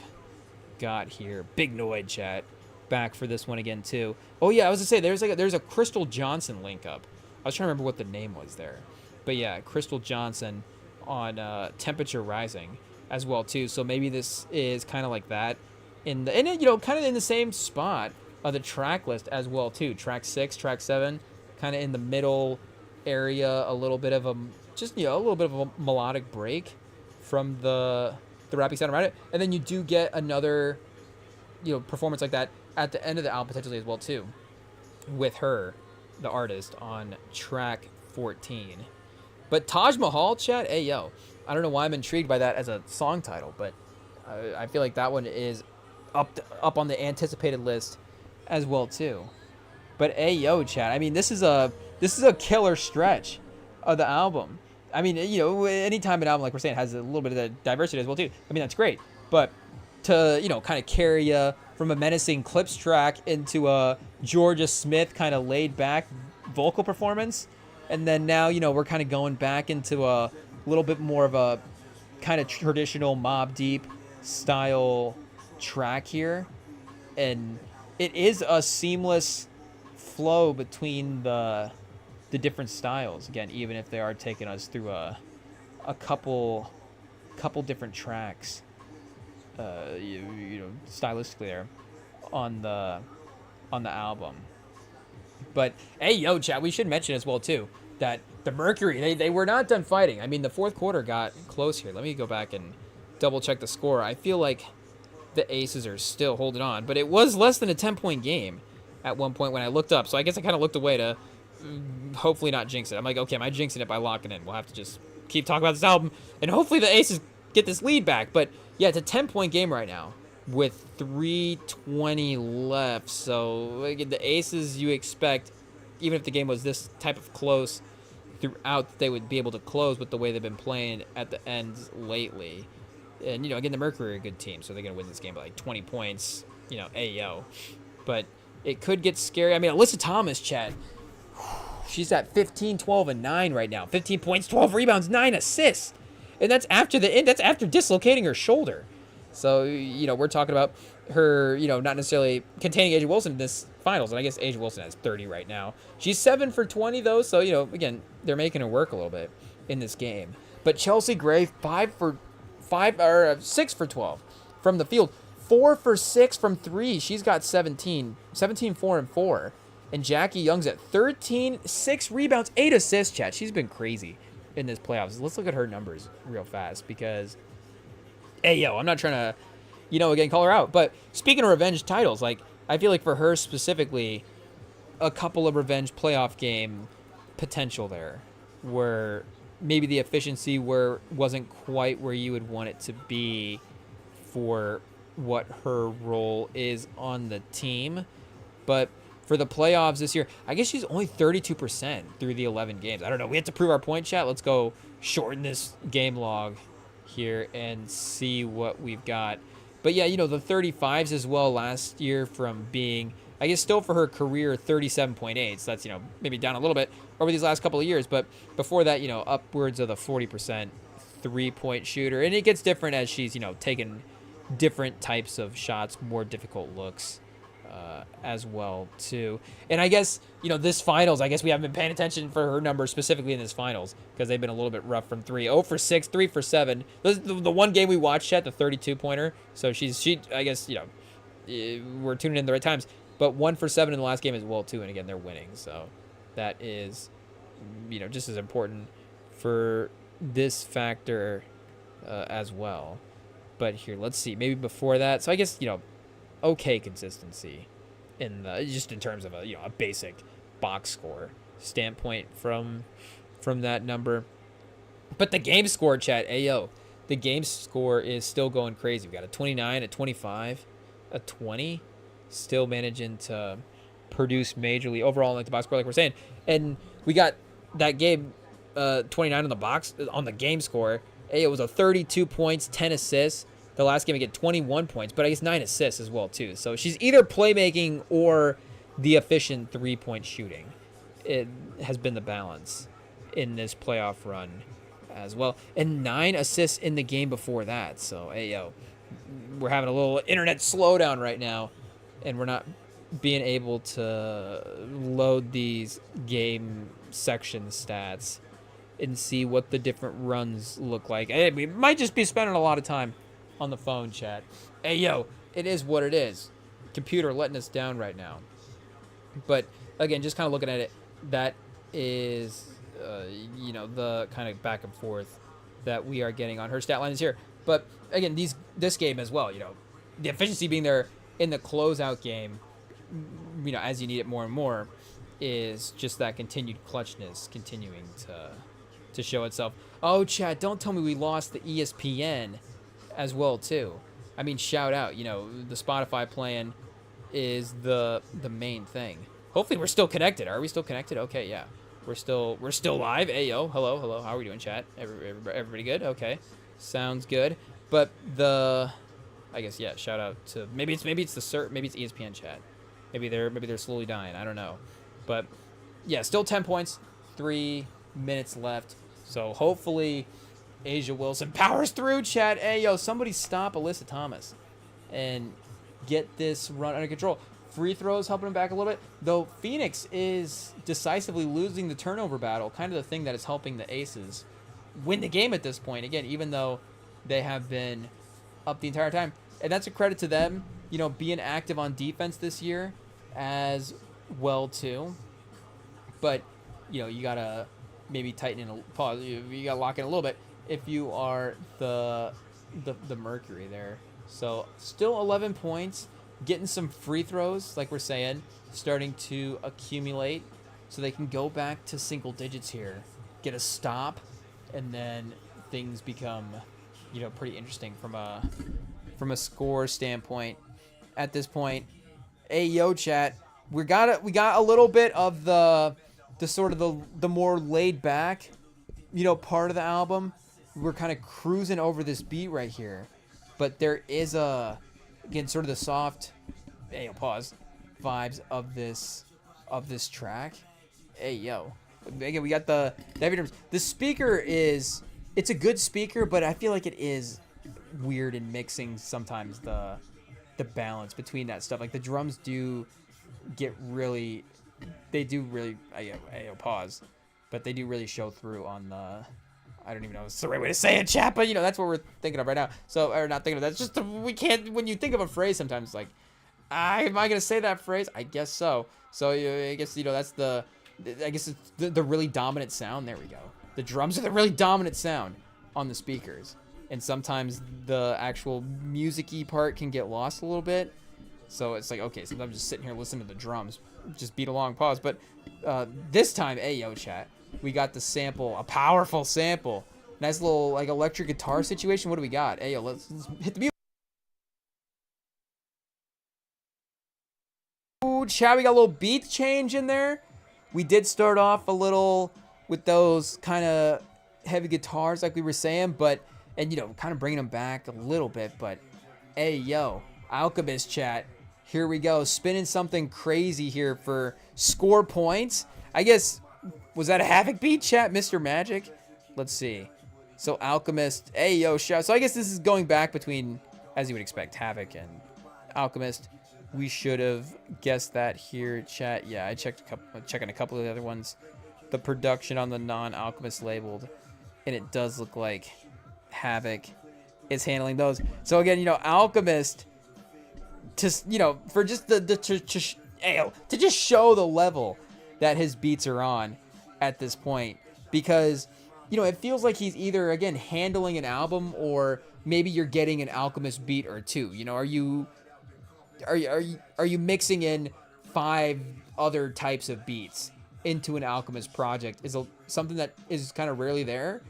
got here. Big Noid chat back for this one again too. Oh yeah, I was gonna say there's a Crystal Johnson link up. I was trying to remember what the name was there, but yeah, Crystal Johnson on Temperature Rising as well too. So maybe this is kind of like that and you know, kind of in the same spot of the track list as well too. Track 6, track 7, kind of in the middle area, a little bit of a melodic break from the rapping sound around it, and then you do get another, you know, performance like that at the end of the album potentially as well too, with her, the artist, on track 14. But Taj Mahal, chat, hey yo, I don't know why I'm intrigued by that as a song title, but I feel like that one is up on the anticipated list as well too. But hey yo, chat, I mean, this is a killer stretch of the album. I mean, you know, anytime an album, like we're saying, has a little bit of the diversity as well too, I mean, that's great. But to, you know, kind of carry you from a menacing Clips track into a Georgia Smith kind of laid back vocal performance, and then now, you know, we're kind of going back into a little bit more of a kind of traditional Mobb Deep style track here, and it is a seamless flow between the different styles, again, even if they are taking us through a couple different tracks, you know, stylistically there on the album. But hey yo, chat, we should mention as well too that the Mercury, they were not done fighting. I mean, the fourth quarter got close here. Let me go back and double check the score. I feel like the Aces are still holding on, but it was less than a 10-point game at one point when I looked up. So I guess I kind of looked away to hopefully not jinx it. I'm like, okay, am I jinxing it by locking in? We'll have to just keep talking about this album, and hopefully the Aces get this lead back. But yeah, it's a 10-point game right now with 3:20 left. So again, the Aces, you expect, even if the game was this type of close throughout, they would be able to close with the way they've been playing at the ends lately. And, you know, again, the Mercury are a good team, so they're going to win this game by like 20 points, you know, ayo. But it could get scary. I mean, Alyssa Thomas, chat, she's at 15, 12, and 9 right now. 15 points, 12 rebounds, 9 assists. And that's after that's after dislocating her shoulder. So, you know, we're talking about her, you know, not necessarily containing Asia Wilson in this finals. And I guess Asia Wilson has 30 right now. She's 7 for 20, though. So, you know, again, they're making her work a little bit in this game. But Chelsea Gray, 6 for 12 from the field. 4 for 6 from 3. She's got 17, 4, and 4. And Jackie Young's at 13, 6 rebounds, 8 assists, chat. She's been crazy in this playoffs. Let's look at her numbers real fast because, hey, yo, I'm not trying to, again, call her out. But speaking of revenge titles, like, I feel like for her specifically, a couple of revenge playoff game potential there where maybe the efficiency wasn't quite where you would want it to be for what her role is on the team. But for the playoffs this year, I guess she's only 32% through the 11 games. I don't know. We have to prove our point, chat. Let's go shorten this game log here and see what we've got. But yeah, the 35s as well last year from being, I guess still for her career, 37.8. So that's, maybe down a little bit over these last couple of years. But before that, upwards of the 40% three-point shooter. And it gets different as she's, taken different types of shots, more difficult looks as well, too. And I guess, this finals, I guess we haven't been paying attention for her numbers specifically in this finals because they've been a little bit rough from three. 0 for 6, 3 for 7. This is the one game we watched at the 32-pointer. So she, I guess, we're tuning in the right times. But 1 for 7 in the last game as well, too. And again, they're winning. So that is, just as important for this factor as well. But here, let's see. Maybe before that. So I guess, okay consistency in just in terms of a basic box score standpoint from that number. But the game score, chat, ayo, the game score is still going crazy. We got a 29, a 25, a 20, still managing to produce majorly overall like the box score, like we're saying. And we got that game 29 on the box on the game score. Hey, it was a 32 points, 10 assists. The last game, we get 21 points, but I guess 9 assists as well, too. So she's either playmaking or the efficient three-point shooting. It has been the balance in this playoff run as well. And 9 assists in the game before that. So, hey, yo, we're having a little internet slowdown right now, and we're not being able to load these game section stats and see what the different runs look like. Hey, we might just be spending a lot of time on the phone, chat. Hey, yo, it is what it is. Computer letting us down right now. But, again, just kind of looking at it, that is, the kind of back and forth that we are getting on her stat lines here. But, again, this game as well, the efficiency being there in the closeout game, as you need it more and more, is just that continued clutchness continuing to show itself. Oh, chat, don't tell me we lost the ESPN as well, too. I mean, shout out. The Spotify plan is the main thing. Hopefully we're still connected. Are we still connected? Okay, yeah. We're still live. Hey, yo. Hello. How are we doing, chat? Everybody good? Okay. Sounds good. But I guess, yeah, shout out to maybe it's ESPN chat. Maybe they're slowly dying. I don't know. But yeah, still 10 points, 3 minutes left. So hopefully Asia Wilson powers through, chat. Hey, yo, somebody stop Alyssa Thomas and get this run under control. Free throws helping him back a little bit. Though Phoenix is decisively losing the turnover battle, kind of the thing that is helping the Aces win the game at this point. Again, even though they have been up the entire time. And that's a credit to them, being active on defense this year as well, too. But, you got to maybe tighten in pause. You got to lock in a little bit if you are the Mercury there. So still 11 points, getting some free throws, like we're saying, starting to accumulate so they can go back to single digits here, get a stop, and then things become, pretty interesting from a score standpoint at this point. Hey, yo, chat, we got a little bit of the sort of the more laid back, part of the album. We're kind of cruising over this beat right here, but there is again sort of the soft, pause, vibes of this track. Hey, yo, again, we got the heavy drums. The speaker it's a good speaker, but I feel like it is weird in mixing sometimes the balance between that stuff. Like the drums do get really, pause, but they do really show through on the, I don't even know if it's the right way to say it, chat, but that's what we're thinking of right now. So, or not thinking of that. It's just we can't, when you think of a phrase sometimes it's like, am I going to say that phrase? I guess so. So I guess, that's it's the really dominant sound. There we go. the drums are the really dominant sound on the speakers. And sometimes the actual music-y part can get lost a little bit. So it's like, okay, sometimes I'm just sitting here listening to the drums. Just beat along, pause. But this time, yo, chat, we got the sample, a powerful sample. Nice little, like, electric guitar situation. What do we got? Yo, let's hit the music. Ooh, chat, we got a little beat change in there. We did start off a little with those kind of heavy guitars like we were saying, but... And, kind of bringing them back a little bit, but, yo, Alchemist chat, here we go. Spinning something crazy here for score points. I guess, was that a Havoc beat, chat, Mr. Magic? Let's see. So, Alchemist, yo, shout. So, I guess this is going back between, as you would expect, Havoc and Alchemist. We should have guessed that here, chat. Yeah, I checking a couple of the other ones. The production on the non-Alchemist labeled, and it does look like Havoc is handling those. So again, Alchemist, for just to just show the level that his beats are on at this point, because it feels like he's either again handling an album or maybe you're getting an Alchemist beat or two. Are you mixing in 5 other types of beats into an Alchemist project is something that is kind of rarely there,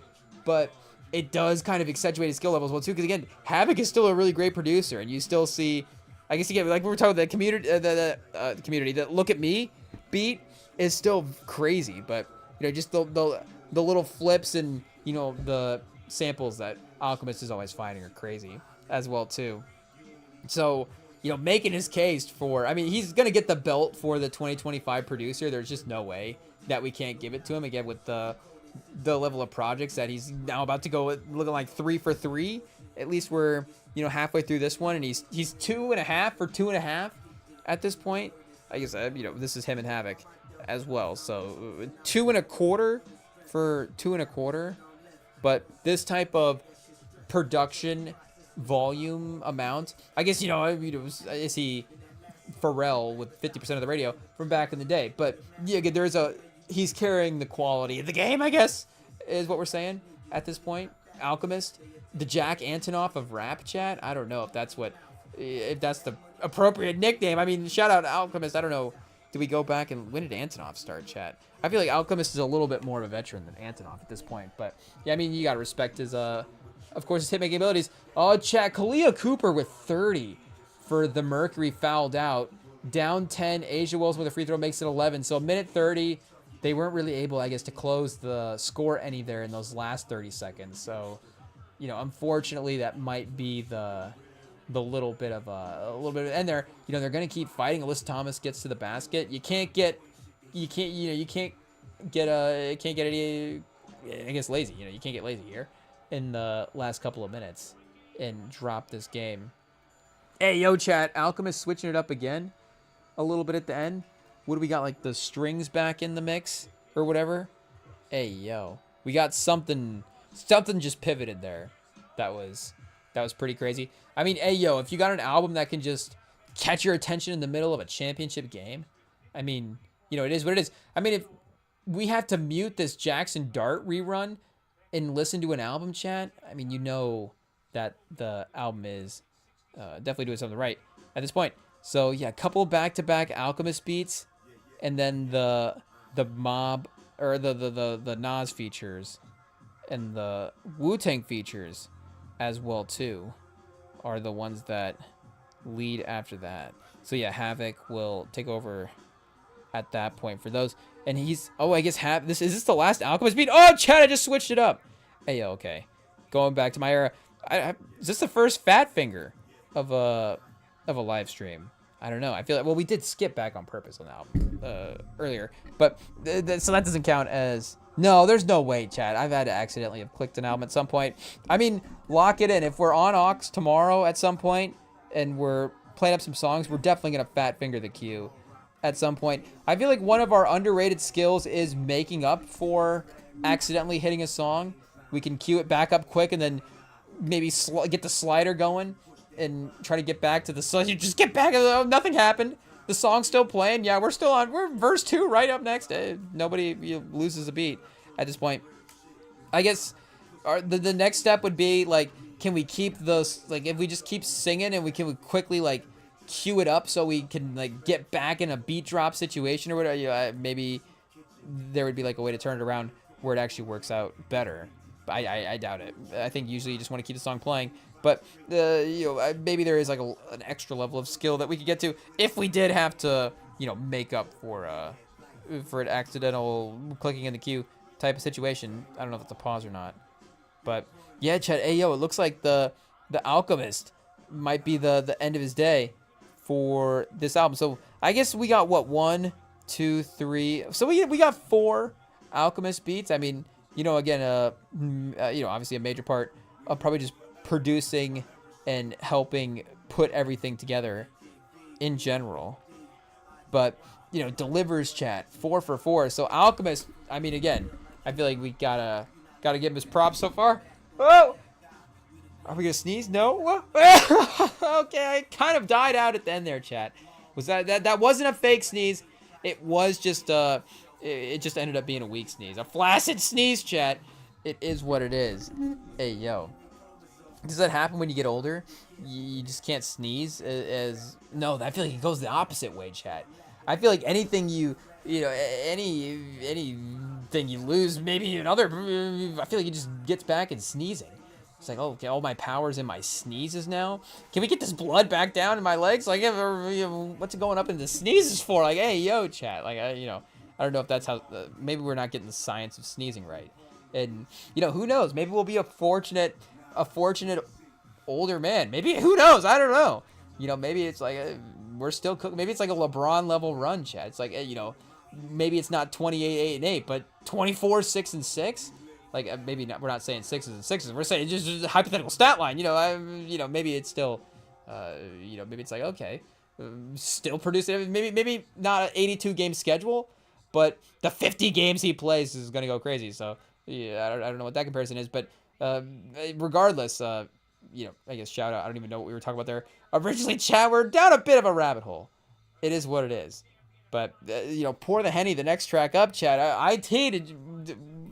but it does kind of accentuate his skill levels well too, because again, Havoc is still a really great producer, and you still see, I guess again, like we were talking about the community, the community, the "Look at Me" beat is still crazy, but just the little flips and the samples that Alchemist is always finding are crazy as well too. So making his case for, I mean, he's gonna get the belt for the 2025 producer. There's just no way that we can't give it to him again with the level of projects that he's now about to go with, looking like 3 for 3. At least we're halfway through this one, and he's 2.5 for 2.5 at this point. I guess this is him and Havoc as well, so 2.25 for 2.25. But this type of production volume amount, I guess is he Pharrell with 50% of the radio from back in the day? But yeah, he's carrying the quality of the game, I guess, is what we're saying at this point. Alchemist, the Jack Antonoff of rap, chat. I don't know if that's the appropriate nickname. I mean, shout out to Alchemist. I don't know. Do we go back and when did Antonoff start, chat? I feel like Alchemist is a little bit more of a veteran than Antonoff at this point. But yeah, I mean, you gotta respect his of course, his hitmaking abilities. Oh, chat, Kalia Cooper with 30 for the Mercury fouled out. Down 10, Asia Wilson with a free throw makes it 11. So a minute 30. They weren't really able, I guess, to close the score any there in those last 30 seconds. So, unfortunately, that might be the little bit of and they're going to keep fighting. Alyssa Thomas gets to the basket. You can't get any, I guess, lazy. You can't get lazy here in the last couple of minutes and drop this game. Hey, yo, chat, Alchemist switching it up again a little bit at the end. What do we got, like the strings back in the mix or whatever? Hey, yo. We got something just pivoted there. That was pretty crazy. I mean, hey, yo, if you got an album that can just catch your attention in the middle of a championship game, I mean, it is what it is. I mean, if we have to mute this Jackson Dart rerun and listen to an album, chat, I mean, that the album is definitely doing something right at this point. So, yeah, a couple back-to-back Alchemist beats. And then the Mob, or the Nas features and the Wu-Tang features as well, too, are the ones that lead after that. So, yeah, Havoc will take over at that point for those. And I guess is this the last Alchemist beat? Oh, chat, I just switched it up. Hey, okay. Going back to my era. Is this the first fat finger of a live stream? I don't know. I feel like, well, we did skip back on purpose on the album earlier, but so that doesn't count as. No, there's no way, chat. I've had to accidentally have clicked an album at some point. I mean, lock it in. If we're on Aux tomorrow at some point and we're playing up some songs, we're definitely gonna fat finger the queue at some point. I feel like one of our underrated skills is making up for accidentally hitting a song. We can cue it back up quick and then maybe get the slider going and try to get back to the song. You just get back. Oh, nothing happened. The song's still playing. Yeah, we're still on. We're verse 2 right up next. Nobody loses a beat at this point. I guess the next step would be like, can we keep those, like, if we just keep singing and we can quickly like cue it up so we can like get back in a beat drop situation or whatever. You know, maybe there would be like a way to turn it around where it actually works out better. But I doubt it. I think usually you just want to keep the song playing. But you know, maybe there is like an extra level of skill that we could get to if we did have to, you know, make up for an accidental clicking in the queue type of situation. I don't know if it's a pause or not. But yeah, Chet. Hey, yo, it looks like the Alchemist might be the end of his day for this album. So I guess we got what, 1, 2, 3. So we got 4 Alchemist beats. I mean, you know, again, you know, obviously a major part of probably just producing and helping put everything together in general. But you know, delivers, chat 4 for 4. So Alchemist, I mean, again, I feel like we gotta give him his props so far. Oh, are we gonna sneeze? No. Okay, I kind of died out at the end there, chat. Was that wasn't a fake sneeze? It was just it just ended up being a weak sneeze, a flaccid sneeze, chat. It is what it is. Hey, yo. Does that happen when you get older? You just can't sneeze no, I feel like it goes the opposite way, chat. I feel like anything you know, anything you lose, maybe another, I feel like it just gets back in sneezing. It's like, oh, okay, all my power's in my sneezes now. Can we get this blood back down in my legs? Like, what's it going up in the sneezes for? Like, hey, yo, chat. Like, you know, I don't know if that's how. Maybe we're not getting the science of sneezing right. And you know, who knows? Maybe we'll be a fortunate older man. Maybe, who knows? I don't know. You know, maybe it's like we're still cooking. Maybe it's like a LeBron level run, chat. It's like, you know, maybe it's not 28-8-8, but 24-6-6. Like, maybe not. We're not saying 6s and 6s. We're saying just a hypothetical stat line. You know, you know, maybe it's still, you know, maybe it's like, okay, still producing. Maybe not an 82 game schedule, but the 50 games he plays is gonna go crazy. So yeah, I don't know what that comparison is, but regardless, you know, I guess shout out. I don't even know what we were talking about there. Originally, chat, we're down a bit of a rabbit hole. It is what it is. But you know, Pour the Henny, the next track up, chat. I hated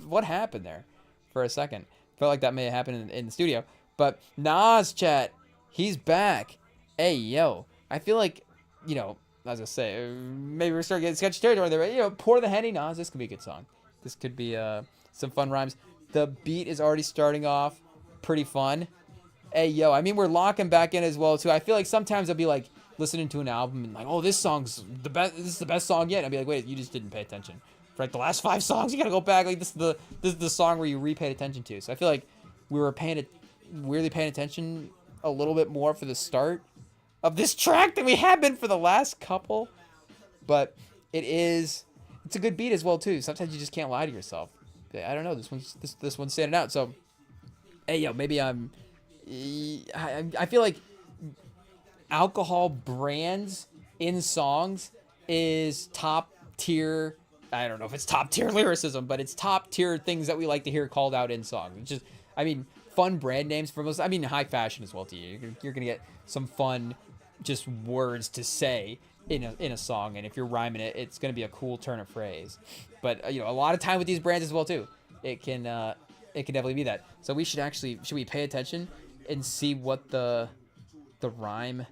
what happened there for a second. Felt like that may have happened in the studio. But Nas, chat, he's back. Hey, yo. I feel like, you know, as I say, maybe we're starting to get sketchy territory there. But, you know, Pour the Henny, Nas, this could be a good song. This could be some fun rhymes. The beat is already starting off pretty fun. Hey, yo, I mean, we're locking back in as well, too. I feel like sometimes I'll be like listening to an album and like, oh, this song's the best. This is the best song yet. And I'll be like, wait, you just didn't pay attention. For like the last 5 songs, you gotta go back. Like, this is the song where you repaid attention to. So I feel like we were weirdly paying attention a little bit more for the start of this track than we have been for the last couple. But it's a good beat as well, too. Sometimes you just can't lie to yourself. I don't know. This one's standing out. So, hey, yo, maybe I feel like alcohol brands in songs is top tier. I don't know if it's top tier lyricism, but it's top tier things that we like to hear called out in songs. It's just, I mean, fun brand names for most. I mean, high fashion as well too. You're gonna get some fun, just words to say in a song, and if you're rhyming it, it's gonna be a cool turn of phrase. But you know, a lot of time with these brands as well too. It can definitely be that. So should we pay attention and see what the rhyme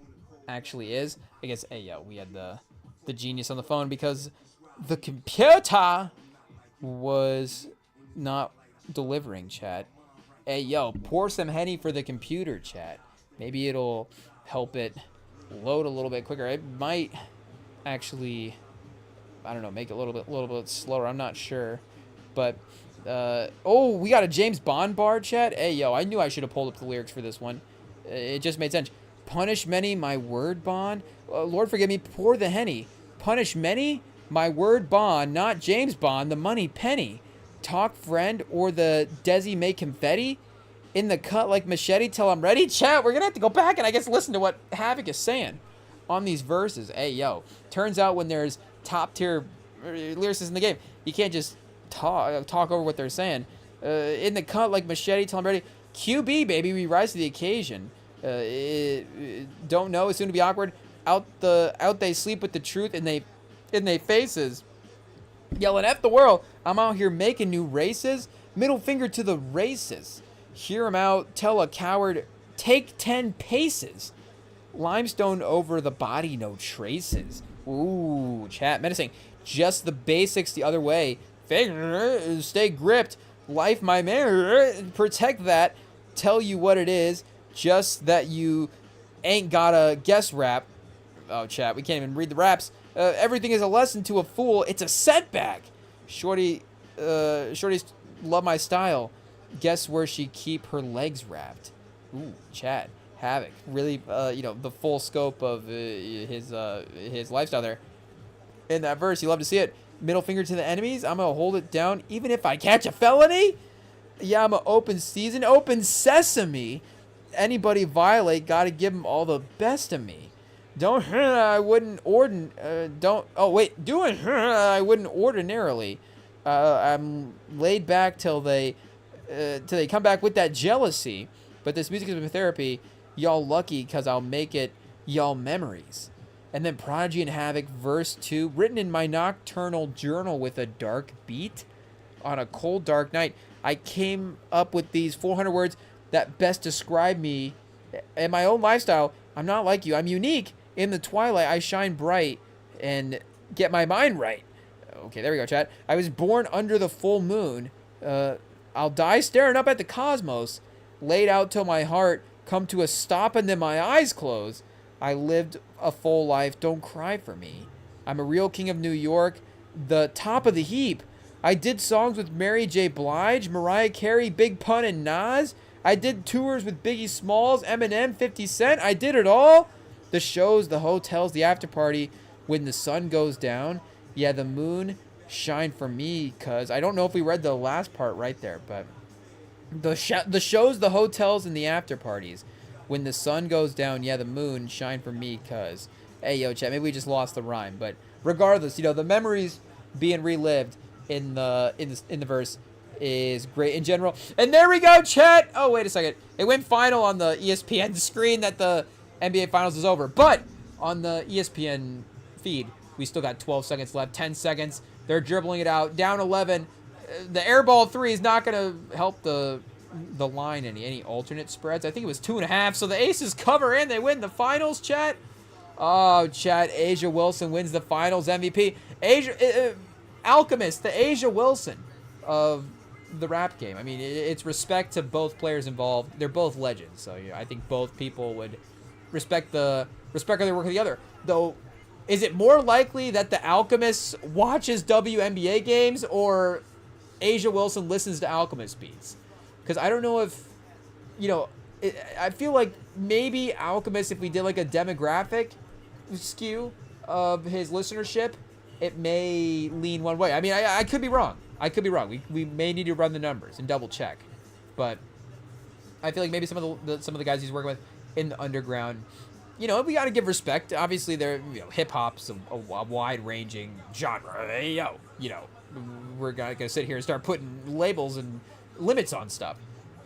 actually is? I guess, hey, yo, we had the genius on the phone because the computer was not delivering, chat. Hey, yo, pour some Henny for the computer, chat. Maybe it'll help it load a little bit quicker. It might actually, I don't know, make it a little bit slower. I'm not sure. But, oh, we got a James Bond bar, chat. Hey, yo, I knew I should have pulled up the lyrics for this one. It just made sense. Punish many, my word bond. Lord forgive me, pour the Henny. Punish many, my word bond. Not James Bond, the money penny. Talk friend or the Desi make confetti. In the cut like machete till I'm ready. Chat, we're going to have to go back and I guess listen to what Havoc is saying on these verses. Hey, yo. Turns out when there's top tier lyricists in the game, you can't just talk over what they're saying. In the cut like machete till I'm ready. QB, baby, we rise to the occasion. Don't know, it's soon to be awkward. Out they sleep with the truth in they faces. Yelling F the world. I'm out here making new races. Middle finger to the races. Hear 'em out. Tell a coward, take 10 paces. Limestone over the body, no traces. Ooh, chat menacing. Just the basics the other way. Finger, stay gripped. Life, my man. Protect that. Tell you what it is. Just that you ain't got a guess rap. Oh, chat, we can't even read the raps. Everything is a lesson to a fool. It's a setback. Shorty's love my style. Guess where she keep her legs wrapped. Ooh, chat. Havoc. Really, the full scope of his lifestyle there. In that verse, you love to see it. Middle finger to the enemies. I'm going to hold it down even if I catch a felony. Yeah, I'm an open season. Open sesame. Anybody violate, got to give them all the best of me. Don't, I wouldn't I wouldn't ordinarily. I'm laid back till they come back with that jealousy. But this music is my therapy. Y'all lucky because I'll make it y'all memories. And then Prodigy and Havoc, verse 2, written in my nocturnal journal with a dark beat. On a cold, dark night, I came up with these 400 words that best describe me and my own lifestyle. I'm not like you. I'm unique. In the twilight, I shine bright and get my mind right. Okay, there we go, chat. I was born under the full moon. I'll die staring up at the cosmos. Laid out till my heart come to a stop and then my eyes close. I lived a full life. Don't cry for me. I'm a real king of New York. The top of the heap. I did songs with Mary J. Blige, Mariah Carey, Big Pun, and Nas. I did tours with Biggie Smalls, Eminem, 50 Cent. I did it all. The shows, the hotels, the after party. When the sun goes down. Yeah, the moon shine for me. Because I don't know if we read the last part right there. But the shows, the hotels, and the after parties. When the sun goes down. Yeah, the moon shine for me. Because, hey, yo, chat, maybe we just lost the rhyme. But regardless, the memories being relived in the verse is great in general. And there we go, chat. Oh, wait a second. It went final on the ESPN screen that the NBA Finals is over. But on the ESPN feed, we still got 12 seconds left, 10 seconds. They're dribbling it out. Down 11. The air ball 3 is not going to help the line any alternate spreads. I think it was 2.5. So the Aces cover and they win the finals, chat. Oh, chat. Asia Wilson wins the finals MVP. Alchemist, the Asia Wilson of the rap game. I mean, it's respect to both players involved. They're both legends, so I think both people would respect their work of the other. Though, is it more likely that the Alchemist watches WNBA games or Asia Wilson listens to Alchemist beats? Because I don't know if, I feel like maybe Alchemist, if we did like a demographic skew of his listenership, it may lean one way. I mean, I could be wrong. We may need to run the numbers and double check. But I feel like maybe some of the guys he's working with in the underground, we got to give respect. Obviously, they're hip hop's a wide ranging genre. Hey, we're gonna sit here and start putting labels and limits on stuff.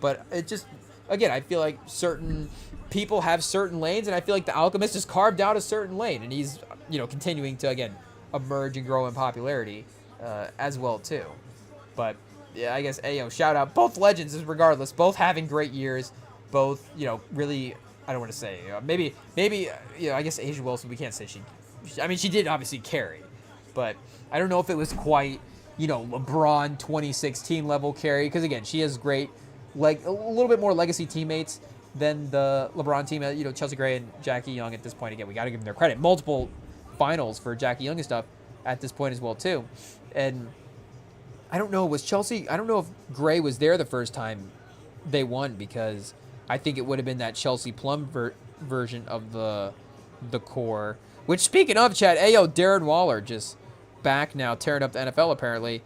But it just, again, I feel like certain people have certain lanes, and I feel like the Alchemist has carved out a certain lane, and he's continuing to again emerge and grow in popularity as well too. But yeah, I guess shout out both legends regardless, both having great years, both really, I don't want to say maybe I guess Asia Wilson, we can't say she did obviously carry, but I don't know if it was quite LeBron 2016 level carry, because again she has great, like a little bit more legacy teammates than the LeBron team. Chelsea Gray and Jackie Young at this point, again we got to give them their credit. Multiple finals for Jackie Young and stuff at this point as well too. And I don't know if Gray was there the first time they won, because I think it would have been that Chelsea Plum version of the core. Which, speaking of, chat, Darren Waller just back now, tearing up the NFL apparently.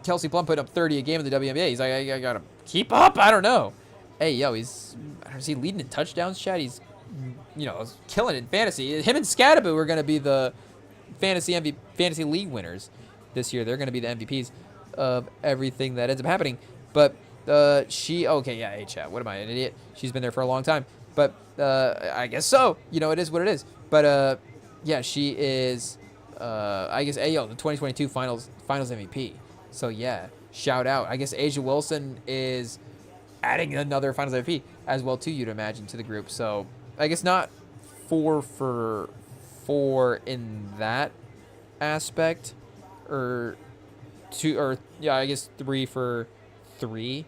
Kelsey Plum put up 30 a game in the WNBA. He's like, I gotta keep up. I don't know. Is he leading in touchdowns, chat? He's killing it in fantasy. Him and Scadaboo are going to be the fantasy league winners this year. They're going to be the MVPs of everything that ends up happening. But hey, chat, what am I, an idiot? She's been there for a long time. But I guess so. It is what it is. But she is, I guess, the 2022 finals MVP. So yeah, shout out. I guess Asia Wilson is adding another Finals MVP as well too, you'd imagine, to the group. So I guess not 4 for 4 in that aspect, or I guess 3 for 3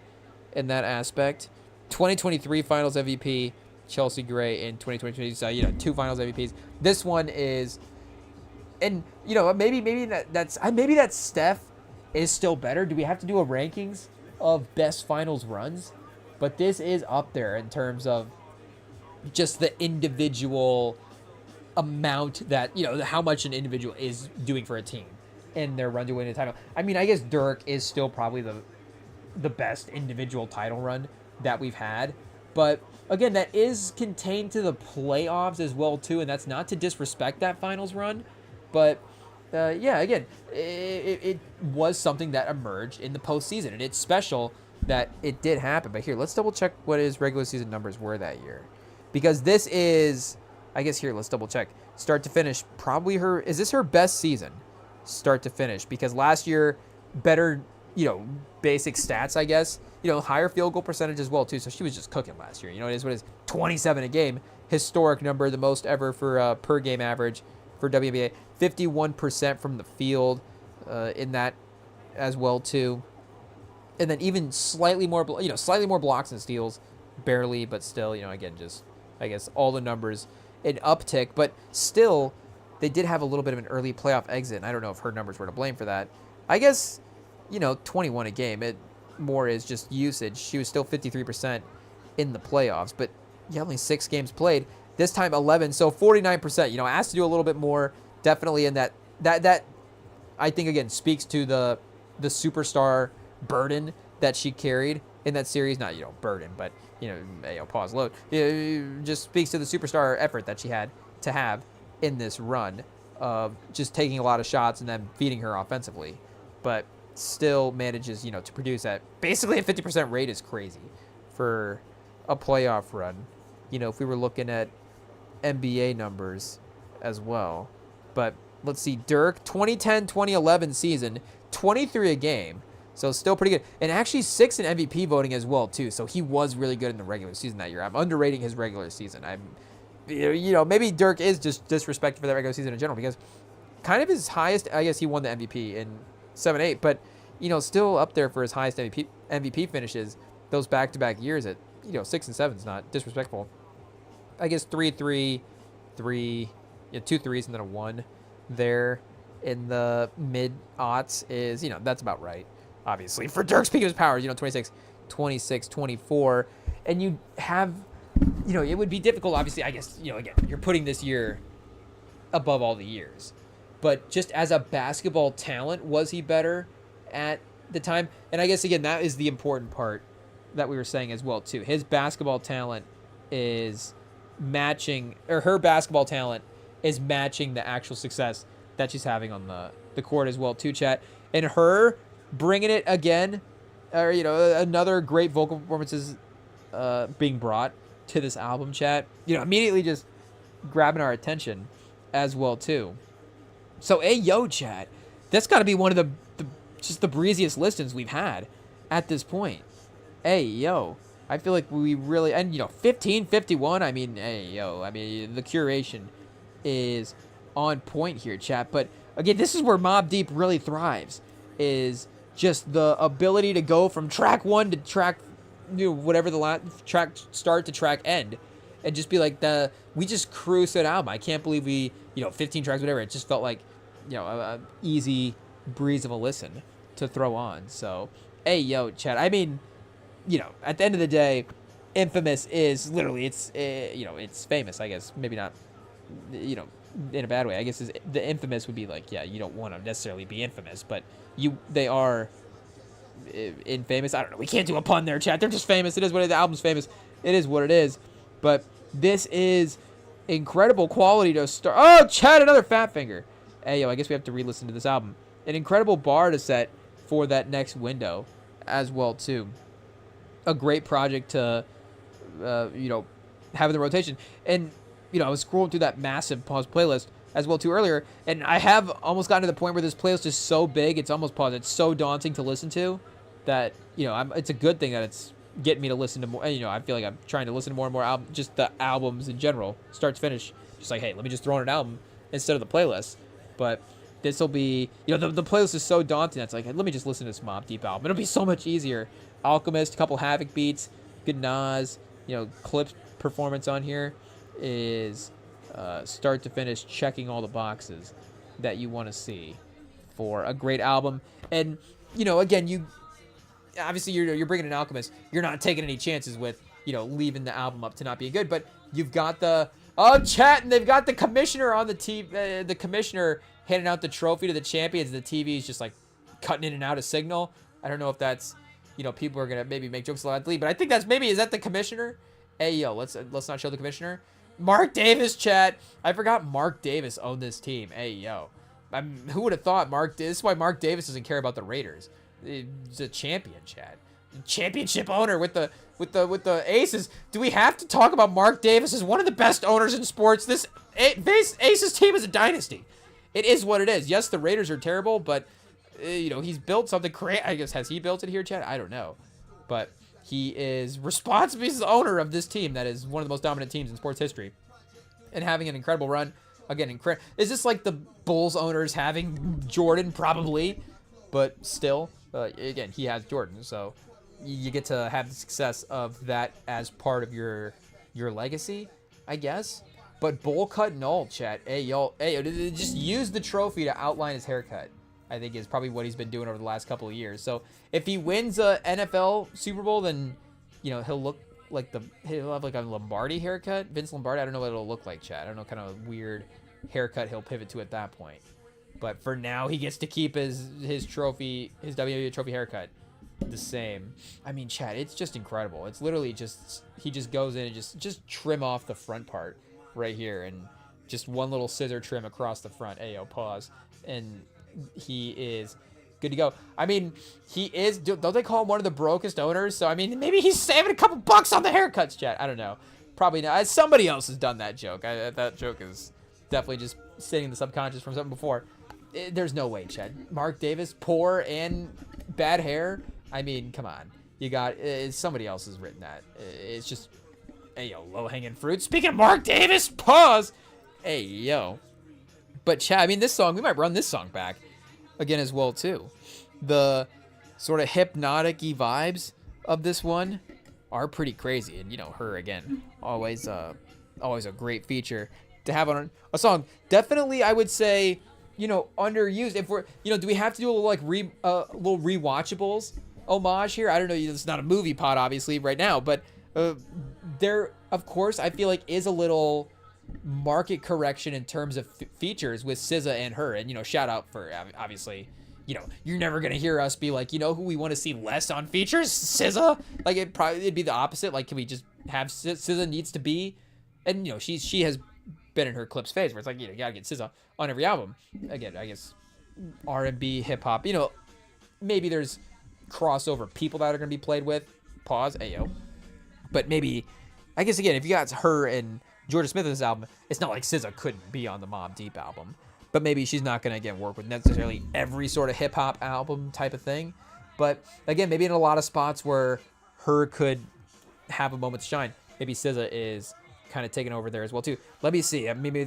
in that aspect. 2023 Finals MVP Chelsea Gray in 2023. So 2 Finals MVPs. This one is, and maybe that Steph is still better. Do we have to do a rankings of best finals runs? But this is up there in terms of just the individual amount that, how much an individual is doing for a team in their run to win a title. I mean, I guess Dirk is still probably the best individual title run that we've had. But again, that is contained to the playoffs as well too, and that's not to disrespect that finals run. But again, it was something that emerged in the postseason, and it's special that it did happen. But here, let's double check what his regular season numbers were that year, because this is, I guess here, let's double check. Start to finish, probably is this her best season, start to finish? Because last year, better, basic stats, I guess, higher field goal percentage as well too. So she was just cooking last year. It is what it is. 27 a game, historic number, the most ever for per game average for WNBA. 51% from the field in that as well too. And then even slightly more blocks and steals, barely, but still, again, just, I guess, all the numbers, an uptick, but still, they did have a little bit of an early playoff exit, and I don't know if her numbers were to blame for that. I guess, 21 a game, it more is just usage. She was still 53% in the playoffs, but only 6 games played. This time 11, so 49%. Asked to do a little bit more, definitely in that I think, again, speaks to the superstar burden that she carried in that series. Not burden, but pause load. It just speaks to the superstar effort that she had to have in this run of just taking a lot of shots and then feeding her offensively, but still manages to produce at basically a 50% rate is crazy for a playoff run. If we were looking at NBA numbers as well, but let's see, Dirk 2010-2011 season, 23 a game. So still pretty good. And actually 6 in MVP voting as well, too. So he was really good in the regular season that year. I'm underrating his regular season. Maybe Dirk is just disrespected for that regular season in general, because kind of his highest, I guess he won the MVP in 7-8, but, still up there for his highest MVP finishes those back-to-back years at, 6 and 7 is not disrespectful. I guess 3-3, 2 threes and then a 1 there in the mid-aughts is, that's about right. Obviously, for Dirk's peak of his powers, 26, 24. And you have, it would be difficult, obviously, I guess, again, you're putting this year above all the years. But just as a basketball talent, was he better at the time? And I guess, again, that is the important part that we were saying as well, too. His basketball talent is matching, or her basketball talent is matching the actual success that she's having on the court as well, too, chat. And her bringing it again, or another great vocal performances being brought to this album, chat, immediately just grabbing our attention as well too. So chat, that's got to be one of the breeziest listens we've had at this point. I feel like we really, and 1551, I mean the curation is on point here, chat. But again, this is where Mobb Deep really thrives, is just the ability to go from track 1 to track, whatever the track start to track end, and just be like, we just cruised that album. I can't believe we, 15 tracks, whatever. It just felt like, a easy breeze of a listen to throw on. So, chat. I mean, at the end of the day, Infamous is literally, it's famous, I guess. Maybe not, in a bad way. I guess the infamous would be like, you don't want to necessarily be infamous, but they are infamous. I don't know. We can't do a pun there, chat. They're just famous. It is what it is. The album's famous. It is what it is. But this is incredible quality to start. Oh, chat, another fat finger. I guess we have to re-listen to this album. An incredible bar to set for that next window as well, too. A great project to, have in the rotation. And, I was scrolling through that massive pause playlist as well too earlier, and I have almost gotten to the point where this playlist is so big, it's almost paused. It's so daunting to listen to that, you know, it's a good thing that it's getting me to listen to more. You know, I feel like I'm trying to listen to more and more just the albums in general, start to finish. Just like, hey, let me just throw in an album instead of the playlist. But this will be, you know, the playlist is so daunting. It's like, hey, let me just listen to this Mobb Deep album. It'll be so much easier. Alchemist, a couple Havoc beats, good Nas, you know, Clip's performance on here is start to finish checking all the boxes that you want to see for a great album. And, you know, again, obviously you're bringing an Alchemist. You're not taking any chances with, you know, leaving the album up to not be good. But you've got chat, and they've got the commissioner on the TV. The commissioner handing out the trophy to the champions. The TV is just like cutting in and out of signal. I don't know if that's, you know, people are gonna maybe make jokes about that, but I think that's is that the commissioner? Hey yo, let's not show the commissioner. Mark Davis, chat. I forgot Mark Davis owned this team. Hey yo, who would have thought This is why Mark Davis doesn't care about the Raiders. He's a champion, chat. Championship owner with the Aces. Do we have to talk about Mark Davis as one of the best owners in sports? This Aces team is a dynasty. It is what it is. Yes, the Raiders are terrible, but you know, he's built something great. I guess, has he built it here, Chad? I don't know. But he is responsible. He's the owner of this team that is one of the most dominant teams in sports history. And having an incredible run. Again, is this like the Bulls owners having Jordan? Probably. But still, again, he has Jordan. So you get to have the success of that as part of your legacy, I guess. But bowl cut and all, chat. Hey, y'all. Hey, just use the trophy to outline his haircut. I think is probably what he's been doing over the last couple of years. So if he wins a NFL Super Bowl, then, you know, he'll have like a Lombardi haircut. Vince Lombardi. I don't know what it'll look like, chat. I don't know kind of weird haircut he'll pivot to at that point. But for now, he gets to keep his trophy, his WWE trophy haircut the same. I mean, chat, it's just incredible. It's literally just, he just goes in and just trim off the front part right here, and just one little scissor trim across the front. Ayo, pause. And he is good to go. I mean, he is, don't they call him one of the brokest owners? So, I mean, maybe he's saving a couple bucks on the haircuts, chat. I don't know. Probably not. Somebody else has done that joke. That joke is definitely just sitting in the subconscious from something before. There's no way, Chad. Mark Davis, poor and bad hair. I mean, come on. You got, somebody else has written that. It's just, hey, yo, low-hanging fruit. Speaking of Mark Davis, pause. Hey, yo. But, Chad, I mean, this song, we might run this song back again as well, too. The sort of hypnotic-y vibes of this one are pretty crazy. And, you know, her, again, always a great feature to have on a song. Definitely, I would say, you know, underused. If we're, you know, do we have to do a little, like, little rewatchables homage here? I don't know. It's not a movie pod, obviously, right now. But there, of course, I feel like is a little market correction in terms of features with SZA and her. And, you know, shout out for, obviously, you know, you're never going to hear us be like, you know who we want to see less on features? SZA. Like, it'd be the opposite. Like, can we just have SZA needs to be, and, you know, she has been in her Clips phase where it's like, you know, you got to get SZA on every album. Again, I guess R&B, hip hop, you know, maybe there's crossover people that are going to be played with. Pause. Ayo. But maybe, I guess, again, if you got her and Jorja Smith in this album, it's not like SZA couldn't be on the Mobb Deep album. But maybe she's not going to, again, work with necessarily every sort of hip-hop album type of thing. But, again, maybe in a lot of spots where her could have a moment to shine, maybe SZA is kind of taking over there as well, too. Let me see. Maybe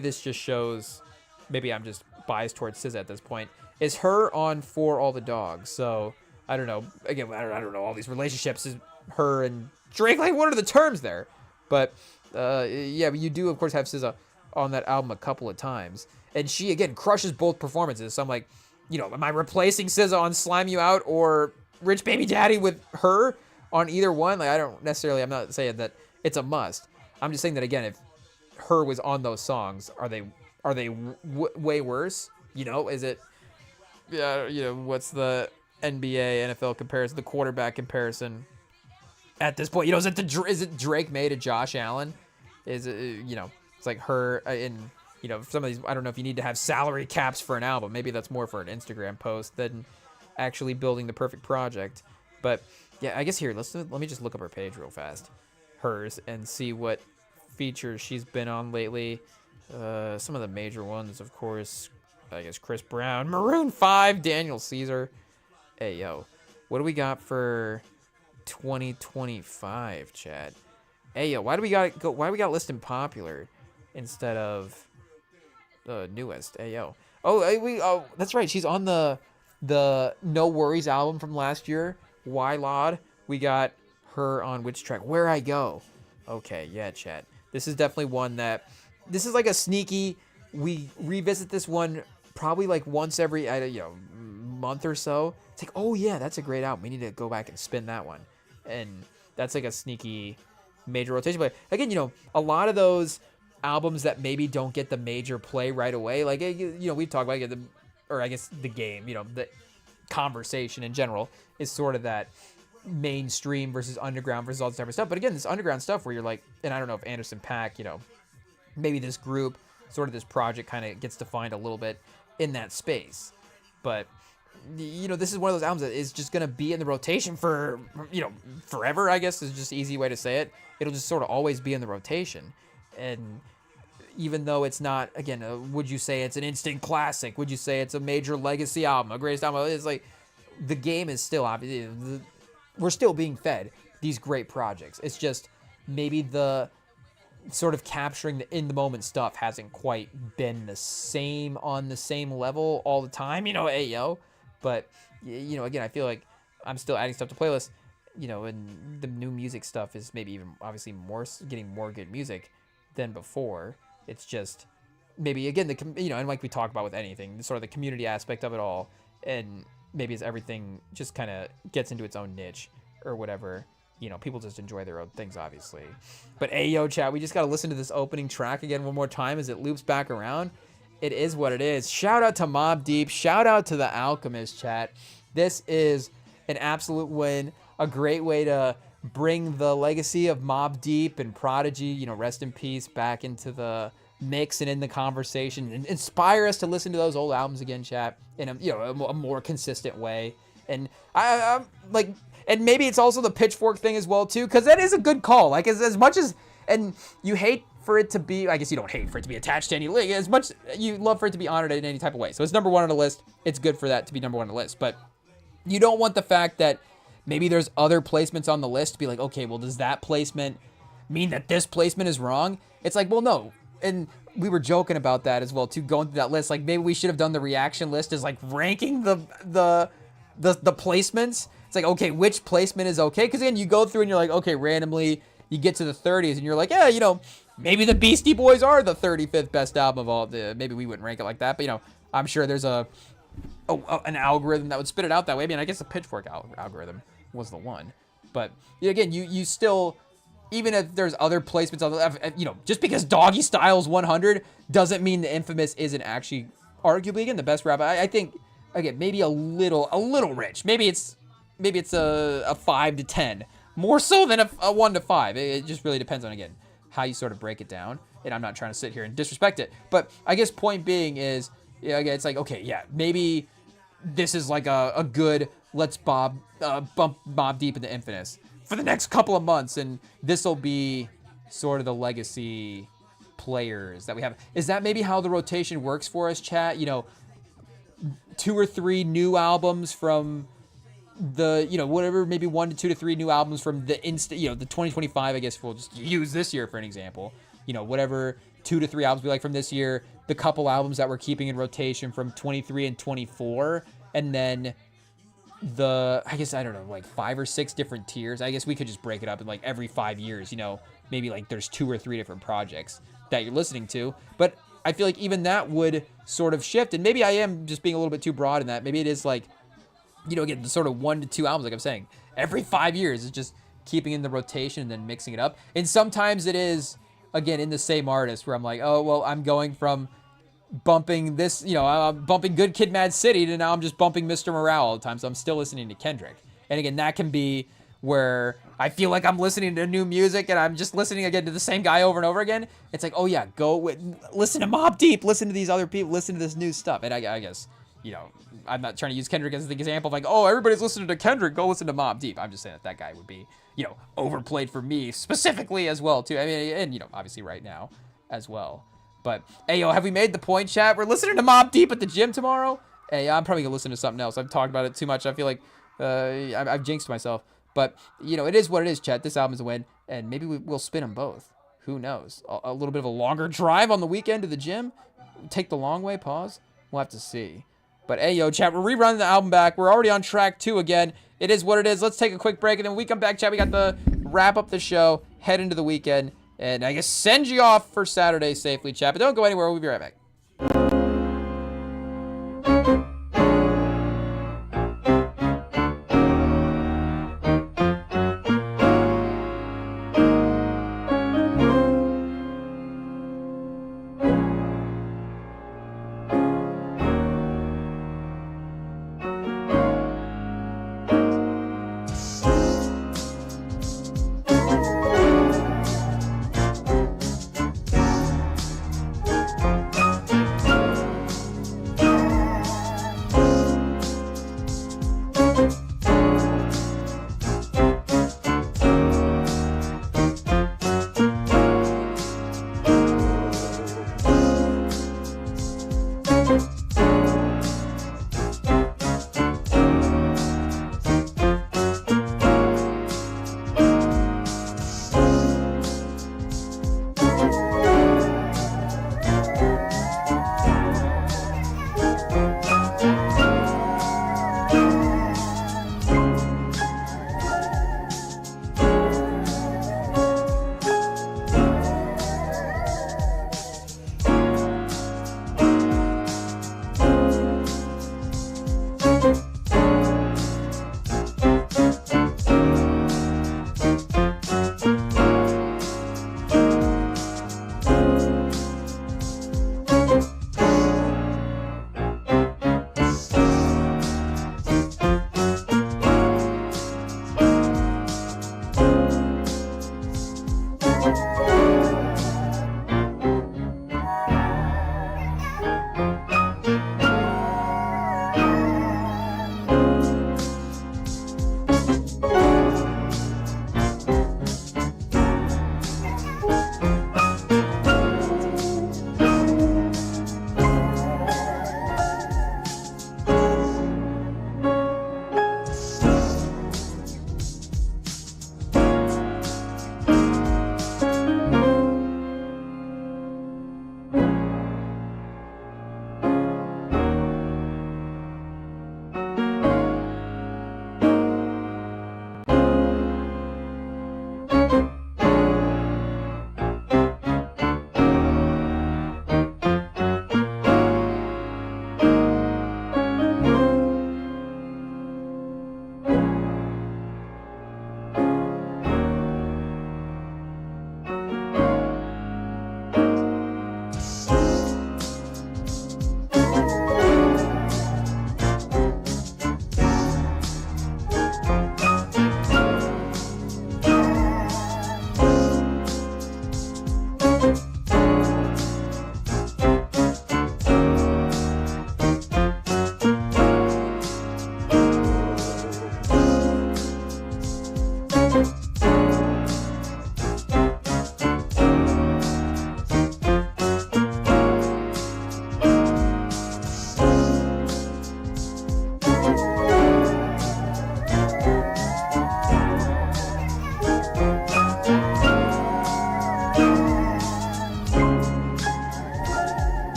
this just shows, maybe I'm just biased towards SZA at this point. Is her on For All the Dogs? So, I don't know. Again, I don't know all these relationships. Is her and Drake, like, what are the terms there? But, yeah, you do, of course, have SZA on that album a couple of times. And she, again, crushes both performances. So I'm like, you know, am I replacing SZA on Slime You Out or Rich Baby Daddy with her on either one? Like, I'm not saying that it's a must. I'm just saying that, again, if her was on those songs, are they way worse? You know, is it, you know, what's the NBA, NFL comparison, the quarterback comparison at this point? You know, is it Drake made a Josh Allen? Is it, you know, it's like her in, you know, some of these, I don't know if you need to have salary caps for an album. Maybe that's more for an Instagram post than actually building the perfect project. But yeah, I guess here, let me just look up her page real fast, hers, and see what features she's been on lately. Some of the major ones, of course, I guess Chris Brown, Maroon 5, Daniel Caesar. Hey, yo. What do we got for 2025, chat? Hey, yo, why do we got listed popular instead of the newest? Hey, yo. Oh, that's right. She's on the No Worries album from last year. Wylod. We got her on which track? Where I Go. Okay, yeah, chat. This is definitely one that, this is like a sneaky, we revisit this one probably like once every, month or so. It's like, oh yeah, that's a great album. We need to go back and spin that one. And that's like a sneaky major rotation. But again, a lot of those albums that maybe don't get the major play right away, like, we've talked about it, or I guess the game, the conversation in general is sort of that mainstream versus underground versus all this type of stuff. But again, this underground stuff where you're like, and I don't know if Anderson .Paak, maybe this group, sort of this project kind of gets defined a little bit in that space. But, this is one of those albums that is just going to be in the rotation for, forever, I guess is just an easy way to say it. It'll just sort of always be in the rotation. And even though it's not, again, would you say it's an instant classic? Would you say it's a major legacy album, a greatest album? It's like, the game is still, obviously, we're still being fed these great projects. It's just maybe the sort of capturing the in-the-moment stuff hasn't quite been the same on the same level all the time, ayo. But, again, I feel like I'm still adding stuff to playlists, and the new music stuff is maybe even obviously more, getting more good music than before. It's just maybe, again, and like we talk about with anything, sort of the community aspect of it all, and maybe as everything just kind of gets into its own niche or whatever, people just enjoy their own things, obviously. But ayo, chat, we just got to listen to this opening track again one more time as it loops back around. It is what it is. Shout out to Mobb Deep. Shout out to the Alchemist, chat. This is an absolute win. A great way to bring the legacy of Mobb Deep and Prodigy, rest in peace, back into the mix and in the conversation, and inspire us to listen to those old albums again, chat, in a more consistent way. And I'm like, and maybe it's also the Pitchfork thing as well too, because that is a good call. Like as much as, and you hate for it to be, I guess you don't hate for it to be attached to any league, as much you love for it to be honored in any type of way. So it's number one on the list. It's good for that to be number one on the list, but you don't want the fact that maybe there's other placements on the list to be like, okay, well, does that placement mean that this placement is wrong? It's like, well, no. And we were joking about that as well too, going through that list. Like maybe we should have done the reaction list as like ranking the placements. It's like, okay, which placement is okay? Because then you go through and you're like, okay, randomly you get to the 30s and you're like, yeah, maybe the Beastie Boys are the 35th best album of all. Maybe we wouldn't rank it like that, but I'm sure there's an algorithm that would spit it out that way. I mean, I guess the Pitchfork algorithm was the one. But again, you still, even if there's other placements on the, just because Doggy Style's 100 doesn't mean the Infamous isn't actually arguably again the best rap. I think again maybe a little rich. Maybe it's a 5 to 10 more so than a 1 to 5. It just really depends on again how you sort of break it down. And I'm not trying to sit here and disrespect it, but I guess point being is again it's like okay maybe this is like a good let's bump Mobb Deep into Infamous for the next couple of months, and this will be sort of the legacy players that we have. Is that maybe how the rotation works for us, chat? 2 or 3 new albums from the, whatever, maybe 1 to 2 to 3 new albums from the the 2025, I guess we'll just use this year for an example. Whatever 2 to 3 albums we like from this year, the couple albums that we're keeping in rotation from 23 and 24, and then I guess, I don't know, like 5 or 6 different tiers. I guess we could just break it up in like every 5 years, maybe like there's 2 or 3 different projects that you're listening to. But I feel like even that would sort of shift. And maybe I am just being a little bit too broad in that. Maybe it is like, again, the sort of 1 to 2 albums, like I'm saying, every 5 years is just keeping in the rotation and then mixing it up. And sometimes it is, again, in the same artist where I'm like, oh, well, I'm going from bumping this, bumping Good Kid, Mad City to now I'm just bumping Mr. Morale all the time. So I'm still listening to Kendrick. And again, that can be where I feel like I'm listening to new music and I'm just listening again to the same guy over and over again. It's like, oh yeah, listen to Mobb Deep, listen to these other people, listen to this new stuff. And I guess, I'm not trying to use Kendrick as the example of like, oh, everybody's listening to Kendrick, go listen to Mobb Deep. I'm just saying that guy would be, overplayed for me specifically as well too. I mean, and obviously right now as well. But, hey, have we made the point, chat? We're listening to Mobb Deep at the gym tomorrow? Hey, I'm probably going to listen to something else. I've talked about it too much. I feel like I've jinxed myself. But, you know, it is what it is, chat. This album's a win, and maybe we'll spin them both. Who knows? A little bit of a longer drive on the weekend to the gym. Take the long way, pause. We'll have to see. But, hey, yo, chat, we're rerunning the album back. We're already on track 2 again. It is what it is. Let's take a quick break, and then when we come back, chat, we got the wrap up the show, head into the weekend, and I guess send you off for Saturday safely, chat. But don't go anywhere. We'll be right back.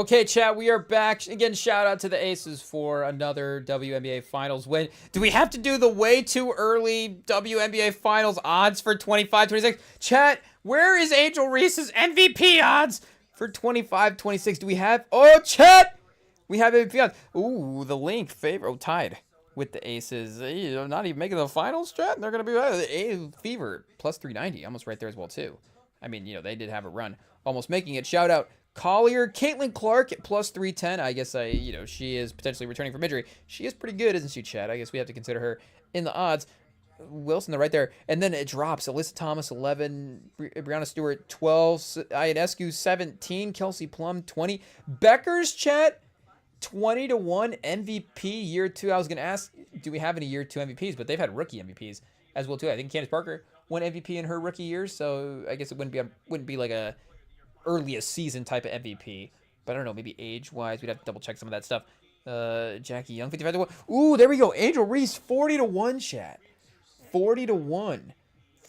Okay, chat, we are back. Again, shout out to the Aces for another WNBA Finals win. Do we have to do the way too early WNBA Finals odds for 25-26? Chat, where is Angel Reese's MVP odds for 25-26? Do we have... Oh, chat! We have MVP odds. Ooh, the Link favor... Oh, tied with the Aces. Not even making the finals, chat? They're going to be... A Fever, plus 390. Almost right there as well, too. I mean, they did have a run. Almost making it. Shout out Collier, Caitlin Clark at plus 310. I guess she is potentially returning from injury. She is pretty good, isn't she, Chad? I guess we have to consider her in the odds. Wilson, they're right there. And then it drops. Alyssa Thomas, 11. Brianna Stewart, 12. Ionescu, 17. Kelsey Plum, 20. Becker's, chat, 20-1 MVP year 2. I was going to ask, do we have any year 2 MVPs? But they've had rookie MVPs as well, too. I think Candace Parker won MVP in her rookie year, so I guess it wouldn't be like a earliest season type of MVP, but I don't know, maybe age-wise, we'd have to double-check some of that stuff. Jackie Young, 55-1. Ooh, there we go. Angel Reese, 40-1, chat. 40-1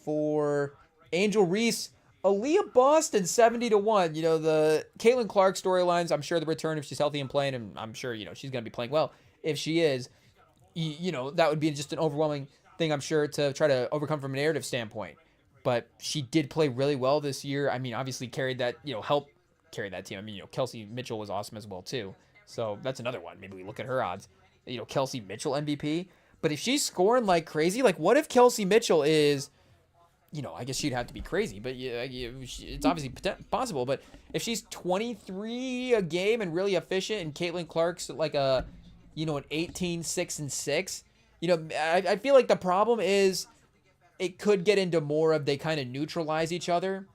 for Angel Reese. Aaliyah Boston, 70-1. The Caitlin Clark storylines, I'm sure the return, if she's healthy and playing, and I'm sure, she's going to be playing well. If she is, that would be just an overwhelming thing, I'm sure, to try to overcome from a narrative standpoint. But she did play really well this year. I mean, obviously carried that, helped carry that team. I mean, Kelsey Mitchell was awesome as well, too. So that's another one. Maybe we look at her odds. Kelsey Mitchell MVP. But if she's scoring like crazy, like what if Kelsey Mitchell is, I guess she'd have to be crazy. But it's obviously possible. But if she's 23 a game and really efficient, and Caitlin Clark's like an 18, 6, and 6, I feel like the problem is, it could get into more of they kind of neutralize each other.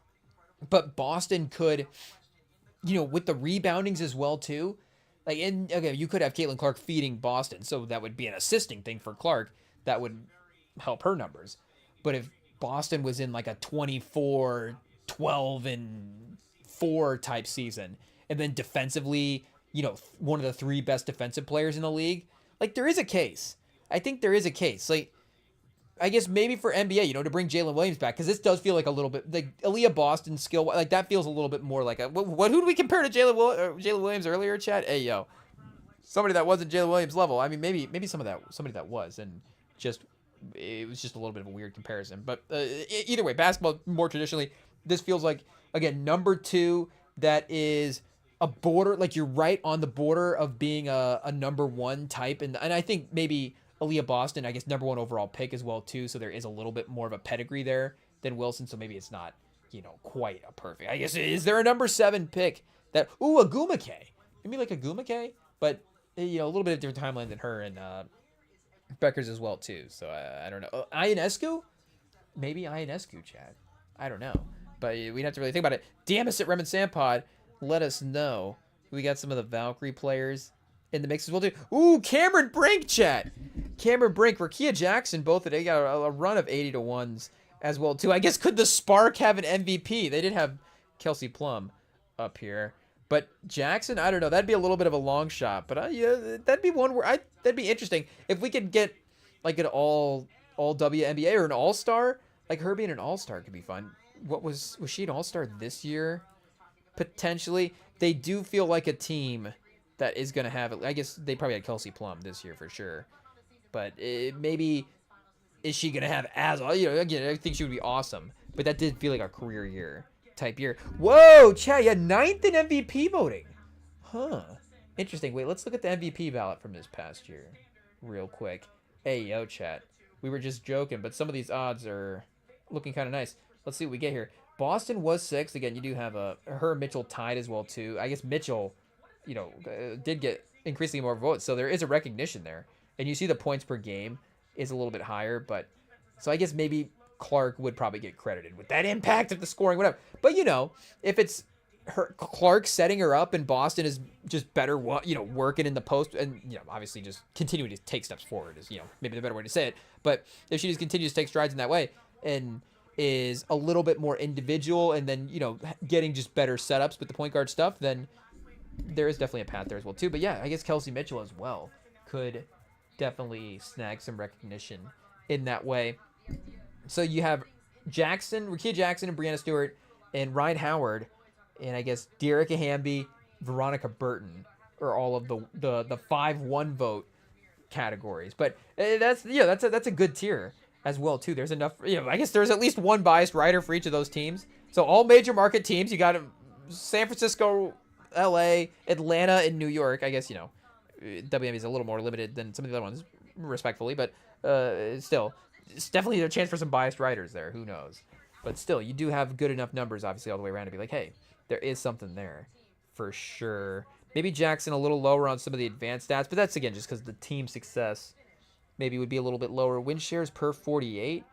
But Boston could, with the reboundings as well, too. Okay, you could have Caitlin Clark feeding Boston, so that would be an assisting thing for Clark. That would help her numbers. But if Boston was in like a 24, 12, and 4 type season, and then defensively, one of the 3 best defensive players in the league, there is a case. I think there is a case. I guess maybe for NBA, to bring Jalen Williams back, because this does feel like a little bit like Aaliyah Boston skill. That feels a little bit more like who do we compare to Jalen Williams earlier, Chad? Hey, yo, somebody that wasn't Jalen Williams level. I mean, maybe somebody that was, and it was just a little bit of a weird comparison. But either way, basketball more traditionally, this feels like, again, number 2 that is a border, you're right on the border of being a number 1 type, and I think maybe Aaliyah Boston, I guess, number 1 overall pick as well, too. So there is a little bit more of a pedigree there than Wilson. So maybe it's not, quite a perfect. I guess, is there a number 7 pick that, a Gumake? Maybe like a Gumake, but, a little bit of different timeline than her and Becker's as well, too. So I don't know. Ionescu? Maybe Ionescu, Chad. I don't know. But we'd have to really think about it. Damn us at Rem and Sampod. Let us know. We got some of the Valkyrie players in the mix as well, too. Ooh, Cameron Brink, chat. Cameron Brink, Rakia Jackson, both they got a run of 80-1s as well, too. I guess, could the Spark have an MVP? They did have Kelsey Plum up here. But Jackson, I don't know. That'd be a little bit of a long shot. But that'd be one where that'd be interesting. If we could get like an all WNBA or an all-star, like her being an all-star could be fun. Was she an all-star this year? Potentially. They do feel like a team that is going to have it. I guess they probably had Kelsey Plum this year for sure. But maybe is she going to have again, I think she would be awesome. But that did feel like a career year type year. Whoa, Chad, yeah, 9th in MVP voting. Huh. Interesting. Wait, let's look at the MVP ballot from this past year real quick. Hey, yo, chat. We were just joking, but some of these odds are looking kind of nice. Let's see what we get here. Boston was 6th. Again, you do have her Mitchell tied as well, too. I guess Mitchell, did get increasingly more votes, so there is a recognition there. And you see the points per game is a little bit higher, but so I guess maybe Clark would probably get credited with that impact of the scoring, whatever. But, if it's Clark setting her up and Boston is just better, working in the post and, obviously just continuing to take steps forward is, maybe the better way to say it. But if she just continues to take strides in that way and is a little bit more individual and then, getting just better setups with the point guard stuff, then there is definitely a path there as well, too. But, yeah, I guess Kelsey Mitchell as well could definitely snag some recognition in that way. So you have Rakia Jackson and Brianna Stewart and Ryan Howard and I guess Dearica Hamby Veronica Burton or all of the 5-1 vote categories. But that's a good tier as well too. There's enough. I guess there's at least one biased writer for each of those teams. So all major market teams. You got San Francisco, L.A., Atlanta, and New York. I guess WNBA is a little more limited than some of the other ones, respectfully, but still, it's definitely a chance for some biased writers there. Who knows? But still, you do have good enough numbers, obviously, all the way around to be like, hey, there is something there for sure. Maybe Jackson a little lower on some of the advanced stats, but that's, again, just because the team success maybe would be a little bit lower. Win shares per 48.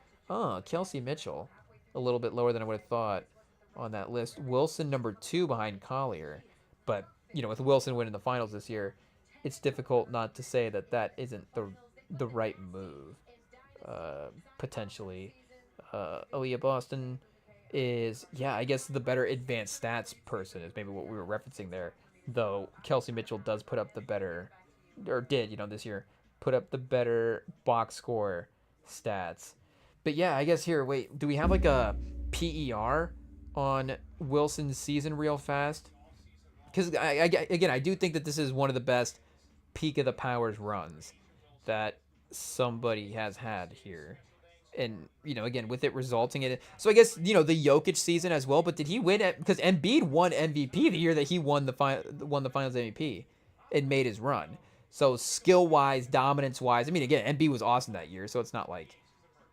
Kelsey Mitchell, a little bit lower than I would have thought on that list. Wilson, number 2 behind Collier. But, with Wilson winning the finals this year, it's difficult not to say that isn't the right move, potentially. Aaliyah Boston is, I guess the better advanced stats person is maybe what we were referencing there. Though Kelsey Mitchell does put up the better, or did, this year, put up the better box score stats. But I guess here, wait, do we have like a PER on Wilson's season real fast? Because, again, I do think that this is one of the best peak of the powers runs that somebody has had here. And, again, with it resulting in it. So I guess, the Jokic season as well. But did he win it? Because Embiid won MVP the year that he won the finals MVP and made his run. So skill-wise, dominance-wise. I mean, again, Embiid was awesome that year. So it's not like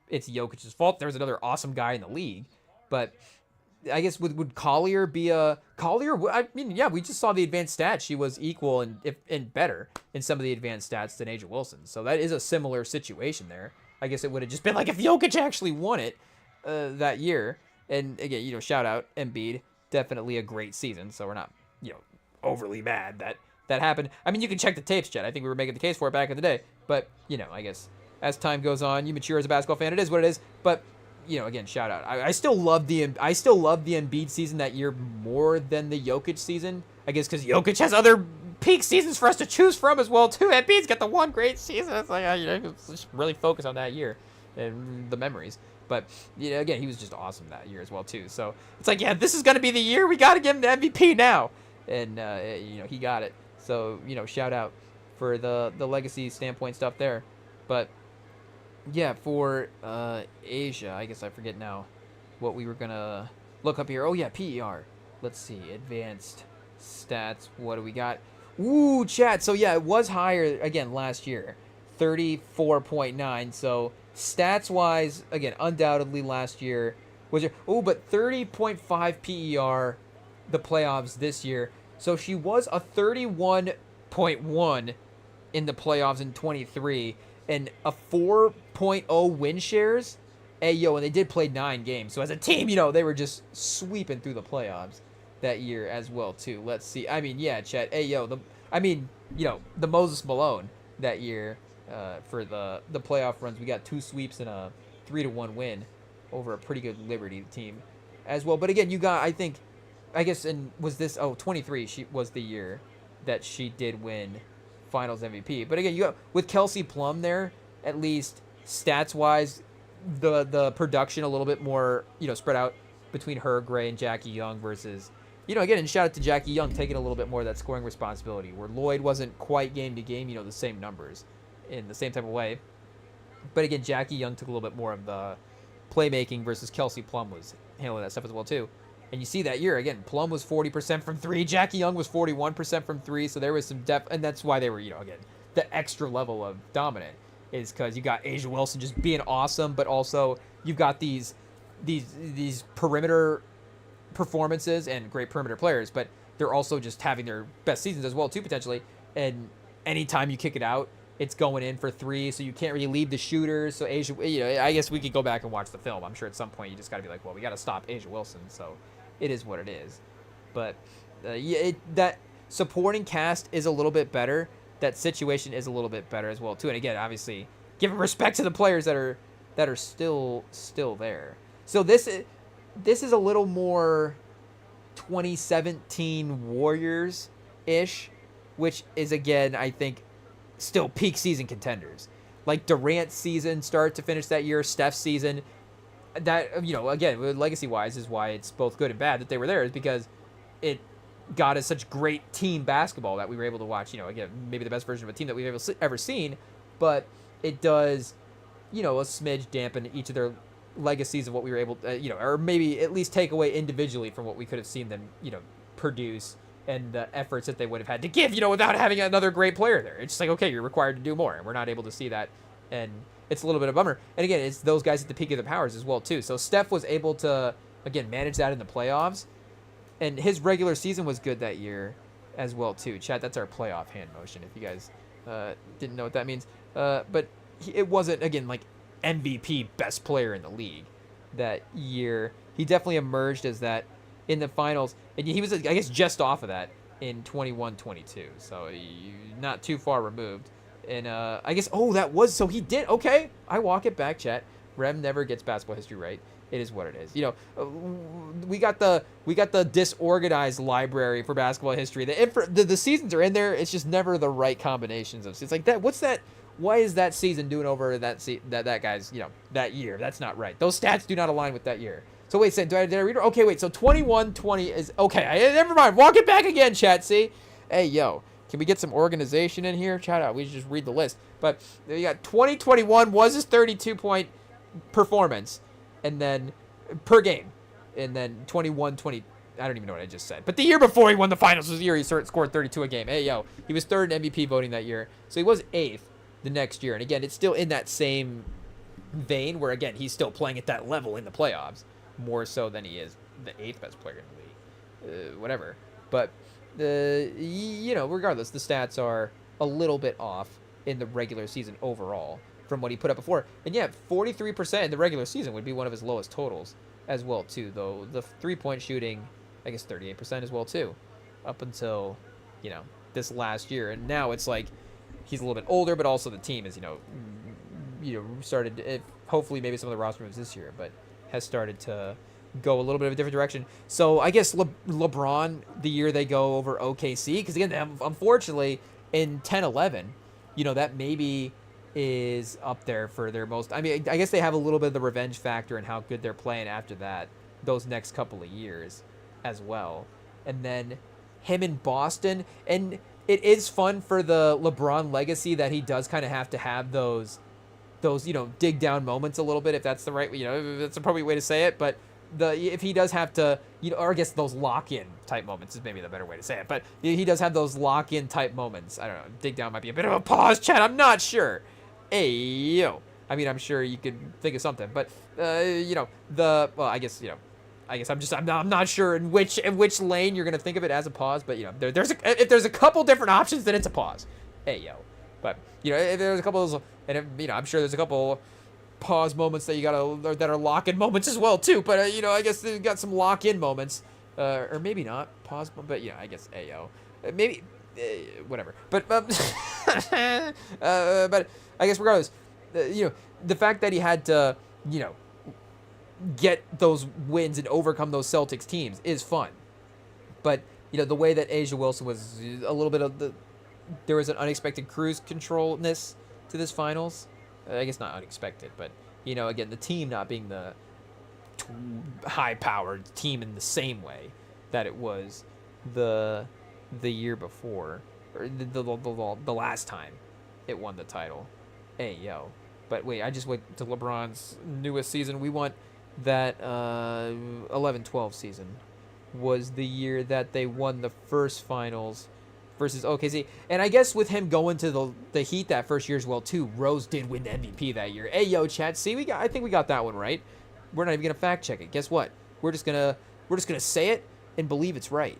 it's Jokic's fault. There's another awesome guy in the league. But I guess would Collier be a... Collier, I mean, we just saw the advanced stats. She was equal and better in some of the advanced stats than A'ja Wilson. So that is a similar situation there. I guess it would have just been like if Jokic actually won it that year. And again, shout out Embiid, definitely a great season. So we're not, overly mad that happened. I mean, you can check the tapes, Chet. I think we were making the case for it back in the day. But I guess as time goes on, you mature as a basketball fan. It is what it is. But again, shout out. I still love the Embiid season that year more than the Jokic season. I guess because Jokic has other peak seasons for us to choose from as well too. Embiid's got the one great season. It's like just really focus on that year and the memories. But again, he was just awesome that year as well too. So it's like, this is gonna be the year we got to give him the MVP now, and he got it. So shout out for the legacy standpoint stuff there. But for Asia, I guess I forget now what we were gonna look up here. Oh yeah, PER. Let's see, advanced stats. What do we got? Ooh, chat. So it was higher again last year, 34.9. So stats wise, again, undoubtedly last year was your but 30.5 PER the playoffs this year. So she was a 31.1 in the playoffs in 23 and a 4.0 win shares. And they did play 9 games. So as a team, they were just sweeping through the playoffs that year as well too. Let's see. I mean, Chet. The Moses Malone that year for the playoff runs. We got 2 sweeps and a 3-1 win over a pretty good Liberty team as well. But again, you got, and was this 23? She was the year that she did win Finals MVP. But again, you got with Kelsey Plum there, at least stats wise, the production a little bit more spread out between her, Gray, and Jackie Young versus. Again, and shout out to Jackie Young taking a little bit more of that scoring responsibility, where Lloyd wasn't quite game to game, the same numbers in the same type of way. But again, Jackie Young took a little bit more of the playmaking versus Kelsey Plum was handling that stuff as well, too. And you see that year, again, Plum was 40% from 3, Jackie Young was 41% from 3, so there was some depth, and that's why they were, again, the extra level of dominant is because you got A'ja Wilson just being awesome, but also you've got these perimeter performances and great perimeter players, but they're also just having their best seasons as well too potentially. And anytime you kick it out, it's going in for 3, so you can't really leave the shooters. So A'ja, I guess we could go back and watch the film. I'm sure at some point you just got to be like, well, we got to stop A'ja Wilson. So it is what it is. But that supporting cast is a little bit better. That situation is a little bit better as well too. And again, obviously, giving respect to the players that are still there. So this is a little more 2017 Warriors-ish, which is, again, I think, still peak season contenders. Like Durant's season, start to finish that year, Steph's season. That, again, legacy-wise is why it's both good and bad that they were there, is because it got us such great team basketball that we were able to watch, again, maybe the best version of a team that we've ever seen, but it does, a smidge dampen each of their legacies of what we were able to, or maybe at least take away individually from what we could have seen them, produce and the efforts that they would have had to give, without having another great player there. It's just like, okay, you're required to do more, and we're not able to see that, and it's a little bit of a bummer. And again, it's those guys at the peak of their powers as well, too. So Steph was able to, again, manage that in the playoffs, and his regular season was good that year as well, too. Chat, that's our playoff hand motion, if you guys didn't know what that means. But it wasn't, again, like MVP best player in the league that year. He definitely emerged as that in the finals, and he was, I guess, just off of that in 21-22, so not too far removed. And I guess, that was, so he did, okay, I walk it back, chat. Rem never gets basketball history right. It is what it is. We got the disorganized library for basketball history. The seasons are in there. It's just never the right combinations of. It's like that. What's that? Why is that season doing over that guy's that year? That's not right. Those stats do not align with that year. So wait, did I read it? Okay, wait. So 21-20 is okay. Never mind. Walk it back again, chat. See, hey yo, can we get some organization in here? Chat out. We should just read the list. But you got 2021 was his 32-point performance, and then per game, and then 21-20. I don't even know what I just said. But the year before he won the finals was the year he scored 32 a game. Hey yo, he was third in MVP voting that year, so he was eighth the next year. And again, it's still in that same vein where again he's still playing at that level in the playoffs, more so than he is the eighth best player in the league. Whatever. But regardless, the stats are a little bit off in the regular season overall from what he put up before. And yeah, 43% in the regular season would be one of his lowest totals as well too, though the 3-point shooting, I guess 38% as well too, up until this last year. And now it's like he's a little bit older, but also the team is started, hopefully maybe some of the roster moves this year, but has started to go a little bit of a different direction. So I guess LeBron, the year they go over OKC, because again, unfortunately in 10-11, that maybe is up there for their most. I mean, I guess they have a little bit of the revenge factor and how good they're playing after that, those next couple of years as well. And then him in Boston, and it is fun for the LeBron legacy that he does kind of have to have those dig down moments a little bit, if that's the right, if that's the appropriate way to say it. But if he does have to, or I guess those lock-in type moments is maybe the better way to say it. But he does have those lock-in type moments. I don't know. Dig down might be a bit of a pause, chat. I'm not sure. Hey, yo. I mean, I'm sure you could think of something. But, I guess I'm not sure in which lane you're going to think of it as a pause. But, if there's a couple different options, then it's a pause. Hey, yo. But, if there's a couple of those, and, I'm sure there's a couple pause moments that that are lock-in moments as well too, but I guess they've got some lock-in moments, or maybe not pause, but I guess maybe whatever. But but I guess regardless, the fact that he had to get those wins and overcome those Celtics teams is fun, but the way that A'ja Wilson was a little bit of there was an unexpected cruise controlness to this finals. I guess not unexpected, but again, the team not being the high-powered team in the same way that it was the year before, or the last time it won the title. Hey yo, but wait, I just went to LeBron's newest season. We want that 11-12 season was the year that they won the first finals versus OKC. And I guess with him going to the Heat that first year as well too, Rose did win the MVP that year. Hey yo, chat, see, I think we got that one right. We're not even gonna fact check it. Guess what? We're just gonna say it and believe it's right.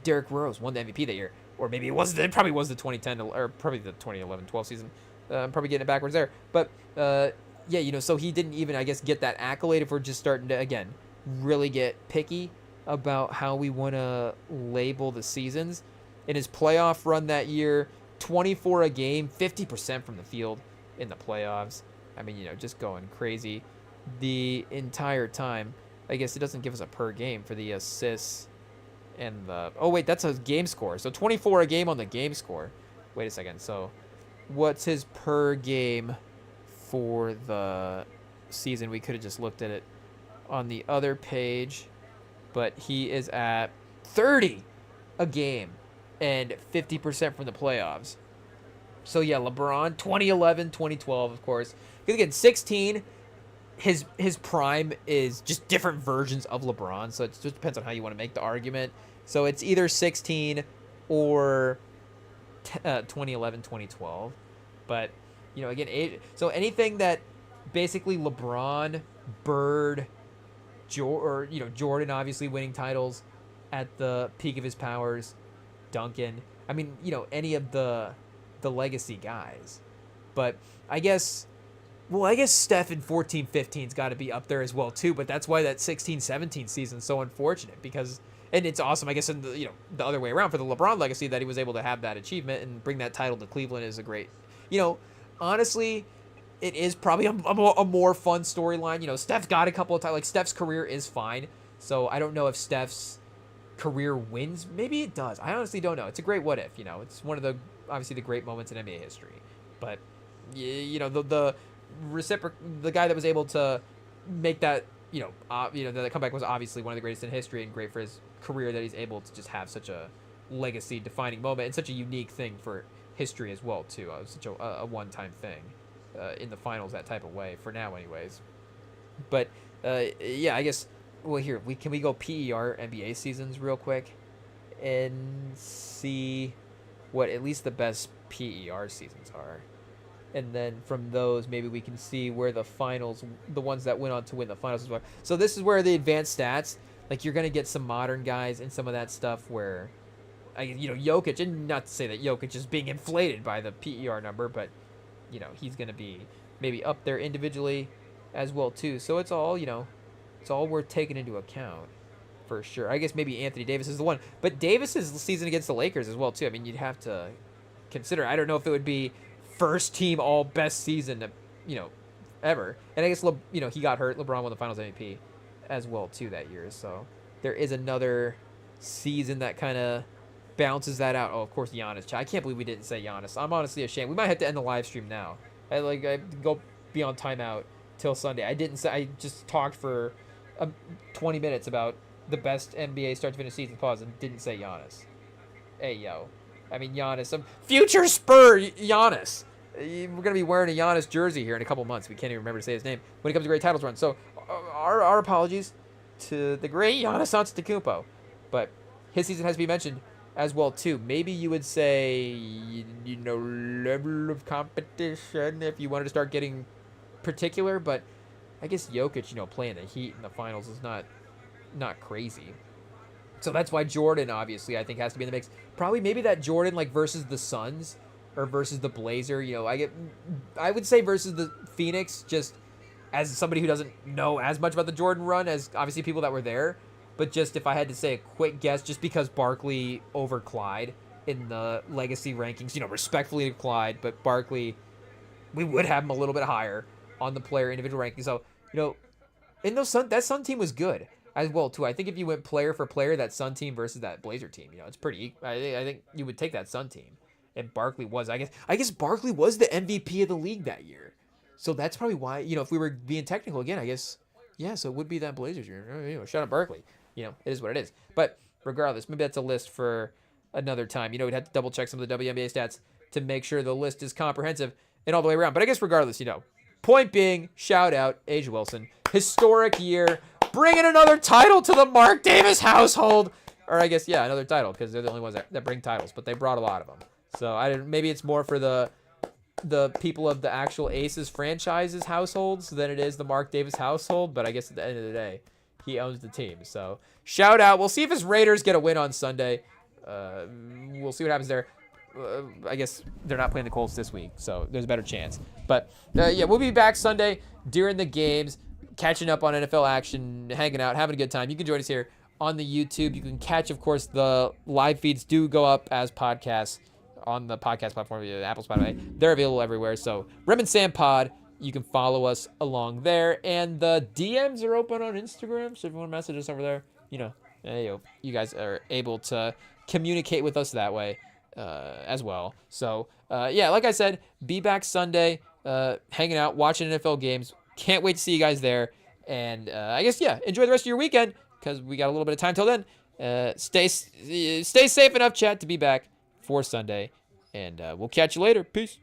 Derrick Rose won the MVP that year, or maybe it wasn't. It probably was the 2010 or probably the 2011-12 season. I'm probably getting it backwards there, but so he didn't even, I guess, get that accolade. If we're just starting to again really get picky about how we want to label the seasons. In his playoff run that year, 24 a game, 50% from the field in the playoffs. I mean, just going crazy the entire time. I guess it doesn't give us a per game for the assists and the... Oh, wait, that's a game score. So 24 a game on the game score. Wait a second. So what's his per game for the season? We could have just looked at it on the other page, but he is at 30. a game and 50% from the playoffs. So yeah, LeBron 2011, 2012, of course. Because again, 16, his prime is just different versions of LeBron. So it just depends on how you want to make the argument. So it's either 16 or 2011, 2012. But again, so anything that basically LeBron, Bird, Jordan obviously winning titles at the peak of his powers, Duncan. I mean, any of the legacy guys. But I guess Steph in 14-15's got to be up there as well too, but that's why that 16-17 season's so unfortunate because and it's awesome, I guess, in the other way around for the LeBron legacy that he was able to have that achievement and bring that title to Cleveland is a great, honestly, it is probably a more fun storyline. Steph's got a couple of times, like Steph's career is fine, so I don't know if Steph's career wins. Maybe it does. I honestly don't know. It's a great what if. It's one of the obviously the great moments in NBA history. But the guy that was able to make that the comeback was obviously one of the greatest in history and great for his career that he's able to just have such a legacy defining moment and such a unique thing for history as well too. Such a one-time thing in the finals that type of way for now anyways. But yeah, I guess here can we go PER NBA seasons real quick and see what at least the best PER seasons are. And then from those, maybe we can see where the finals, the ones that went on to win the finals as well. So this is where the advanced stats, like you're going to get some modern guys and some of that stuff where, Jokic, and not to say that Jokic is being inflated by the PER number, but, he's going to be maybe up there individually as well too. So it's all, it's all worth taking into account for sure. I guess maybe Anthony Davis is the one. But Davis's season against the Lakers as well too. I mean, you'd have to consider, I don't know if it would be first team all best season, ever. And I guess he got hurt. LeBron won the Finals MVP as well too that year. So there is another season that kind of bounces that out. Oh, of course, Giannis. I can't believe we didn't say Giannis. I'm honestly ashamed. We might have to end the live stream now. I go be on timeout till Sunday. I just talked for 20 minutes about the best NBA start to finish season pause and didn't say Giannis. Hey yo. I mean, Giannis, some future Spur Giannis. We're going to be wearing a Giannis jersey here in a couple months. We can't even remember to say his name when it comes to great titles run. So our apologies to the great Giannis Antetokounmpo. But his season has to be mentioned as well, too. Maybe you would say, level of competition if you wanted to start getting particular. But I guess Jokic, playing the Heat in the finals is not crazy. So that's why Jordan, obviously, I think has to be in the mix. Probably maybe that Jordan versus the Suns or versus the Blazer. I would say versus the Phoenix, just as somebody who doesn't know as much about the Jordan run as obviously people that were there. But just if I had to say a quick guess, just because Barkley over Clyde in the legacy rankings, respectfully to Clyde, but Barkley, we would have him a little bit higher on the player individual rankings. So, in those that Sun team was good as well too. I think if you went player for player, that Sun team versus that Blazer team, it's pretty. I think you would take that Sun team, and Barkley was. I guess Barkley was the MVP of the league that year, so that's probably why. If we were being technical again, I guess so it would be that Blazers year. Shout out Barkley. It is what it is. But regardless, maybe that's a list for another time. We'd have to double check some of the WNBA stats to make sure the list is comprehensive and all the way around. But I guess regardless, point being, shout out A'ja Wilson, historic year. Bringing another title to the Mark Davis household. Or I guess, another title, because they're the only ones that bring titles, but they brought a lot of them. So maybe it's more for the people of the actual Aces franchises households than it is the Mark Davis household, but I guess at the end of the day, he owns the team. So shout out. We'll see if his Raiders get a win on Sunday. We'll see what happens there. I guess they're not playing the Colts this week, so there's a better chance. But, we'll be back Sunday during the games, catching up on NFL action, hanging out, having a good time. You can join us here on the YouTube. You can catch, of course, the live feeds do go up as podcasts on the podcast platform, Apple, Spotify. They're available everywhere. So REMINGTOM Pod, you can follow us along there. And the DMs are open on Instagram, so if you want to message us over there, you guys are able to communicate with us that way as well. So, like I said, be back Sunday, hanging out, watching NFL games. Can't wait to see you guys there. And I guess, enjoy the rest of your weekend because we got a little bit of time till then. Stay safe enough, chat, to be back for Sunday. And we'll catch you later. Peace.